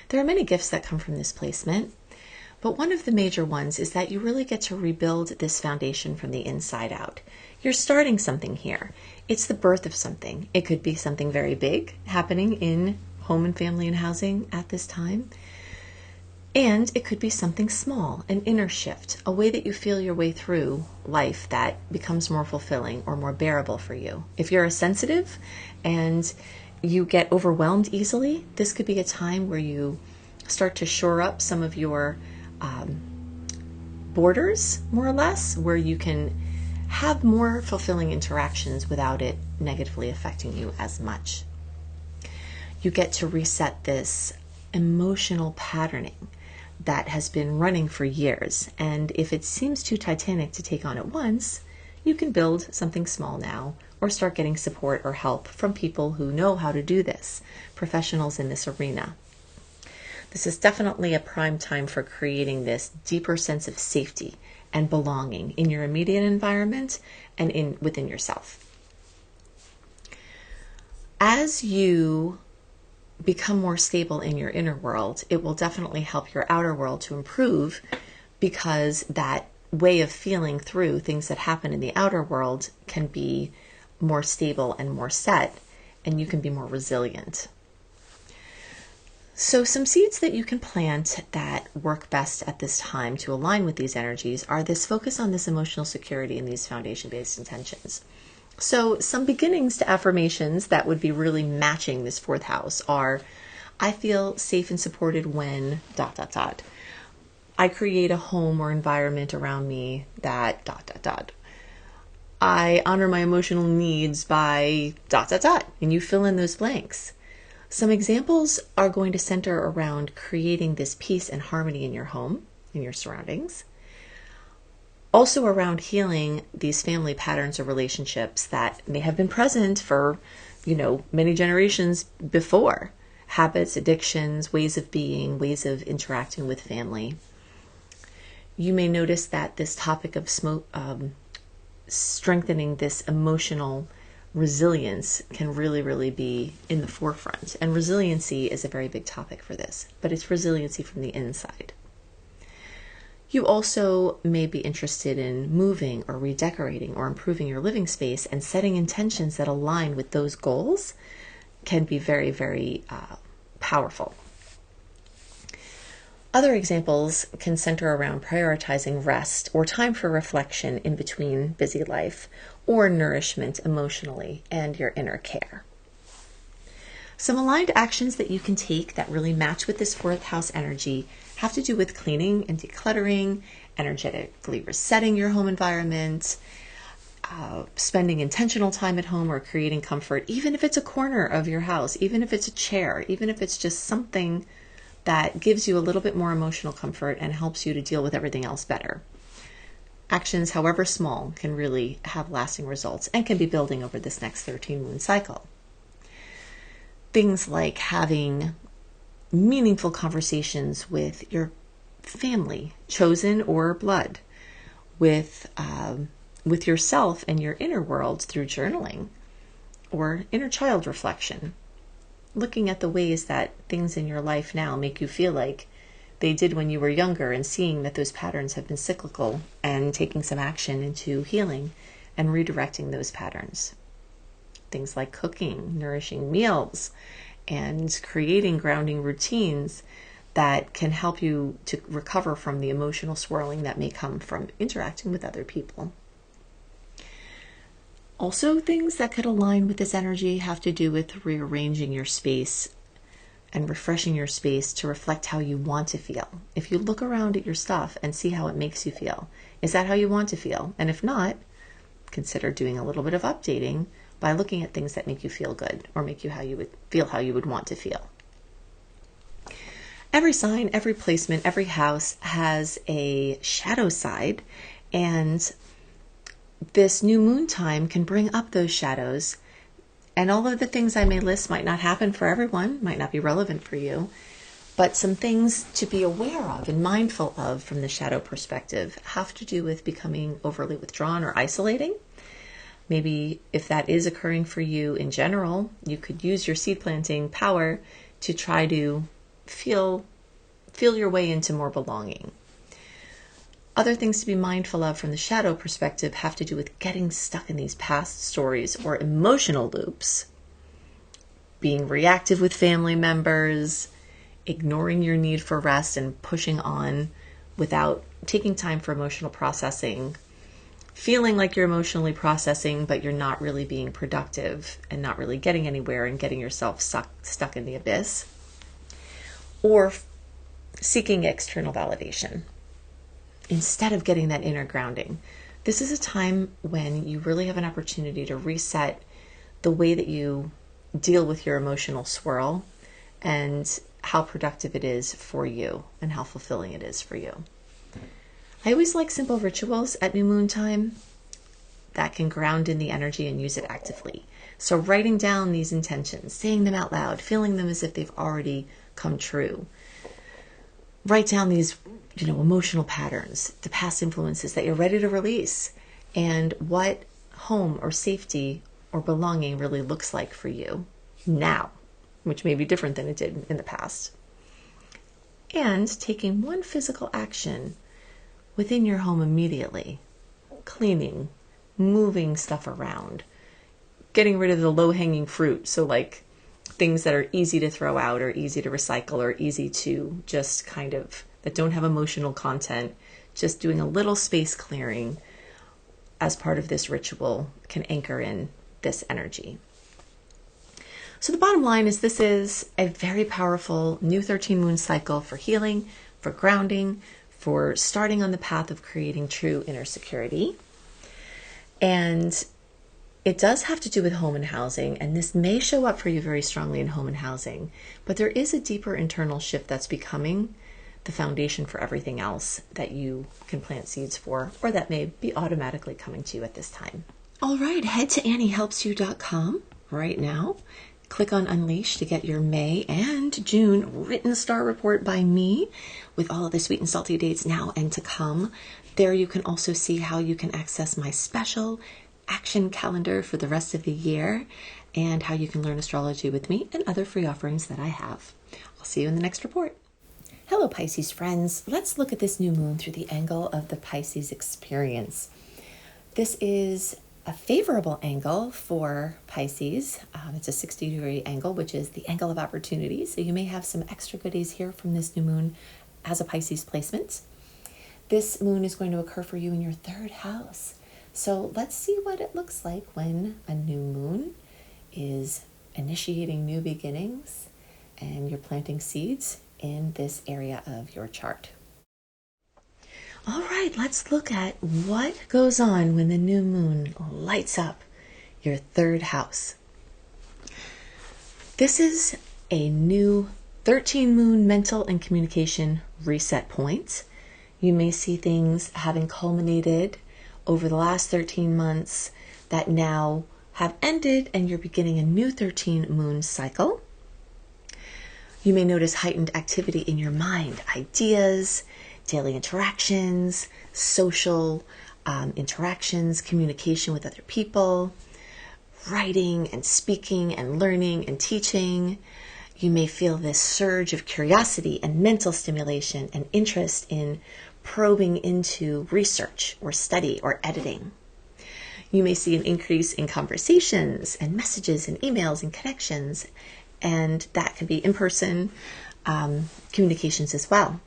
There are many gifts that come from this placement, but one of the major ones is that you really get to rebuild this foundation from the inside out. You're starting something here. It's the birth of something. It could be something very big happening in home and family and housing at this time. And it could be something small, an inner shift, a way that you feel your way through life that becomes more fulfilling or more bearable for you. If you're a sensitive and you get overwhelmed easily, this could be a time where you start to shore up some of your borders, more or less, where you can have more fulfilling interactions without it negatively affecting you as much. You get to reset this emotional patterning that has been running for years. And if it seems too titanic to take on at once, you can build something small now or start getting support or help from people who know how to do this, professionals in this arena. This is definitely a prime time for creating this deeper sense of safety and belonging in your immediate environment and within yourself. As you become more stable in your inner world, it will definitely help your outer world to improve, because that way of feeling through things that happen in the outer world can be more stable and more set, and you can be more resilient. So some seeds that you can plant that work best at this time to align with these energies are this focus on this emotional security and these foundation-based intentions. So some beginnings to affirmations that would be really matching this fourth house are: I feel safe and supported when ... I create a home or environment around me that ... I honor my emotional needs by ... And you fill in those blanks. Some examples are going to center around creating this peace and harmony in your home, in your surroundings. Also around healing these family patterns or relationships that may have been present for, many generations before. Habits, addictions, ways of being, ways of interacting with family. You may notice that this topic of strengthening this emotional resilience can really, really be in the forefront. And resiliency is a very big topic for this, but it's resiliency from the inside. You also may be interested in moving or redecorating or improving your living space, and setting intentions that align with those goals can be very, very powerful. Other examples can center around prioritizing rest or time for reflection in between busy life, or nourishment emotionally and your inner care. Some aligned actions that you can take that really match with this fourth house energy have to do with cleaning and decluttering, energetically resetting your home environment, spending intentional time at home or creating comfort, even if it's a corner of your house, even if it's a chair, even if it's just something that gives you a little bit more emotional comfort and helps you to deal with everything else better. Actions, however small, can really have lasting results and can be building over this next 13 moon cycle. Things like having meaningful conversations with your family, chosen or blood, with yourself and your inner world through journaling or inner child reflection. Looking at the ways that things in your life now make you feel like they did when you were younger, and seeing that those patterns have been cyclical and taking some action into healing and redirecting those patterns. Things like cooking, nourishing meals, and creating grounding routines that can help you to recover from the emotional swirling that may come from interacting with other people. Also, things that could align with this energy have to do with rearranging your space and refreshing your space to reflect how you want to feel. If you look around at your stuff and see how it makes you feel, is that how you want to feel? And if not, consider doing a little bit of updating by looking at things that make you feel good or make you how you would want to feel. Every sign, every placement, every house has a shadow side, and this new moon time can bring up those shadows. And all of the things I may list might not happen for everyone, might not be relevant for you, but some things to be aware of and mindful of from the shadow perspective have to do with becoming overly withdrawn or isolating. Maybe if that is occurring for you in general, you could use your seed planting power to try to feel your way into more belonging. Other things to be mindful of from the shadow perspective have to do with getting stuck in these past stories or emotional loops, being reactive with family members, ignoring your need for rest and pushing on without taking time for emotional processing, feeling like you're emotionally processing, but you're not really being productive and not really getting anywhere and getting yourself stuck in the abyss, or seeking external validation instead of getting that inner grounding. This is a time when you really have an opportunity to reset the way that you deal with your emotional swirl and how productive it is for you and how fulfilling it is for you. I always like simple rituals at new moon time that can ground in the energy and use it actively. So writing down these intentions, saying them out loud, feeling them as if they've already come true. Write down these, emotional patterns, the past influences that you're ready to release, and what home or safety or belonging really looks like for you now, which may be different than it did in the past. And taking one physical action within your home immediately, cleaning, moving stuff around, getting rid of the low-hanging fruit. So like things that are easy to throw out or easy to recycle or easy to just that don't have emotional content, just doing a little space clearing as part of this ritual can anchor in this energy. So the bottom line is this is a very powerful new 13 moon cycle for healing, for grounding, for starting on the path of creating true inner security. And it does have to do with home and housing, and this may show up for you very strongly in home and housing, but there is a deeper internal shift that's becoming the foundation for everything else that you can plant seeds for, or that may be automatically coming to you at this time. All right, head to AnnieHelpsYou.com right now. Click on Unleash to get your May and June written star report by me with all of the sweet and salty dates now and to come. There you can also see how you can access my special action calendar for the rest of the year and how you can learn astrology with me and other free offerings that I have. I'll see you in the next report. Hello, Pisces friends. Let's look at this new moon through the angle of the Pisces experience. This is a favorable angle for Pisces. It's a 60-degree angle, which is the angle of opportunity. So you may have some extra goodies here from this new moon as a Pisces placement. This moon is going to occur for you in your third house. So let's see what it looks like when a new moon is initiating new beginnings and you're planting seeds in this area of your chart. All right, let's look at what goes on when the new moon lights up your third house. This is a new 13 moon mental and communication reset point. You may see things having culminated over the last 13 months that now have ended and you're beginning a new 13 moon cycle. You may notice heightened activity in your mind, ideas, daily interactions, social interactions, communication with other people, writing and speaking and learning and teaching. You may feel this surge of curiosity and mental stimulation and interest in probing into research or study or editing. You may see an increase in conversations and messages and emails and connections, and that can be in-person communications as well.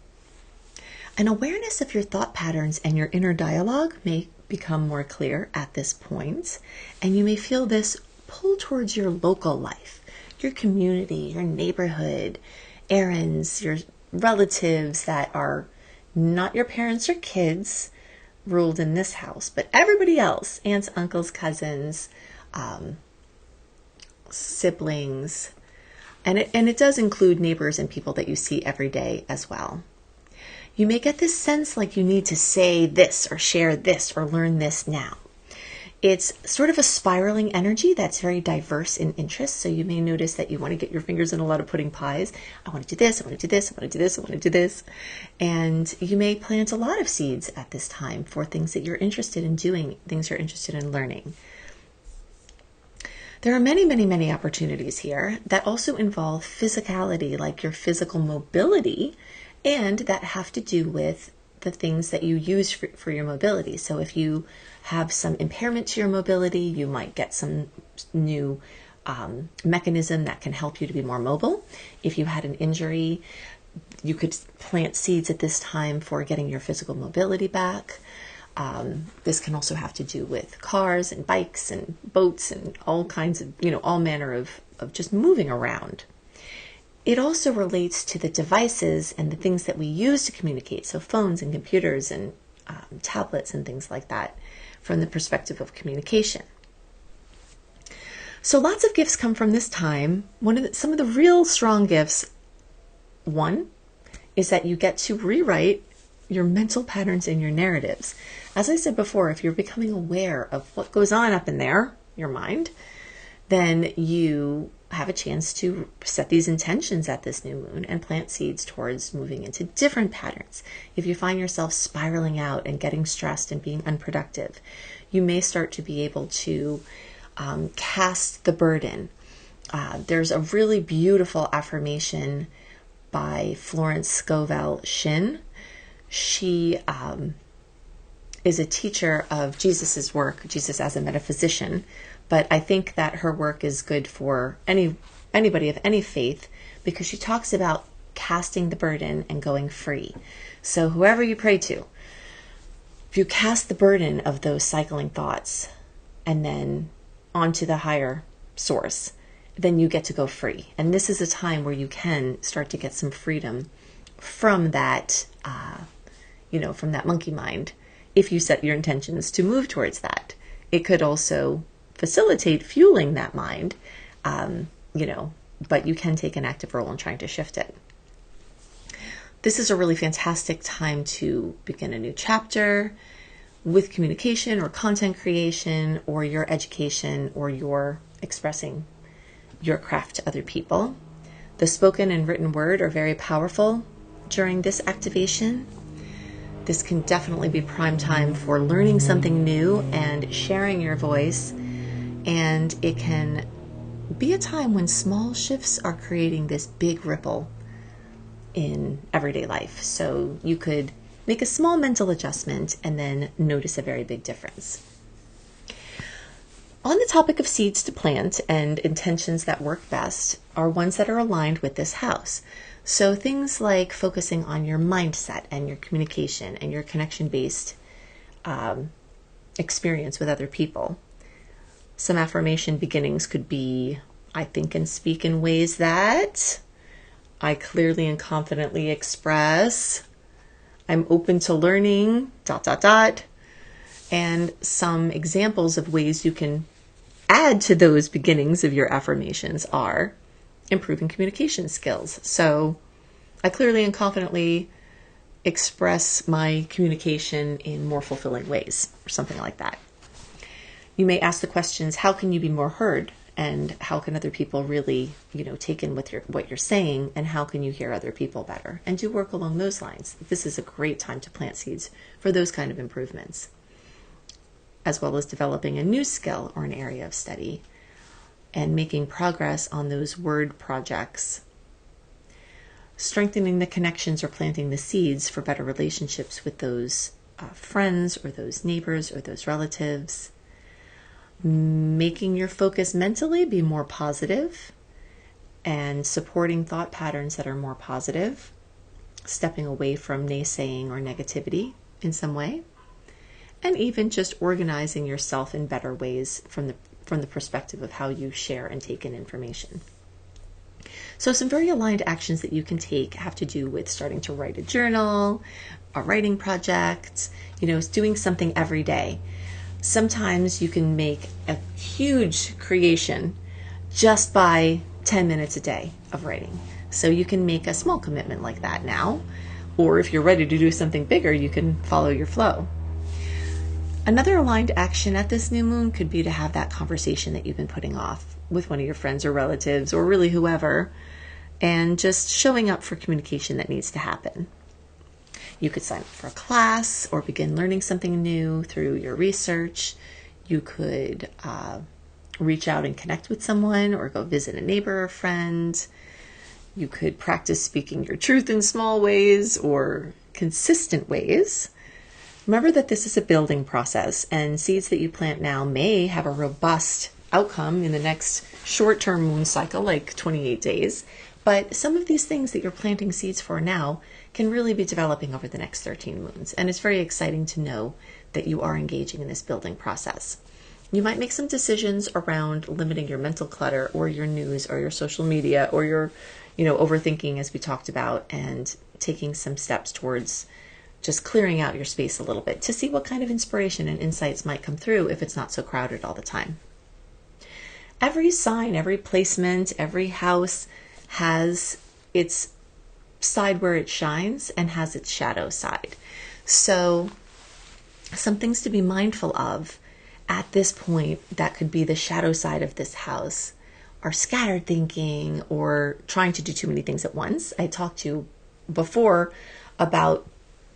An awareness of your thought patterns and your inner dialogue may become more clear at this point, and you may feel this pull towards your local life, your community, your neighborhood, errands, your relatives that are not your parents or kids ruled in this house, but everybody else, aunts, uncles, cousins, siblings, and it does include neighbors and people that you see every day as well. You may get this sense like you need to say this or share this or learn this now. It's sort of a spiraling energy that's very diverse in interest. So you may notice that you want to get your fingers in a lot of pudding pies. I want to do this, I want to do this, I want to do this, I want to do this. And you may plant a lot of seeds at this time for things that you're interested in doing, things you're interested in learning. There are many, many, many opportunities here that also involve physicality, like your physical mobility, and that have to do with the things that you use for your mobility. So if you have some impairment to your mobility, you might get some new mechanism that can help you to be more mobile. If you had an injury, you could plant seeds at this time for getting your physical mobility back. This can also have to do with cars and bikes and boats and all kinds of, all manner of just moving around. It also relates to the devices and the things that we use to communicate, so phones and computers and tablets and things like that, from the perspective of communication. So lots of gifts come from this time. Some of the real strong gifts, one, is that you get to rewrite your mental patterns and your narratives. As I said before, if you're becoming aware of what goes on up in there, your mind, then you have a chance to set these intentions at this new moon and plant seeds towards moving into different patterns. If you find yourself spiraling out and getting stressed and being unproductive, you may start to be able to cast the burden. There's a really beautiful affirmation by Florence Scovel Shinn. She is a teacher of Jesus's work, Jesus as a metaphysician, but I think that her work is good for anybody of any faith, because she talks about casting the burden and going free. So whoever you pray to, if you cast the burden of those cycling thoughts and then onto the higher source, then you get to go free. And this is a time where you can start to get some freedom from that, from that monkey mind, if you set your intentions to move towards that. It could also facilitate fueling that mind, but you can take an active role in trying to shift it. This is a really fantastic time to begin a new chapter with communication or content creation or your education or your expressing your craft to other people. The spoken and written word are very powerful during this activation. This can definitely be prime time for learning something new and sharing your voice. And it can be a time when small shifts are creating this big ripple in everyday life. So you could make a small mental adjustment and then notice a very big difference. On the topic of seeds to plant and intentions that work best are ones that are aligned with this house. So things like focusing on your mindset and your communication and your connection-based experience with other people. Some affirmation beginnings could be, I think and speak in ways that I clearly and confidently express. I'm open to learning, ... And some examples of ways you can add to those beginnings of your affirmations are improving communication skills. So I clearly and confidently express my communication in more fulfilling ways, or something like that. You may ask the questions, how can you be more heard? And how can other people really, take in what you're saying? And how can you hear other people better? And do work along those lines. This is a great time to plant seeds for those kind of improvements, as well as developing a new skill or an area of study and making progress on those word projects strengthening the connections or planting the seeds for better relationships with those friends or those neighbors or those relatives. Making your focus mentally be more positive and supporting thought patterns that are more positive. Stepping away from naysaying or negativity in some way. And even just organizing yourself in better ways from the perspective of how you share and take in information. So some very aligned actions that you can take have to do with starting to write a journal, a writing project, doing something every day. Sometimes you can make a huge creation just by 10 minutes a day of writing. So you can make a small commitment like that now, or if you're ready to do something bigger, you can follow your flow. Another aligned action at this new moon could be to have that conversation that you've been putting off with one of your friends or relatives or really whoever, and just showing up for communication that needs to happen. You could sign up for a class or begin learning something new through your research. You could reach out and connect with someone or go visit a neighbor or friend. You could practice speaking your truth in small ways or consistent ways. Remember that this is a building process, and seeds that you plant now may have a robust outcome in the next short-term moon cycle, like 28 days. But some of these things that you're planting seeds for now can really be developing over the next 13 moons. And it's very exciting to know that you are engaging in this building process. You might make some decisions around limiting your mental clutter or your news or your social media or your, overthinking, as we talked about, and taking some steps towards just clearing out your space a little bit to see what kind of inspiration and insights might come through if it's not so crowded all the time. Every sign, every placement, every house has its side where it shines and has its shadow side. So some things to be mindful of at this point that could be the shadow side of this house are scattered thinking or trying to do too many things at once. I talked to you before about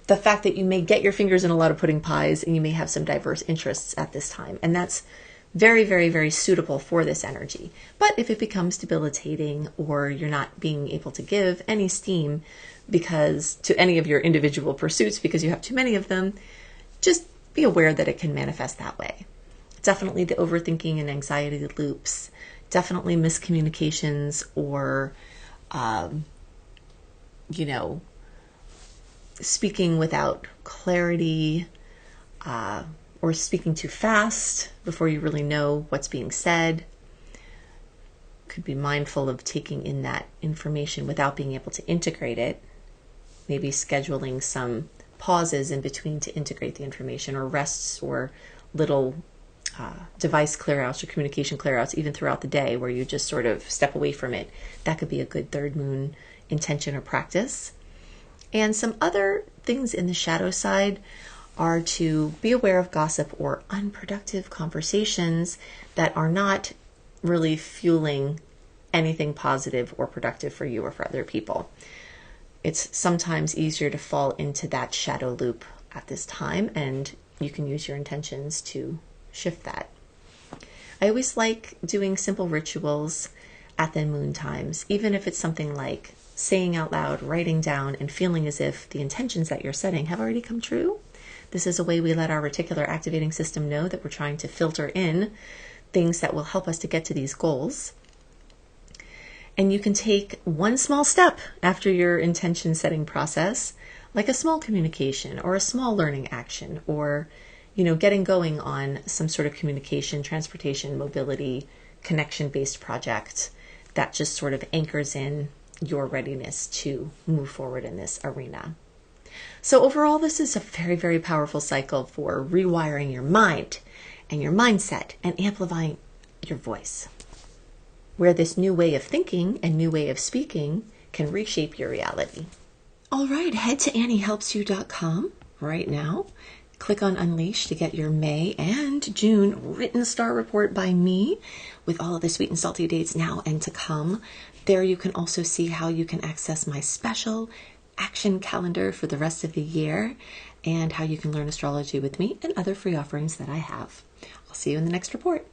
the fact that you may get your fingers in a lot of pudding pies and you may have some diverse interests at this time. And that's very, very, very suitable for this energy. But if it becomes debilitating or you're not being able to give any steam to any of your individual pursuits because you have too many of them, just be aware that it can manifest that way. Definitely the overthinking and anxiety loops, definitely miscommunications or, speaking without clarity, or speaking too fast before you really know what's being said. Could be mindful of taking in that information without being able to integrate it. Maybe scheduling some pauses in between to integrate the information, or rests or little device clearouts or communication clearouts even throughout the day where you just sort of step away from it. That could be a good third moon intention or practice. And some other things in the shadow side are to be aware of gossip or unproductive conversations that are not really fueling anything positive or productive for you or for other people. It's sometimes easier to fall into that shadow loop at this time, and you can use your intentions to shift that. I always like doing simple rituals at the moon times, even if it's something like saying out loud, writing down, and feeling as if the intentions that you're setting have already come true. This is a way we let our reticular activating system know that we're trying to filter in things that will help us to get to these goals. And you can take one small step after your intention setting process, like a small communication or a small learning action, or getting going on some sort of communication, transportation, mobility, connection-based project that just sort of anchors in your readiness to move forward in this arena. So overall, this is a very, very powerful cycle for rewiring your mind and your mindset and amplifying your voice, where this new way of thinking and new way of speaking can reshape your reality. All right, head to AnnieHelpsYou.com right now. Click on Unleash to get your May and June written star report by me with all of the sweet and salty dates now and to come. There you can also see how you can access my special action calendar for the rest of the year and how you can learn astrology with me and other free offerings that I have. I'll see you in the next report.